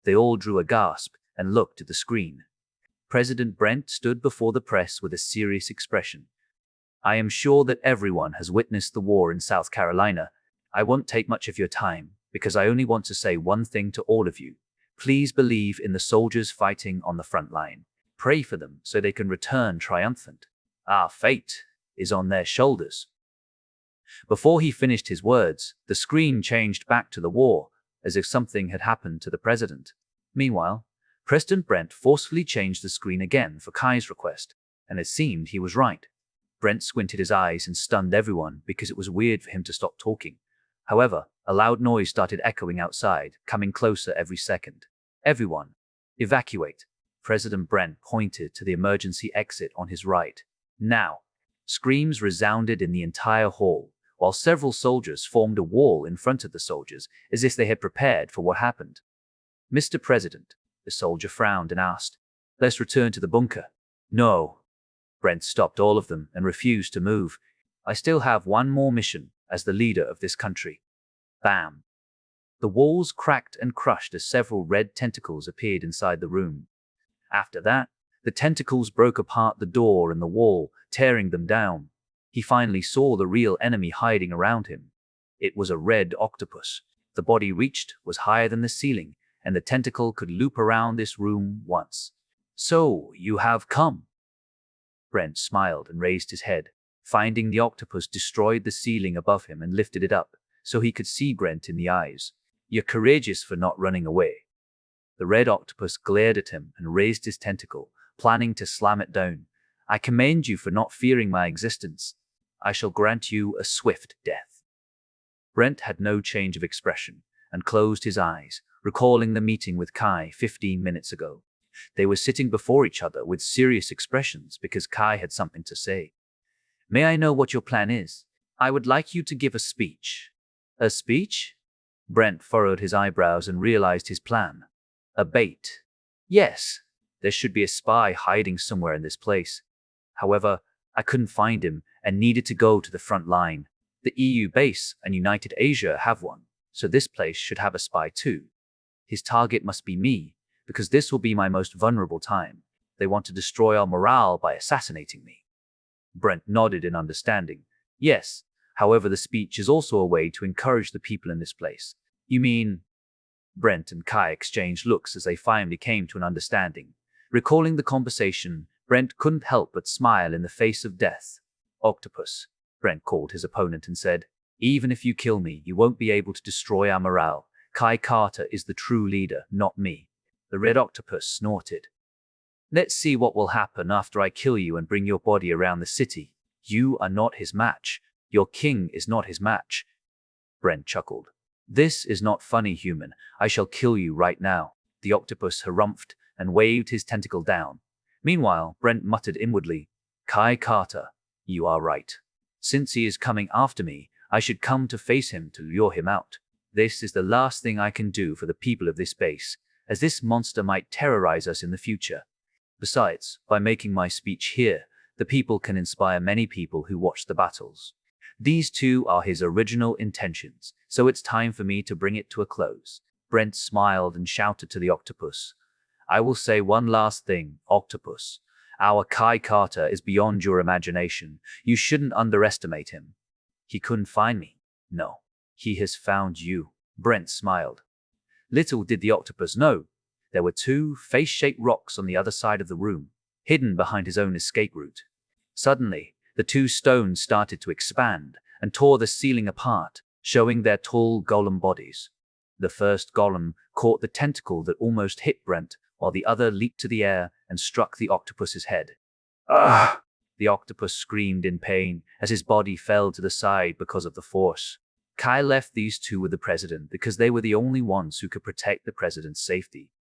They all drew a gasp and looked at the screen. President Brent stood before the press with a serious expression. I am sure that everyone has witnessed the war in South Carolina. I won't take much of your time because I only want to say one thing to all of you. Please believe in the soldiers fighting on the front line. Pray for them so they can return triumphant. Our fate is on their shoulders. Before he finished his words, the screen changed back to the war, as if something had happened to the president. Meanwhile, President Brent forcefully changed the screen again for Kai's request, and it seemed he was right. Brent squinted his eyes and stunned everyone because it was weird for him to stop talking. However, a loud noise started echoing outside, coming closer every second. Everyone, evacuate. President Brent pointed to the emergency exit on his right. Now, screams resounded in the entire hall, while several soldiers formed a wall in front of the soldiers as if they had prepared for what happened. Mr. President, the soldier frowned and asked, let's return to the bunker. No. Brent stopped all of them and refused to move. I still have one more mission as the leader of this country. Bam. The walls cracked and crushed as several red tentacles appeared inside the room. After that, the tentacles broke apart the door and the wall, tearing them down. He finally saw the real enemy hiding around him. It was a red octopus. The body reached was higher than the ceiling, and the tentacle could loop around this room once. So, you have come. Brent smiled and raised his head, finding the octopus destroyed the ceiling above him and lifted it up, so he could see Brent in the eyes. You're courageous for not running away. The red octopus glared at him and raised his tentacle, planning to slam it down. I commend you for not fearing my existence. I shall grant you a swift death. Brent had no change of expression and closed his eyes, recalling the meeting with Kai 15 minutes ago. They were sitting before each other with serious expressions because Kai had something to say. May I know what your plan is? I would like you to give a speech. A speech? Brent furrowed his eyebrows and realized his plan. A bait. Yes, there should be a spy hiding somewhere in this place. However, I couldn't find him and needed to go to the front line. The EU base and United Asia have one, so this place should have a spy too. His target must be me, because this will be my most vulnerable time. They want to destroy our morale by assassinating me. Brent nodded in understanding. Yes, however, the speech is also a way to encourage the people in this place. You mean? Brent and Kai exchanged looks as they finally came to an understanding. Recalling the conversation, Brent couldn't help but smile in the face of death. Octopus, Brent called his opponent and said, even if you kill me, you won't be able to destroy our morale. Kai Carter is the true leader, not me. The red octopus snorted. Let's see what will happen after I kill you and bring your body around the city. You are not his match. Your king is not his match. Brent chuckled. This is not funny, human. I shall kill you right now. The octopus harumphed and waved his tentacle down. Meanwhile, Brent muttered inwardly, Kai Carter, you are right. Since he is coming after me, I should come to face him to lure him out. This is the last thing I can do for the people of this base, as this monster might terrorize us in the future. Besides, by making my speech here, the people can inspire many people who watch the battles. These two are his original intentions, so it's time for me to bring it to a close. Brent smiled and shouted to the octopus. I will say one last thing, octopus. Our Kai Carter is beyond your imagination. You shouldn't underestimate him. He couldn't find me. No, he has found you. Brent smiled. Little did the octopus know, there were two face-shaped rocks on the other side of the room, hidden behind his own escape route. Suddenly, the two stones started to expand and tore the ceiling apart, showing their tall golem bodies. The first golem caught the tentacle that almost hit Brent, while the other leaped to the air and struck the octopus's head. Ah! The octopus screamed in pain as his body fell to the side because of the force. Kai left these two with the president because they were the only ones who could protect the president's safety.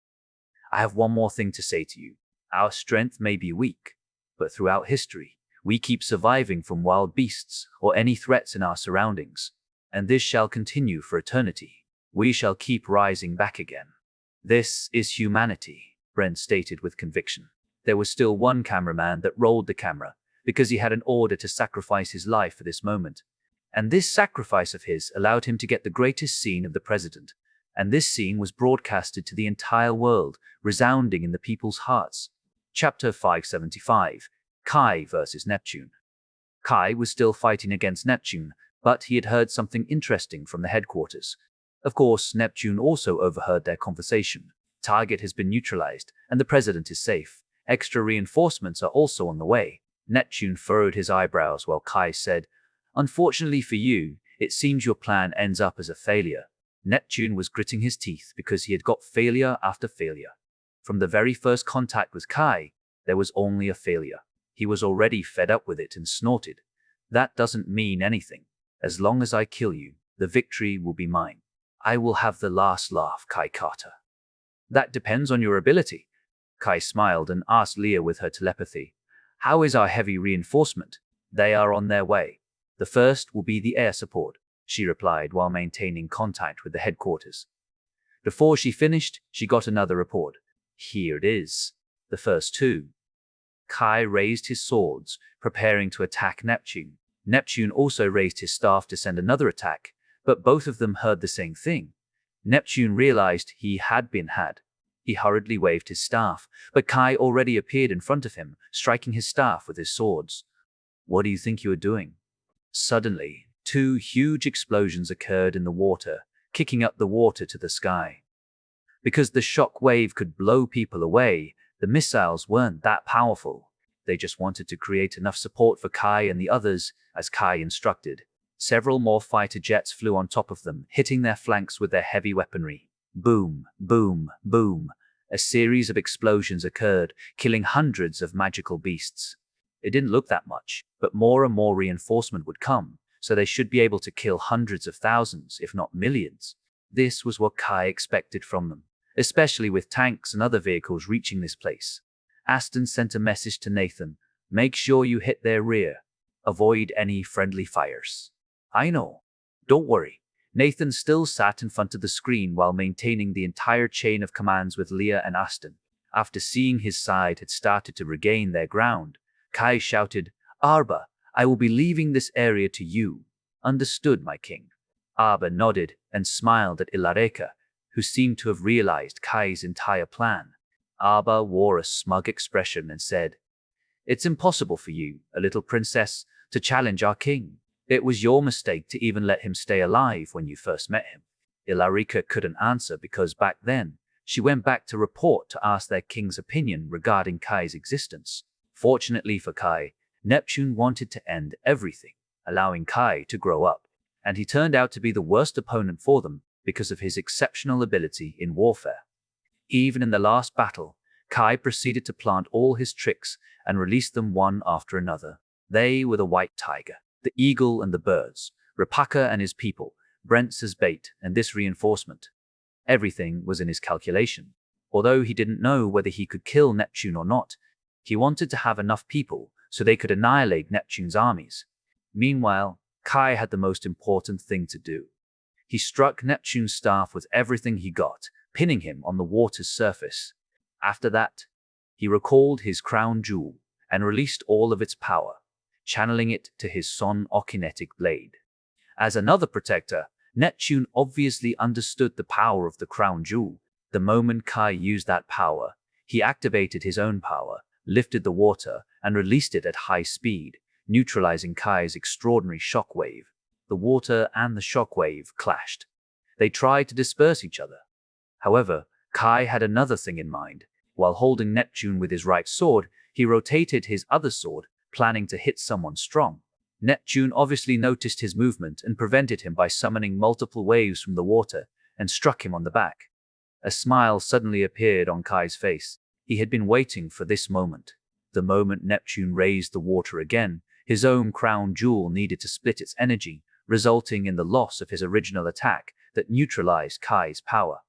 I have one more thing to say to you. Our strength may be weak, but throughout history, we keep surviving from wild beasts or any threats in our surroundings, and this shall continue for eternity. We shall keep rising back again. This is humanity, Brent stated with conviction. There was still one cameraman that rolled the camera because he had an order to sacrifice his life for this moment. And this sacrifice of his allowed him to get the greatest scene of the president. And this scene was broadcasted to the entire world, resounding in the people's hearts. Chapter 575, Kai versus Neptune. Kai was still fighting against Neptune, but he had heard something interesting from the headquarters. Of course, Neptune also overheard their conversation. Target has been neutralized, and the president is safe. Extra reinforcements are also on the way. Neptune furrowed his eyebrows while Kai said, Unfortunately for you, it seems your plan ends up as a failure. Neptune was gritting his teeth because he had got failure after failure. From the very first contact with Kai, there was only a failure. He was already fed up with it and snorted. That doesn't mean anything. As long as I kill you, the victory will be mine. I will have the last laugh, Kai Carter. That depends on your ability. Kai smiled and asked Leah with her telepathy. How is our heavy reinforcement? They are on their way. The first will be the air support, she replied while maintaining contact with the headquarters. Before she finished, she got another report. Here it is. The first two. Kai raised his swords, preparing to attack Neptune. Neptune also raised his staff to send another attack, but both of them heard the same thing. Neptune realized he had been had. He hurriedly waved his staff, but Kai already appeared in front of him, striking his staff with his swords. What do you think you are doing? Suddenly, two huge explosions occurred in the water, kicking up the water to the sky. Because the shock wave could blow people away, the missiles weren't that powerful. They just wanted to create enough support for Kai and the others, as Kai instructed. Several more fighter jets flew on top of them, hitting their flanks with their heavy weaponry. Boom, boom, boom. A series of explosions occurred, killing hundreds of magical beasts. It didn't look that much, but more and more reinforcement would come, so they should be able to kill hundreds of thousands, if not millions. This was what Kai expected from them, especially with tanks and other vehicles reaching this place. Aston sent a message to Nathan: "Make sure you hit their rear. Avoid any friendly fires." "I know. Don't worry." Nathan still sat in front of the screen while maintaining the entire chain of commands with Leah and Aston. After seeing his side had started to regain their ground, Kai shouted, "Arba, I will be leaving this area to you." "Understood, my king." Arba nodded and smiled at Ilareka, who seemed to have realized Kai's entire plan. Arba wore a smug expression and said, "It's impossible for you, a little princess, to challenge our king. It was your mistake to even let him stay alive when you first met him." Ilareka couldn't answer because back then, she went back to report to ask their king's opinion regarding Kai's existence. Fortunately for Kai, Neptune wanted to end everything, allowing Kai to grow up, and he turned out to be the worst opponent for them because of his exceptional ability in warfare. Even in the last battle, Kai proceeded to plant all his tricks and release them one after another. They were the white tiger, the eagle and the birds, Rapaka and his people, Brent's as bait, and this reinforcement. Everything was in his calculation. Although he didn't know whether he could kill Neptune or not, he wanted to have enough people so they could annihilate Neptune's armies. Meanwhile, Kai had the most important thing to do. He struck Neptune's staff with everything he got, pinning him on the water's surface. After that, he recalled his crown jewel and released all of its power, channeling it to his son-okinetic blade. As another protector, Neptune obviously understood the power of the crown jewel. The moment Kai used that power, he activated his own power, lifted the water, and released it at high speed, neutralizing Kai's extraordinary shockwave. The water and the shockwave clashed. They tried to disperse each other. However, Kai had another thing in mind. While holding Neptune with his right sword, he rotated his other sword, planning to hit someone strong. Neptune obviously noticed his movement and prevented him by summoning multiple waves from the water and struck him on the back. A smile suddenly appeared on Kai's face. He had been waiting for this moment. The moment Neptune raised the water again, his own crown jewel needed to split its energy, resulting in the loss of his original attack that neutralized Kai's power.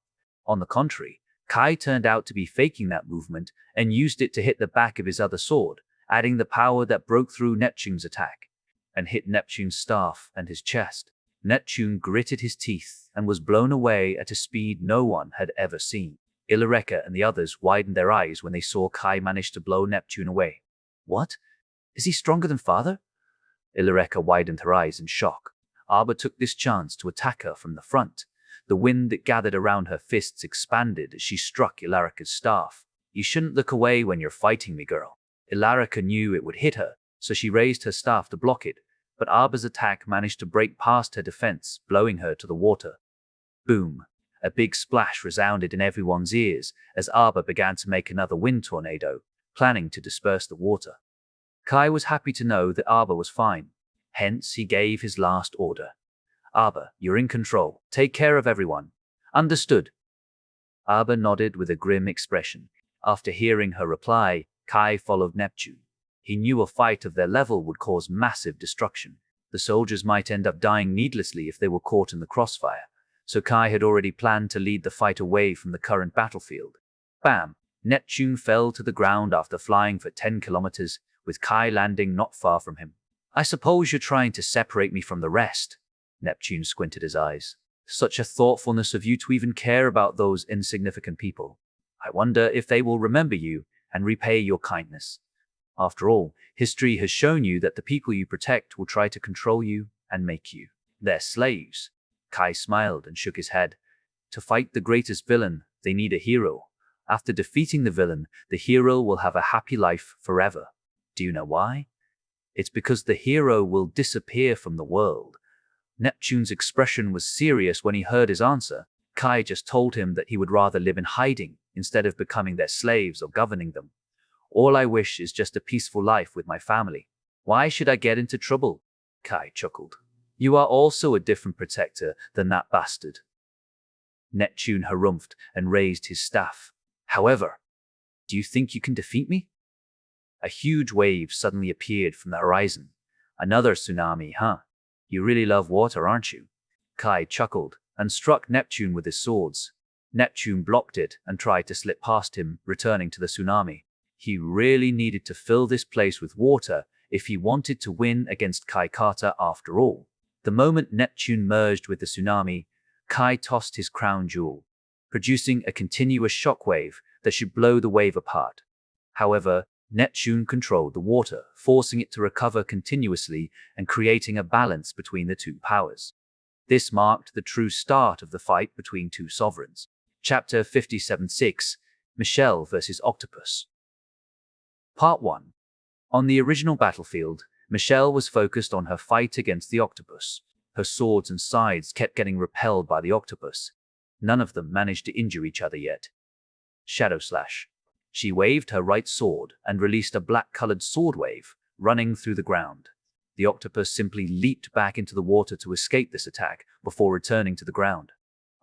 On the contrary, Kai turned out to be faking that movement and used it to hit the back of his other sword, adding the power that broke through Neptune's attack and hit Neptune's staff and his chest. Neptune gritted his teeth and was blown away at a speed no one had ever seen. Ilareka and the others widened their eyes when they saw Kai manage to blow Neptune away. "What? Is he stronger than father?" Ilareka widened her eyes in shock. Arba took this chance to attack her from the front. The wind that gathered around her fists expanded as she struck Ilareka's staff. "You shouldn't look away when you're fighting me, girl." Ilareka knew it would hit her, so she raised her staff to block it, but Arba's attack managed to break past her defense, blowing her to the water. Boom! A big splash resounded in everyone's ears as Arba began to make another wind tornado, planning to disperse the water. Kai was happy to know that Arba was fine. Hence, he gave his last order. "Arba, you're in control. Take care of everyone." "Understood." Arba nodded with a grim expression. After hearing her reply, Kai followed Neptune. He knew a fight of their level would cause massive destruction. The soldiers might end up dying needlessly if they were caught in the crossfire, so Kai had already planned to lead the fight away from the current battlefield. Bam! Neptune fell to the ground after flying for 10 kilometers, with Kai landing not far from him. "I suppose you're trying to separate me from the rest." Neptune squinted his eyes. "Such a thoughtfulness of you to even care about those insignificant people. I wonder if they will remember you and repay your kindness. After all, history has shown you that the people you protect will try to control you and make you their slaves." Kai smiled and shook his head. "To fight the greatest villain, they need a hero. After defeating the villain, the hero will have a happy life forever. Do you know why? It's because the hero will disappear from the world." Neptune's expression was serious when he heard his answer. Kai just told him that he would rather live in hiding instead of becoming their slaves or governing them. "All I wish is just a peaceful life with my family. Why should I get into trouble?" Kai chuckled. You are also a different protector than that bastard. Neptune harumphed and raised his staff. However, do you think you can defeat me? A huge wave suddenly appeared from the horizon. Another tsunami, huh? You really love water, aren't you? Kai chuckled and struck Neptune with his swords. Neptune blocked it and tried to slip past him, returning to the tsunami. He really needed to fill this place with water if he wanted to win against Kai Kata after all. The moment Neptune merged with the tsunami, Kai tossed his crown jewel, producing a continuous shockwave that should blow the wave apart. However, Neptune controlled the water, forcing it to recover continuously and creating a balance between the two powers. This marked the true start of the fight between two sovereigns. Chapter 57-6, Michelle vs. Octopus. Part 1. On the original battlefield, Michelle was focused on her fight against the octopus. Her swords and sides kept getting repelled by the octopus. None of them managed to injure each other yet. Shadow Slash. She waved her right sword and released a black-colored sword wave, running through the ground. The octopus simply leaped back into the water to escape this attack before returning to the ground.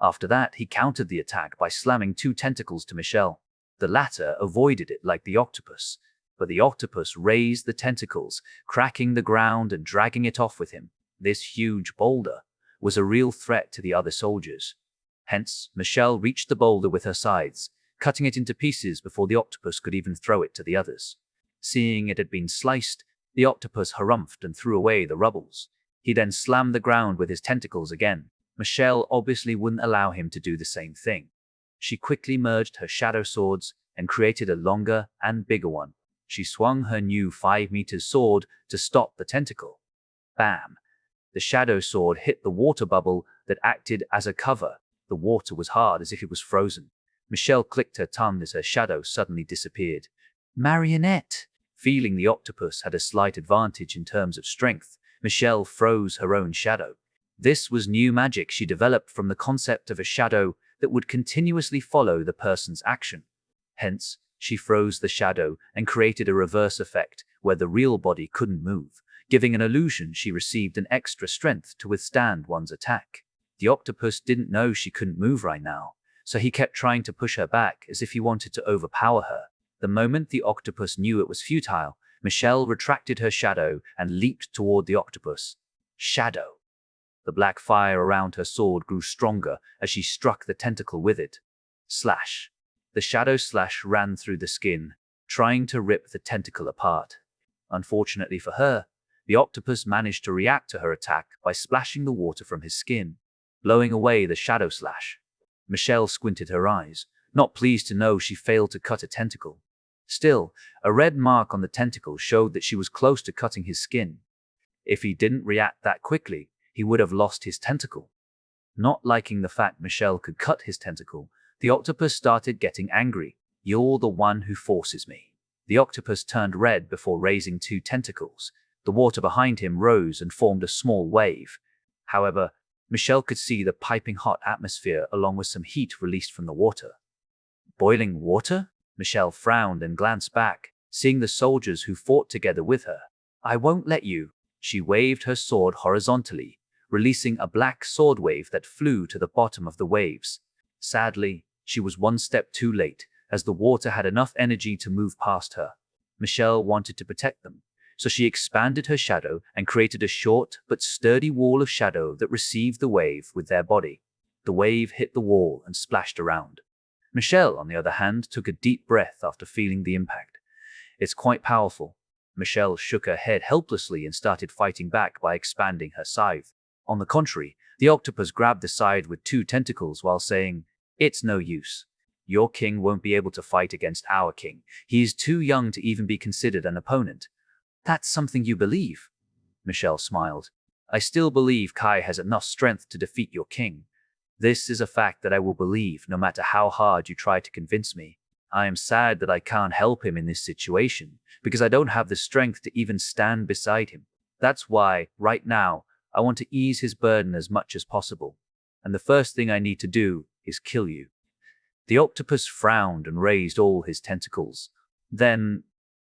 After that, he countered the attack by slamming two tentacles to Michelle. The latter avoided it like the octopus, but the octopus raised the tentacles, cracking the ground and dragging it off with him. This huge boulder was a real threat to the other soldiers. Hence, Michelle reached the boulder with her sides, cutting it into pieces before the octopus could even throw it to the others. Seeing it had been sliced, the octopus harumphed and threw away the rubbles. He then slammed the ground with his tentacles again. Michelle obviously wouldn't allow him to do the same thing. She quickly merged her shadow swords and created a longer and bigger one. She swung her new 5-meter sword to stop the tentacle. Bam! The shadow sword hit the water bubble that acted as a cover. The water was hard as if it was frozen. Michelle clicked her tongue as her shadow suddenly disappeared. Marionette! Feeling the octopus had a slight advantage in terms of strength, Michelle froze her own shadow. This was new magic she developed from the concept of a shadow that would continuously follow the person's action. Hence, she froze the shadow and created a reverse effect where the real body couldn't move, giving an illusion she received an extra strength to withstand one's attack. The octopus didn't know she couldn't move right now, so he kept trying to push her back as if he wanted to overpower her. The moment the octopus knew it was futile, Michelle retracted her shadow and leaped toward the octopus. Shadow. The black fire around her sword grew stronger as she struck the tentacle with it. Slash. The shadow slash ran through the skin, trying to rip the tentacle apart. Unfortunately for her, the octopus managed to react to her attack by splashing the water from his skin, blowing away the shadow slash. Michelle squinted her eyes, not pleased to know she failed to cut a tentacle. Still, a red mark on the tentacle showed that she was close to cutting his skin. If he didn't react that quickly, he would have lost his tentacle. Not liking the fact Michelle could cut his tentacle, the octopus started getting angry. You're the one who forces me. The octopus turned red before raising two tentacles. The water behind him rose and formed a small wave. However, Michelle could see the piping hot atmosphere along with some heat released from the water. Boiling water? Michelle frowned and glanced back, seeing the soldiers who fought together with her. I won't let you. She waved her sword horizontally, releasing a black sword wave that flew to the bottom of the waves. Sadly, she was one step too late, as the water had enough energy to move past her. Michelle wanted to protect them, so she expanded her shadow and created a short but sturdy wall of shadow that received the wave with their body. The wave hit the wall and splashed around. Michelle, on the other hand, took a deep breath after feeling the impact. It's quite powerful. Michelle shook her head helplessly and started fighting back by expanding her scythe. On the contrary, the octopus grabbed the scythe with two tentacles while saying, "It's no use. Your king won't be able to fight against our king. He is too young to even be considered an opponent." That's something you believe? Michelle smiled. I still believe Kai has enough strength to defeat your king. This is a fact that I will believe no matter how hard you try to convince me. I am sad that I can't help him in this situation, because I don't have the strength to even stand beside him. That's why, right now, I want to ease his burden as much as possible. And the first thing I need to do is kill you. The octopus frowned and raised all his tentacles. Then,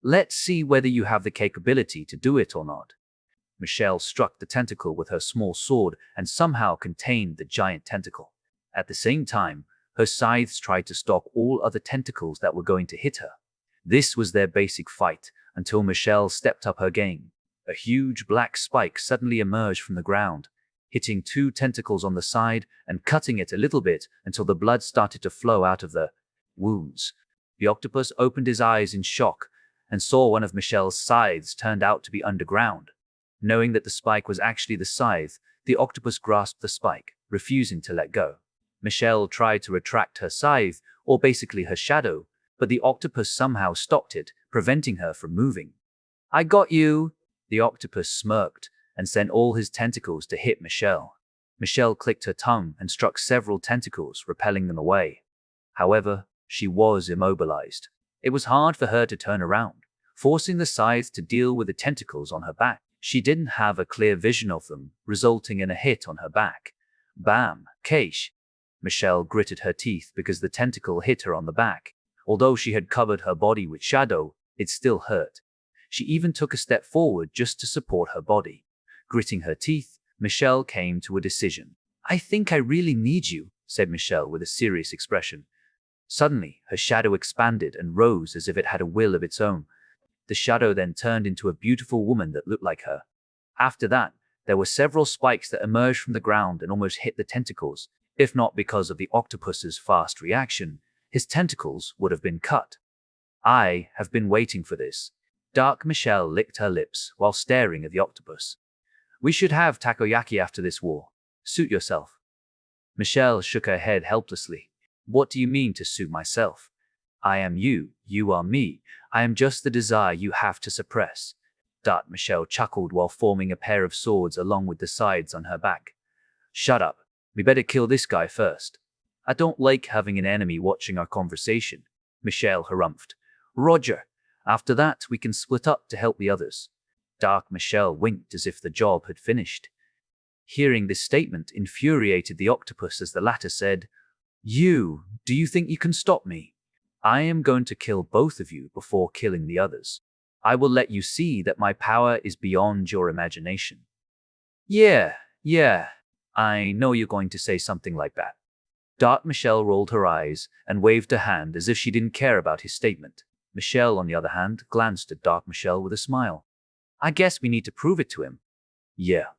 let's see whether you have the capability to do it or not. Michelle struck the tentacle with her small sword and somehow contained the giant tentacle. At the same time, her scythes tried to stop all other tentacles that were going to hit her. This was their basic fight until Michelle stepped up her game. A huge black spike suddenly emerged from the ground, hitting two tentacles on the side and cutting it a little bit until the blood started to flow out of the wounds. The octopus opened his eyes in shock and saw one of Michelle's scythes turned out to be underground. Knowing that the spike was actually the scythe, the octopus grasped the spike, refusing to let go. Michelle tried to retract her scythe, or basically her shadow, but the octopus somehow stopped it, preventing her from moving. "I got you!" The octopus smirked and sent all his tentacles to hit Michelle. Michelle clicked her tongue and struck several tentacles, repelling them away. However, she was immobilized. It was hard for her to turn around, forcing the scythe to deal with the tentacles on her back. She didn't have a clear vision of them, resulting in a hit on her back. Bam! Cash! Michelle gritted her teeth because the tentacle hit her on the back. Although she had covered her body with shadow, it still hurt. She even took a step forward just to support her body. Gritting her teeth, Michelle came to a decision. "I think I really need you," said Michelle with a serious expression. Suddenly, her shadow expanded and rose as if it had a will of its own. The shadow then turned into a beautiful woman that looked like her. After that, there were several spikes that emerged from the ground and almost hit the tentacles. If not because of the octopus's fast reaction, his tentacles would have been cut. "I have been waiting for this." Dark Michelle licked her lips while staring at the octopus. "We should have takoyaki after this war. Suit yourself." Michelle shook her head helplessly. "What do you mean to suit myself? I am you, you are me. I am just the desire you have to suppress." Dark Michelle chuckled while forming a pair of swords along with the sides on her back. "Shut up. We better kill this guy first." "I don't like having an enemy watching our conversation," Michelle harumphed. "Roger. After that, we can split up to help the others." Dark Michelle winked as if the job had finished. Hearing this statement infuriated the octopus as the latter said, do you think you can stop me? I am going to kill both of you before killing the others. I will let you see that my power is beyond your imagination." Yeah, I know you're going to say something like that." Dark Michelle rolled her eyes and waved her hand as if she didn't care about his statement. Michelle, on the other hand, glanced at Dark Michelle with a smile. "I guess we need to prove it to him." "Yeah.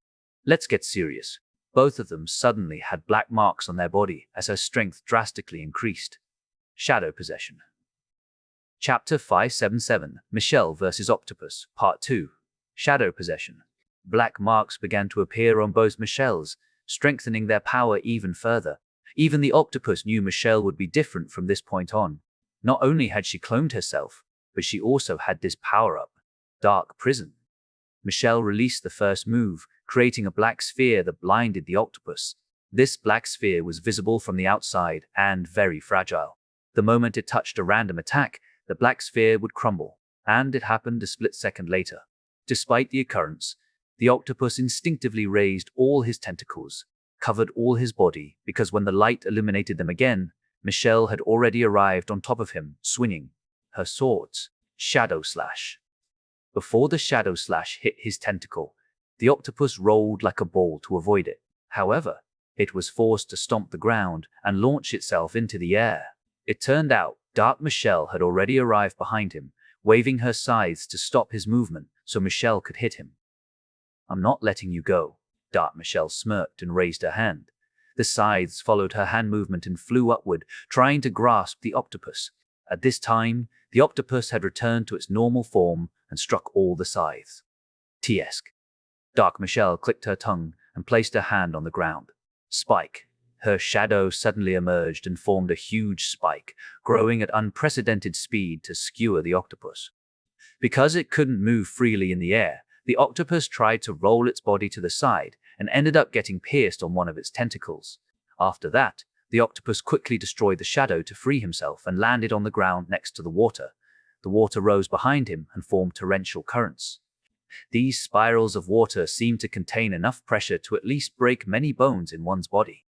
Let's get serious." Both of them suddenly had black marks on their body as her strength drastically increased. Shadow Possession. Chapter 577, Michelle vs. Octopus, Part 2. Shadow Possession. Black marks began to appear on both Michelle's, strengthening their power even further. Even the octopus knew Michelle would be different from this point on. Not only had she cloned herself, but she also had this power-up, Dark Prison. Michelle released the first move, creating a black sphere that blinded the octopus. This black sphere was visible from the outside and very fragile. The moment it touched a random attack, the black sphere would crumble, and it happened a split second later. Despite the occurrence, the octopus instinctively raised all his tentacles, covered all his body, because when the light illuminated them again, Michelle had already arrived on top of him, swinging her swords. Shadow Slash. Before the Shadow Slash hit his tentacle, the octopus rolled like a ball to avoid it. However, it was forced to stomp the ground and launch itself into the air. It turned out Dark Michelle had already arrived behind him, waving her scythes to stop his movement so Michelle could hit him. "I'm not letting you go." Dark Michelle smirked and raised her hand. The scythes followed her hand movement and flew upward, trying to grasp the octopus. At this time, the octopus had returned to its normal form and struck all the scythes. Tiesk. Dark Michelle clicked her tongue and placed her hand on the ground. Spike. Her shadow suddenly emerged and formed a huge spike, growing at unprecedented speed to skewer the octopus. Because it couldn't move freely in the air, the octopus tried to roll its body to the side and ended up getting pierced on one of its tentacles. After that, the octopus quickly destroyed the shadow to free himself and landed on the ground next to the water. The water rose behind him and formed torrential currents. These spirals of water seemed to contain enough pressure to at least break many bones in one's body.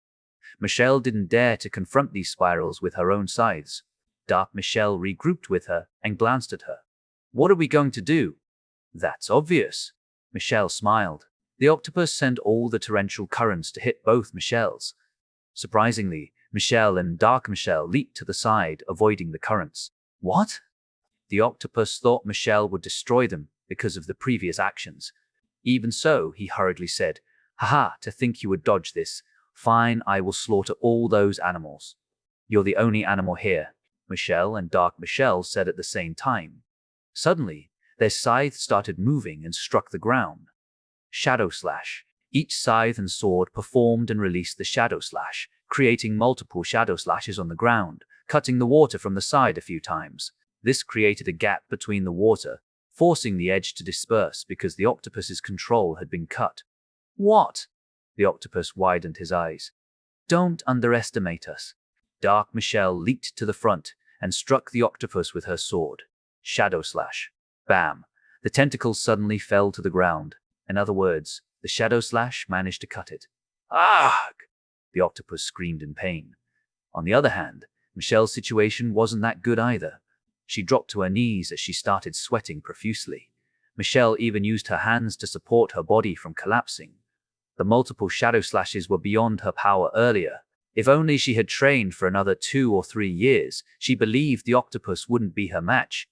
Michelle didn't dare to confront these spirals with her own scythes. Dark Michelle regrouped with her and glanced at her. "What are we going to do?" "That's obvious." Michelle smiled. The octopus sent all the torrential currents to hit both Michelles. Surprisingly, Michelle and Dark Michelle leaped to the side, avoiding the currents. What? The octopus thought Michelle would destroy them because of the previous actions. Even so, he hurriedly said, "Haha, to think you would dodge this. Fine, I will slaughter all those animals." "You're the only animal here," Michelle and Dark Michelle said at the same time. Suddenly, their scythes started moving and struck the ground. Shadow slash. Each scythe and sword performed and released the shadow slash, creating multiple shadow slashes on the ground, cutting the water from the side a few times. This created a gap between the water, forcing the edge to disperse because the octopus's control had been cut. "What?" The octopus widened his eyes. "Don't underestimate us." Dark Michelle leaped to the front and struck the octopus with her sword. Shadow slash. Bam! The tentacles suddenly fell to the ground. In other words, the shadow slash managed to cut it. "Argh!" The octopus screamed in pain. On the other hand, Michelle's situation wasn't that good either. She dropped to her knees as she started sweating profusely. Michelle even used her hands to support her body from collapsing. The multiple shadow slashes were beyond her power earlier. If only she had trained for another 2 or 3 years, she believed the octopus wouldn't be her match.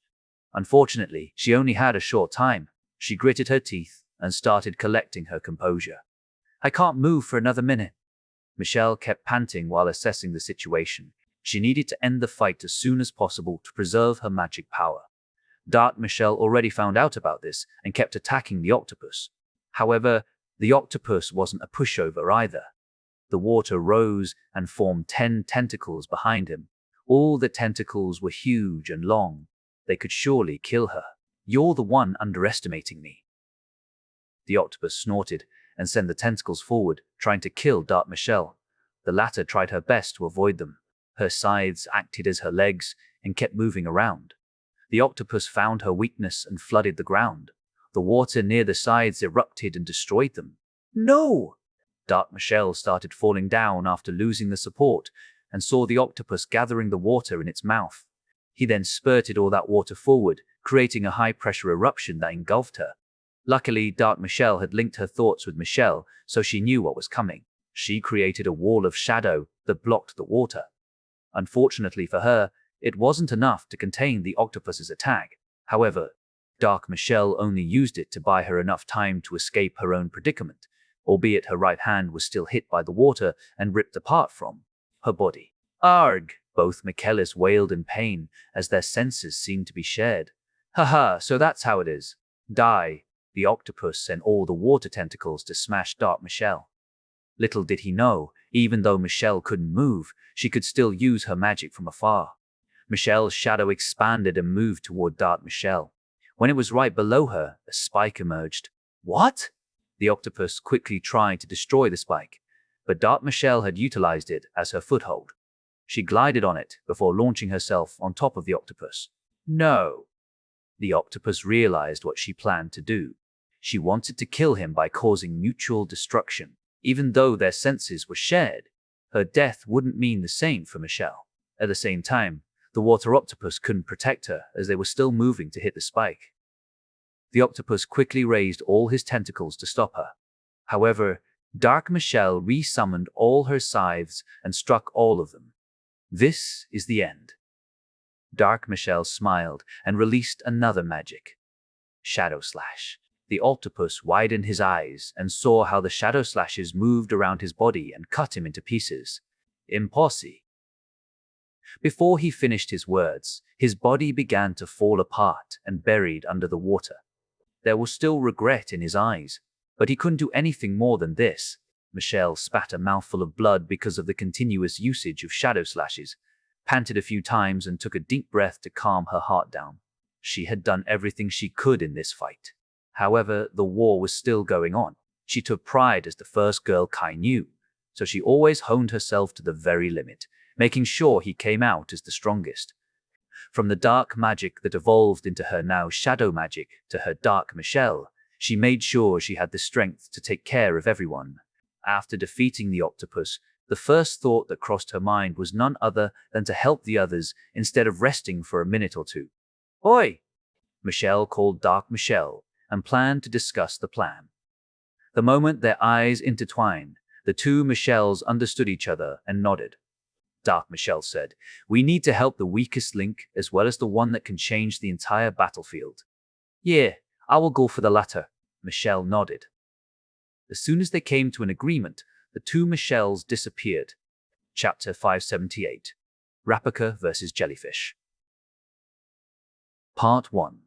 Unfortunately, she only had a short time. She gritted her teeth and started collecting her composure. "I can't move for another minute." Michelle kept panting while assessing the situation. She needed to end the fight as soon as possible to preserve her magic power. Dark Michelle already found out about this and kept attacking the octopus. However, the octopus wasn't a pushover either. The water rose and formed 10 tentacles behind him. All the tentacles were huge and long. They could surely kill her. "You're the one underestimating me." The octopus snorted and sent the tentacles forward, trying to kill Dark Michelle. The latter tried her best to avoid them. Her scythes acted as her legs and kept moving around. The octopus found her weakness and flooded the ground. The water near the scythes erupted and destroyed them. "No!" Dark Michelle started falling down after losing the support and saw the octopus gathering the water in its mouth. He then spurted all that water forward, creating a high-pressure eruption that engulfed her. Luckily, Dark Michelle had linked her thoughts with Michelle, so she knew what was coming. She created a wall of shadow that blocked the water. Unfortunately for her, it wasn't enough to contain the octopus's attack. However, Dark Michelle only used it to buy her enough time to escape her own predicament, albeit her right hand was still hit by the water and ripped apart from her body. "Arg!" Both Michaelis wailed in pain as their senses seemed to be shared. "Haha, so that's how it is. Die!" The octopus sent all the water tentacles to smash Dark Michelle. Little did he know, even though Michelle couldn't move, she could still use her magic from afar. Michelle's shadow expanded and moved toward Dark Michelle. When it was right below her, a spike emerged. "What?" The octopus quickly tried to destroy the spike, but Dark Michelle had utilized it as her foothold. She glided on it before launching herself on top of the octopus. "No." The octopus realized what she planned to do. She wanted to kill him by causing mutual destruction. Even though their senses were shared, her death wouldn't mean the same for Michelle. At the same time, the water octopus couldn't protect her as they were still moving to hit the spike. The octopus quickly raised all his tentacles to stop her. However, Dark Michelle re-summoned all her scythes and struck all of them. "This is the end." Dark Michelle smiled and released another magic. Shadow Slash. The octopus widened his eyes and saw how the shadow slashes moved around his body and cut him into pieces. "Impossible." Before he finished his words, his body began to fall apart and buried under the water. There was still regret in his eyes, but he couldn't do anything more than this. Michelle spat a mouthful of blood because of the continuous usage of shadow slashes, panted a few times and took a deep breath to calm her heart down. She had done everything she could in this fight. However, the war was still going on. She took pride as the first girl Kai knew, so she always honed herself to the very limit, making sure he came out as the strongest. From the dark magic that evolved into her now shadow magic to her Dark Michelle, she made sure she had the strength to take care of everyone. After defeating the octopus, the first thought that crossed her mind was none other than to help the others instead of resting for a minute or two. "Oi!" Michelle called Dark Michelle, and planned to discuss the plan. The moment their eyes intertwined, the two Michelles understood each other and nodded. Dark Michelle said, "We need to help the weakest link as well as the one that can change the entire battlefield." "Yeah, I will go for the latter," Michelle nodded. As soon as they came to an agreement, the two Michelles disappeared. Chapter 578. Rapaka vs. Jellyfish. Part 1.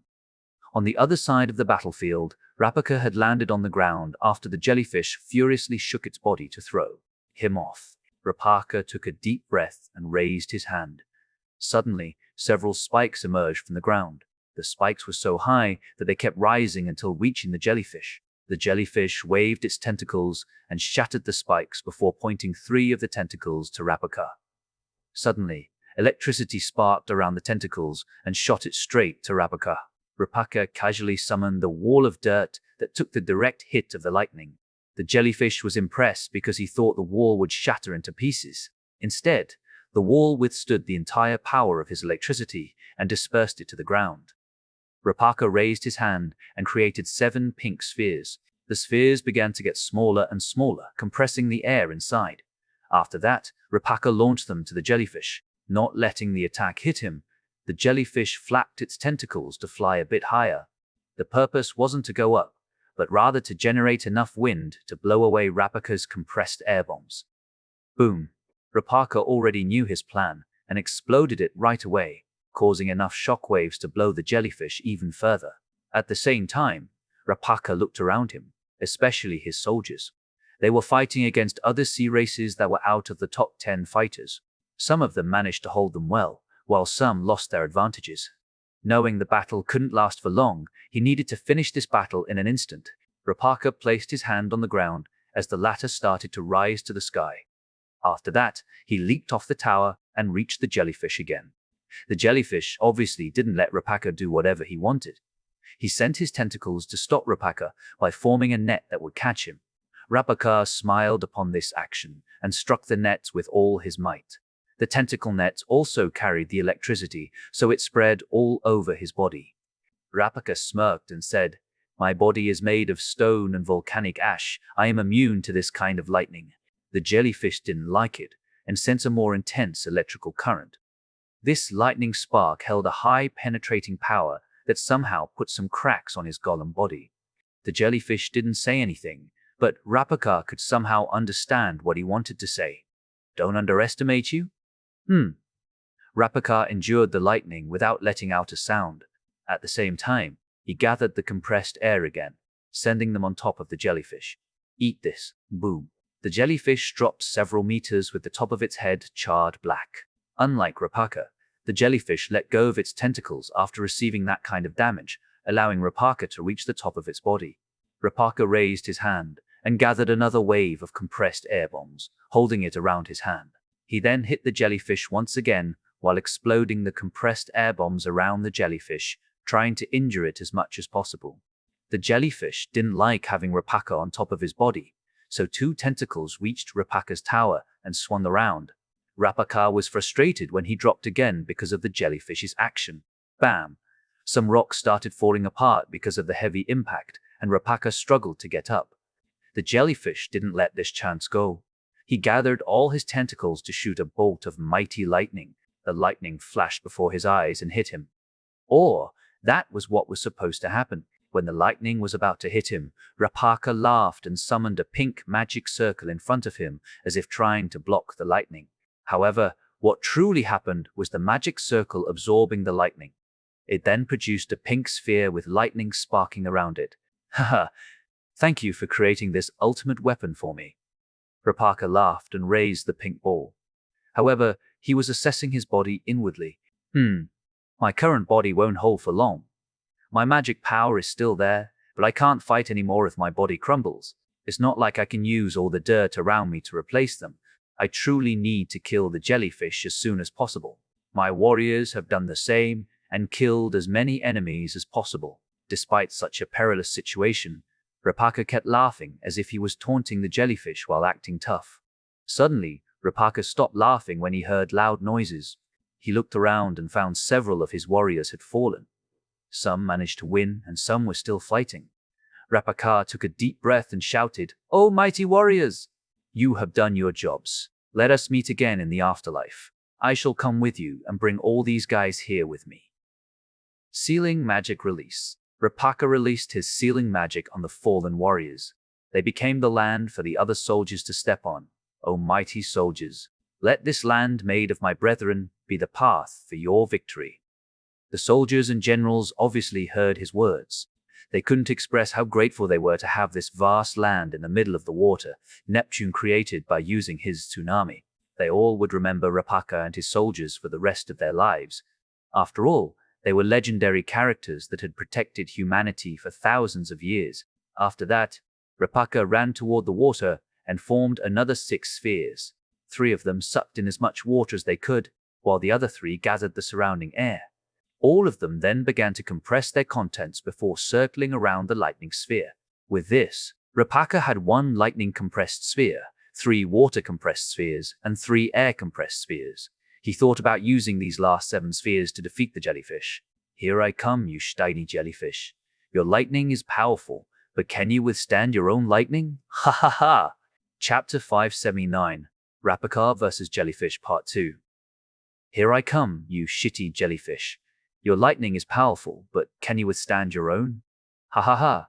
On the other side of the battlefield, Rapaka had landed on the ground after the jellyfish furiously shook its body to throw him off. Rapaka took a deep breath and raised his hand. Suddenly, several spikes emerged from the ground. The spikes were so high that they kept rising until reaching the jellyfish. The jellyfish waved its tentacles and shattered the spikes before pointing 3 of the tentacles to Rapaka. Suddenly, electricity sparked around the tentacles and shot it straight to Rapaka. Rapaka casually summoned the wall of dirt that took the direct hit of the lightning. The jellyfish was impressed because he thought the wall would shatter into pieces. Instead, the wall withstood the entire power of his electricity and dispersed it to the ground. Rapaka raised his hand and created 7 pink spheres. The spheres began to get smaller and smaller, compressing the air inside. After that, Rapaka launched them to the jellyfish. Not letting the attack hit him, the jellyfish flapped its tentacles to fly a bit higher. The purpose wasn't to go up, but rather to generate enough wind to blow away Rapaka's compressed air bombs. Boom! Rapaka already knew his plan and exploded it right away, causing enough shockwaves to blow the jellyfish even further. At the same time, Rapaka looked around him, especially his soldiers. They were fighting against other sea races that were out of the top 10 fighters. Some of them managed to hold them well, while some lost their advantages. Knowing the battle couldn't last for long, he needed to finish this battle in an instant. Rapaka placed his hand on the ground as the latter started to rise to the sky. After that, he leaped off the tower and reached the jellyfish again. The jellyfish obviously didn't let Rapaka do whatever he wanted. He sent his tentacles to stop Rapaka by forming a net that would catch him. Rapaka smiled upon this action and struck the net with all his might. The tentacle net also carried the electricity, so it spread all over his body. Rapaka smirked and said, "My body is made of stone and volcanic ash. I am immune to this kind of lightning." The jellyfish didn't like it and sent a more intense electrical current. This lightning spark held a high penetrating power that somehow put some cracks on his golem body. The jellyfish didn't say anything, but Rapaka could somehow understand what he wanted to say. "Don't underestimate you?" Rapaka endured the lightning without letting out a sound. At the same time, he gathered the compressed air again, sending them on top of the jellyfish. "Eat this." Boom. The jellyfish dropped several meters with the top of its head charred black. Unlike Rapaka, the jellyfish let go of its tentacles after receiving that kind of damage, allowing Rapaka to reach the top of its body. Rapaka raised his hand and gathered another wave of compressed air bombs, holding it around his hand. He then hit the jellyfish once again while exploding the compressed air bombs around the jellyfish, trying to injure it as much as possible. The jellyfish didn't like having Rapaka on top of his body, so 2 tentacles reached Rapaka's tower and swung around. Rapaka was frustrated when he dropped again because of the jellyfish's action. Bam! Some rocks started falling apart because of the heavy impact, and Rapaka struggled to get up. The jellyfish didn't let this chance go. He gathered all his tentacles to shoot a bolt of mighty lightning. The lightning flashed before his eyes and hit him. Or, that was what was supposed to happen. When the lightning was about to hit him, Rapaka laughed and summoned a pink magic circle in front of him as if trying to block the lightning. However, what truly happened was the magic circle absorbing the lightning. It then produced a pink sphere with lightning sparking around it. "Haha, thank you for creating this ultimate weapon for me." Rapaka laughed and raised the pink ball. However, he was assessing his body inwardly. My current body won't hold for long. My magic power is still there, but I can't fight anymore if my body crumbles. It's not like I can use all the dirt around me to replace them. I truly need to kill the jellyfish as soon as possible. My warriors have done the same and killed as many enemies as possible. Despite such a perilous situation, Rapaka kept laughing as if he was taunting the jellyfish while acting tough. Suddenly, Rapaka stopped laughing when he heard loud noises. He looked around and found several of his warriors had fallen. Some managed to win and some were still fighting. Rapaka took a deep breath and shouted, "O mighty warriors! You have done your jobs. Let us meet again in the afterlife. I shall come with you and bring all these guys here with me." Sealing Magic Release. Rapaka released his sealing magic on the fallen warriors. They became the land for the other soldiers to step on. O mighty soldiers, let this land made of my brethren be the path for your victory. The soldiers and generals obviously heard his words. They couldn't express how grateful they were to have this vast land in the middle of the water Neptune created by using his tsunami. They all would remember Rapaka and his soldiers for the rest of their lives. After all, they were legendary characters that had protected humanity for thousands of years. After that, Rapaka ran toward the water and formed another 6 spheres. 3 of them sucked in as much water as they could, while the other 3 gathered the surrounding air. All of them then began to compress their contents before circling around the lightning sphere. With this, Rapaka had 1 lightning-compressed sphere, 3 water-compressed spheres, and 3 air-compressed spheres. He thought about using these last 7 spheres to defeat the jellyfish. "Here I come, you tiny jellyfish. Your lightning is powerful, but can you withstand your own lightning? Ha ha ha!" Chapter 579, Rapaka vs. Jellyfish Part 2. "Here I come, you shitty jellyfish. Your lightning is powerful, but can you withstand your own? Ha ha ha."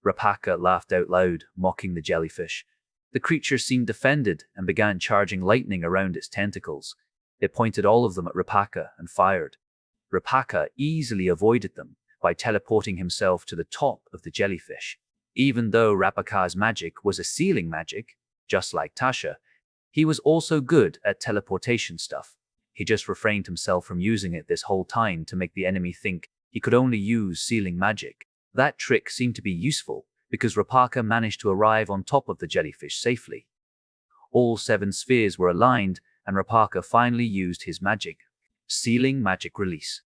Rapaka laughed out loud, mocking the jellyfish. The creature seemed offended and began charging lightning around its tentacles. It pointed all of them at Rapaka and fired. Rapaka easily avoided them by teleporting himself to the top of the jellyfish. Even though Rapaka's magic was a sealing magic, just like Tasha, he was also good at teleportation stuff. He just refrained himself from using it this whole time to make the enemy think he could only use sealing magic. That trick seemed to be useful because Rapaka managed to arrive on top of the jellyfish safely. All 7 spheres were aligned, and Rapaka finally used his magic. Sealing Magic Release.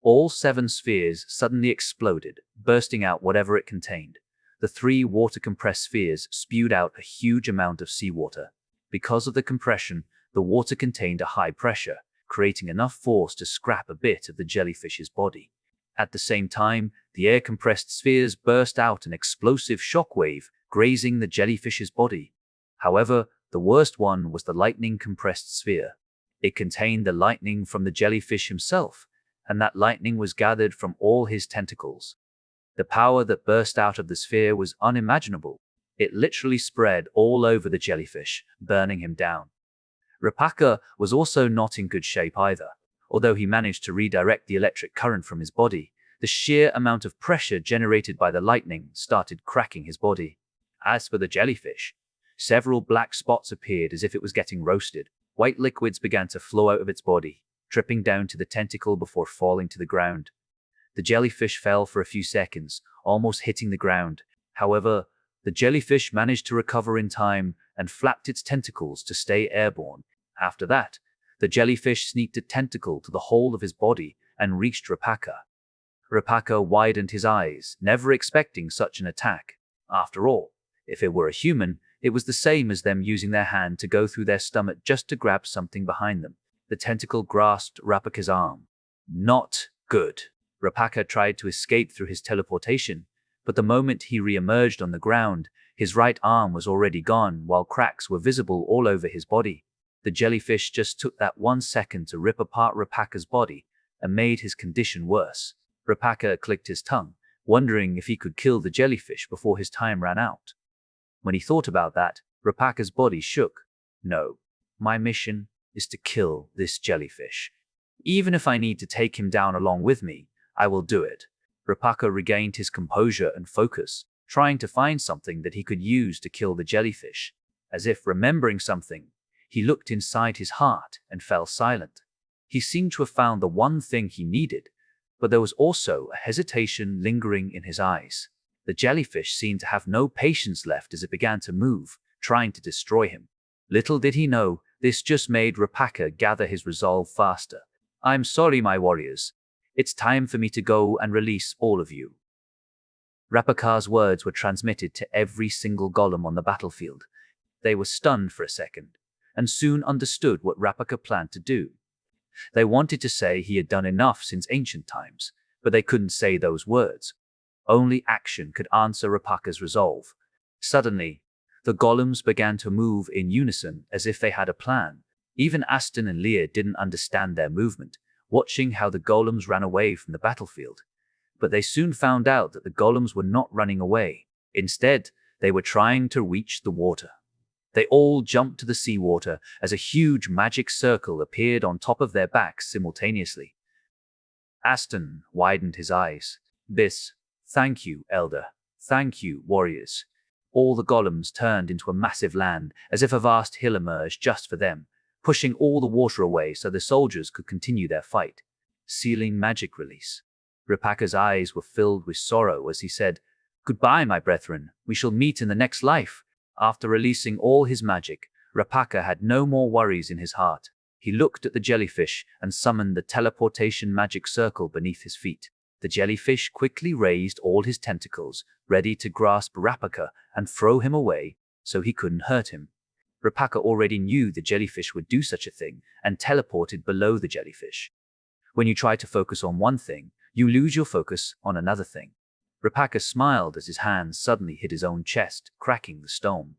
All 7 spheres suddenly exploded, bursting out whatever it contained. The 3 water-compressed spheres spewed out a huge amount of seawater. Because of the compression, the water contained a high pressure, creating enough force to scrap a bit of the jellyfish's body. At the same time, the air-compressed spheres burst out an explosive shockwave, grazing the jellyfish's body. However, the worst one was the lightning-compressed sphere. It contained the lightning from the jellyfish himself, and that lightning was gathered from all his tentacles. The power that burst out of the sphere was unimaginable. It literally spread all over the jellyfish, burning him down. Rapaka was also not in good shape either. Although he managed to redirect the electric current from his body, the sheer amount of pressure generated by the lightning started cracking his body. As for the jellyfish, several black spots appeared as if it was getting roasted. White liquids began to flow out of its body, dripping down to the tentacle before falling to the ground. The jellyfish fell for a few seconds, almost hitting the ground. However, the jellyfish managed to recover in time and flapped its tentacles to stay airborne. After that, the jellyfish sneaked a tentacle to the whole of his body and reached Rapaka. Rapaka widened his eyes, never expecting such an attack. After all, if it were a human, it was the same as them using their hand to go through their stomach just to grab something behind them. The tentacle grasped Rapaka's arm. Not good. Rapaka tried to escape through his teleportation, but the moment he re-emerged on the ground, his right arm was already gone while cracks were visible all over his body. The jellyfish just took that 1 second to rip apart Rapaka's body and made his condition worse. Rapaka clicked his tongue, wondering if he could kill the jellyfish before his time ran out. When he thought about that, Rapaka's body shook. "No, my mission is to kill this jellyfish. Even if I need to take him down along with me, I will do it." Rapaka regained his composure and focus, trying to find something that he could use to kill the jellyfish. As if remembering something, he looked inside his heart and fell silent. He seemed to have found the one thing he needed, but there was also a hesitation lingering in his eyes. The jellyfish seemed to have no patience left as it began to move, trying to destroy him. Little did he know, this just made Rapaka gather his resolve faster. "I'm sorry, my warriors. It's time for me to go and release all of you." Rapaka's words were transmitted to every single golem on the battlefield. They were stunned for a second, and soon understood what Rapaka planned to do. They wanted to say he had done enough since ancient times, but they couldn't say those words. Only action could answer Rapaka's resolve. Suddenly, the golems began to move in unison as if they had a plan. Even Aston and Lear didn't understand their movement, watching how the golems ran away from the battlefield. But they soon found out that the golems were not running away. Instead, they were trying to reach the water. They all jumped to the seawater as a huge magic circle appeared on top of their backs simultaneously. Aston widened his eyes. Thank you, Elder. Thank you, warriors. All the golems turned into a massive land, as if a vast hill emerged just for them, pushing all the water away so the soldiers could continue their fight. Sealing magic release. Rapaka's eyes were filled with sorrow as he said, "Goodbye, my brethren. We shall meet in the next life." After releasing all his magic, Rapaka had no more worries in his heart. He looked at the jellyfish and summoned the teleportation magic circle beneath his feet. The jellyfish quickly raised all his tentacles, ready to grasp Rapaka and throw him away so he couldn't hurt him. Rapaka already knew the jellyfish would do such a thing and teleported below the jellyfish. When you try to focus on one thing, you lose your focus on another thing. Rapaka smiled as his hand suddenly hit his own chest, cracking the stone.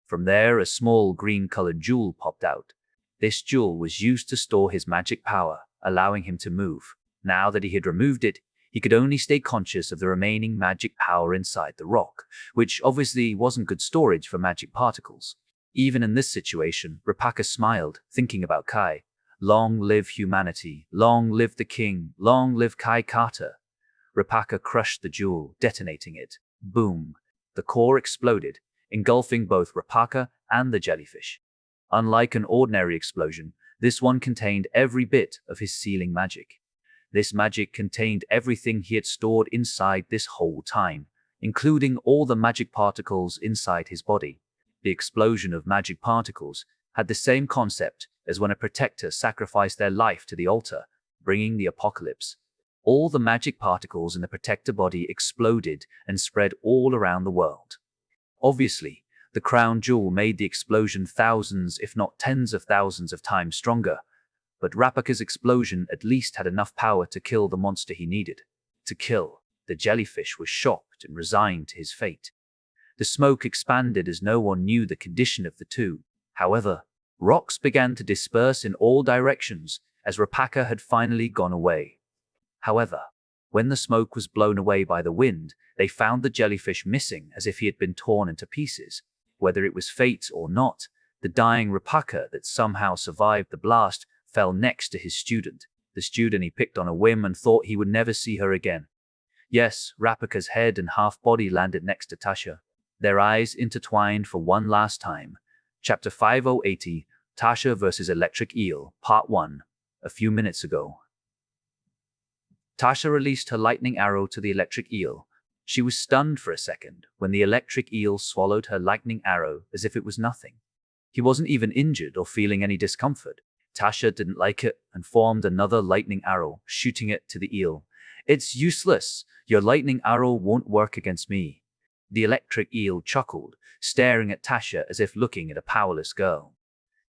From there, a small green-colored jewel popped out. This jewel was used to store his magic power, allowing him to move. Now that he had removed it, he could only stay conscious of the remaining magic power inside the rock, which obviously wasn't good storage for magic particles. Even in this situation, Rapaka smiled, thinking about Kai. Long live humanity, long live the king, long live Kai Carter. Rapaka crushed the jewel, detonating it. Boom! The core exploded, engulfing both Rapaka and the jellyfish. Unlike an ordinary explosion, this one contained every bit of his sealing magic. This magic contained everything he had stored inside this whole time, including all the magic particles inside his body. The explosion of magic particles had the same concept as when a protector sacrificed their life to the altar, bringing the apocalypse. All the magic particles in the protector body exploded and spread all around the world. Obviously, the crown jewel made the explosion thousands, if not tens of thousands of times stronger, but Rapaka's explosion at least had enough power to kill the monster he needed to kill. The jellyfish was shocked and resigned to his fate. The smoke expanded as no one knew the condition of the two. However, rocks began to disperse in all directions as Rapaka had finally gone away. However, when the smoke was blown away by the wind, they found the jellyfish missing as if he had been torn into pieces. Whether it was fate or not, the dying Rapaka that somehow survived the blast fell next to his student, the student he picked on a whim and thought he would never see her again. Yes, Rapaka's head and half-body landed next to Tasha. Their eyes intertwined for one last time. Chapter 5080, Tasha vs. Electric Eel, Part 1. A few minutes ago. Tasha released her lightning arrow to the electric eel. She was stunned for a second when the electric eel swallowed her lightning arrow as if it was nothing. He wasn't even injured or feeling any discomfort. Tasha didn't like it and formed another lightning arrow, shooting it to the eel. "It's useless. Your lightning arrow won't work against me." The electric eel chuckled, staring at Tasha as if looking at a powerless girl.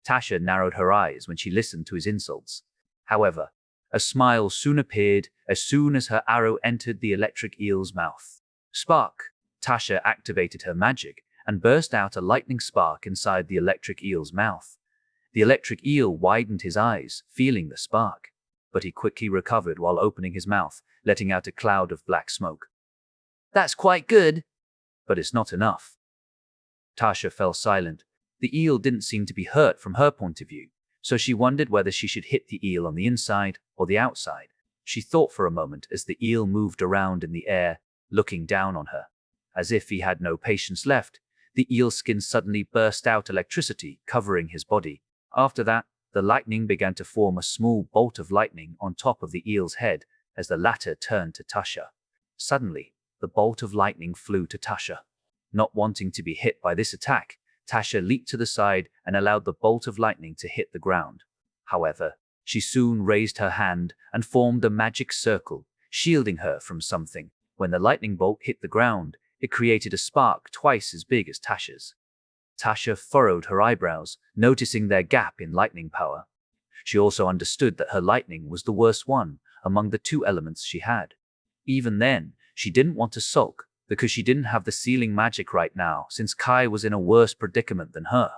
Tasha narrowed her eyes when she listened to his insults. However, a smile soon appeared as soon as her arrow entered the electric eel's mouth. Spark! Tasha activated her magic and burst out a lightning spark inside the electric eel's mouth. The electric eel widened his eyes, feeling the spark, but he quickly recovered while opening his mouth, letting out a cloud of black smoke. "That's quite good, but it's not enough." Tasha fell silent. The eel didn't seem to be hurt from her point of view, so she wondered whether she should hit the eel on the inside or the outside. She thought for a moment as the eel moved around in the air, looking down on her. As if he had no patience left, the eel's skin suddenly burst out electricity, covering his body. After that, the lightning began to form a small bolt of lightning on top of the eel's head as the latter turned to Tasha. Suddenly, the bolt of lightning flew to Tasha. Not wanting to be hit by this attack, Tasha leaped to the side and allowed the bolt of lightning to hit the ground. However, she soon raised her hand and formed a magic circle, shielding her from something. When the lightning bolt hit the ground, it created a spark twice as big as Tasha's. Tasha furrowed her eyebrows, noticing their gap in lightning power. She also understood that her lightning was the worst one among the two elements she had. Even then, She didn't want to sulk, because she didn't have the sealing magic right now, since Kai was in a worse predicament than her.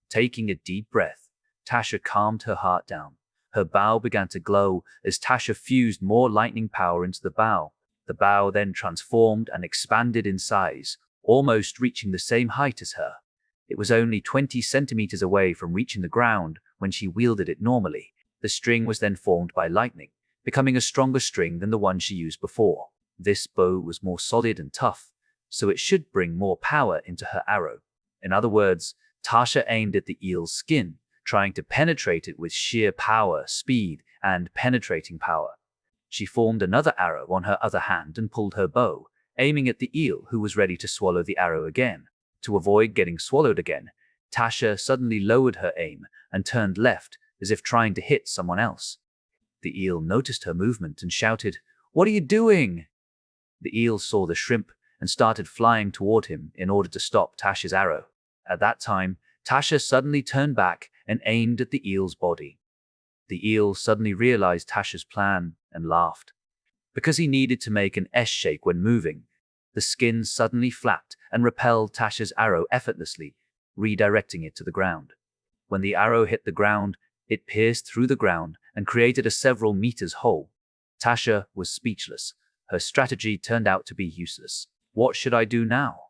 Taking a deep breath, Tasha calmed her heart down. Her bow began to glow as Tasha fused more lightning power into the bow. The bow then transformed and expanded in size, almost reaching the same height as her. It was only 20 centimeters away from reaching the ground when she wielded it normally. The string was then formed by lightning, becoming a stronger string than the one she used before. This bow was more solid and tough, so it should bring more power into her arrow. In other words, Tasha aimed at the eel's skin, trying to penetrate it with sheer power, speed, and penetrating power. She formed another arrow on her other hand and pulled her bow, aiming at the eel, who was ready to swallow the arrow again. To avoid getting swallowed again, Tasha suddenly lowered her aim and turned left, as if trying to hit someone else. The eel noticed her movement and shouted, "What are you doing?" The eel saw the shrimp and started flying toward him in order to stop Tasha's arrow. At that time, Tasha suddenly turned back and aimed at the eel's body. The eel suddenly realized Tasha's plan and laughed. Because he needed to make an S shape when moving, the skin suddenly flapped and repelled Tasha's arrow effortlessly, redirecting it to the ground. When the arrow hit the ground, it pierced through the ground and created a several meters hole. Tasha was speechless. Her strategy turned out to be useless. What should I do now?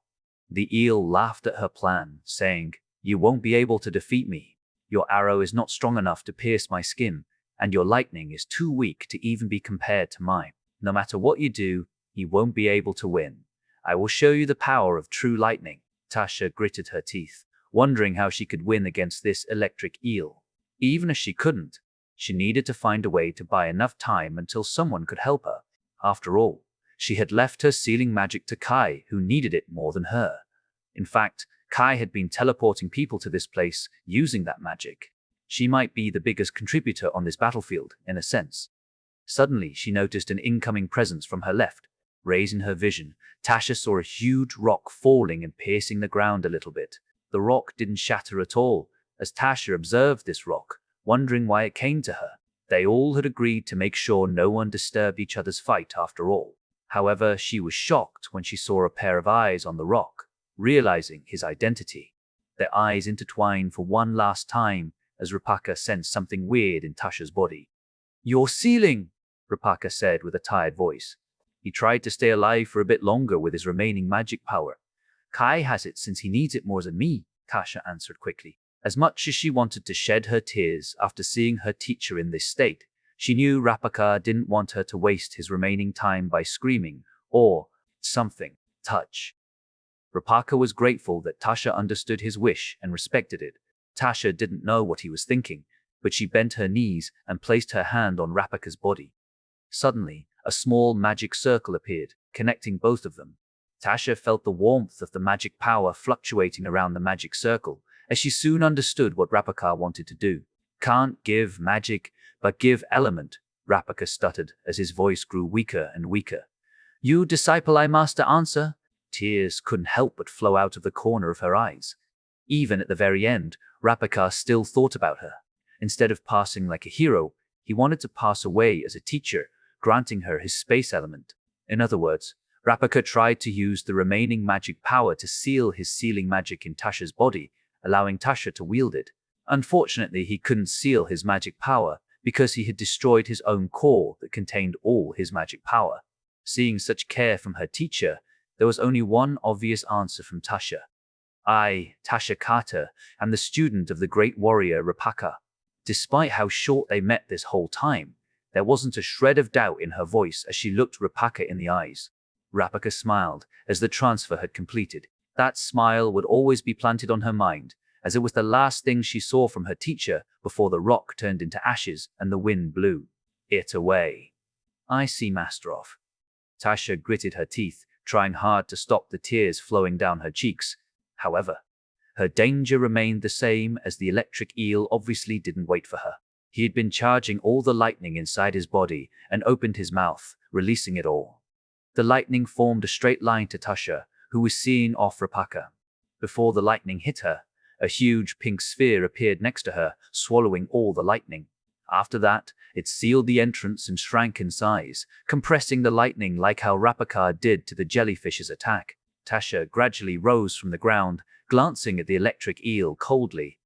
The eel laughed at her plan, saying, "You won't be able to defeat me. Your arrow is not strong enough to pierce my skin, and your lightning is too weak to even be compared to mine. No matter what you do, you won't be able to win. I will show you the power of true lightning." Tasha gritted her teeth, wondering how she could win against this electric eel. Even if she couldn't, she needed to find a way to buy enough time until someone could help her. After all, she had left her sealing magic to Kai, who needed it more than her. In fact, Kai had been teleporting people to this place using that magic. She might be the biggest contributor on this battlefield, in a sense. Suddenly, she noticed an incoming presence from her left. Raising her vision, Tasha saw a huge rock falling and piercing the ground a little bit. The rock didn't shatter at all, as Tasha observed this rock, wondering why it came to her. They all had agreed to make sure no one disturbed each other's fight after all. However, she was shocked when she saw a pair of eyes on the rock, realizing his identity. Their eyes intertwined for one last time as Rapaka sensed something weird in Tasha's body. "You're sealing," Rapaka said with a tired voice. He tried to stay alive for a bit longer with his remaining magic power. "Kai has it since he needs it more than me," Tasha answered quickly. As much as she wanted to shed her tears after seeing her teacher in this state, she knew Rapaka didn't want her to waste his remaining time by screaming or something. Touch. Rapaka was grateful that Tasha understood his wish and respected it. Tasha didn't know what he was thinking, but she bent her knees and placed her hand on Rapaka's body. Suddenly, a small magic circle appeared, connecting both of them. Tasha felt the warmth of the magic power fluctuating around the magic circle, as she soon understood what Rapaka wanted to do. "Can't give magic, but give element," Rapaka stuttered as his voice grew weaker and weaker. "You disciple I master answer?" Tears couldn't help but flow out of the corner of her eyes. Even at the very end, Rapaka still thought about her. Instead of passing like a hero, he wanted to pass away as a teacher, granting her his space element. In other words, Rapaka tried to use the remaining magic power to seal his sealing magic in Tasha's body, allowing Tasha to wield it. Unfortunately, he couldn't seal his magic power because he had destroyed his own core that contained all his magic power. Seeing such care from her teacher, there was only one obvious answer from Tasha. "I, Tasha Carter, am the student of the great warrior Rapaka." Despite how short they met this whole time, there wasn't a shred of doubt in her voice as she looked Rapaka in the eyes. Rapaka smiled as the transfer had completed. That smile would always be planted on her mind, as it was the last thing she saw from her teacher before the rock turned into ashes and the wind blew it away. "I see, Master of." Tasha gritted her teeth, trying hard to stop the tears flowing down her cheeks. However, her danger remained the same, as the electric eel obviously didn't wait for her. He had been charging all the lightning inside his body and opened his mouth, releasing it all. The lightning formed a straight line to Tasha, who was seeing off Rapaka. Before the lightning hit her, a huge pink sphere appeared next to her, swallowing all the lightning. After that, it sealed the entrance and shrank in size, compressing the lightning like how Rapakar did to the jellyfish's attack. Tasha gradually rose from the ground, glancing at the electric eel coldly.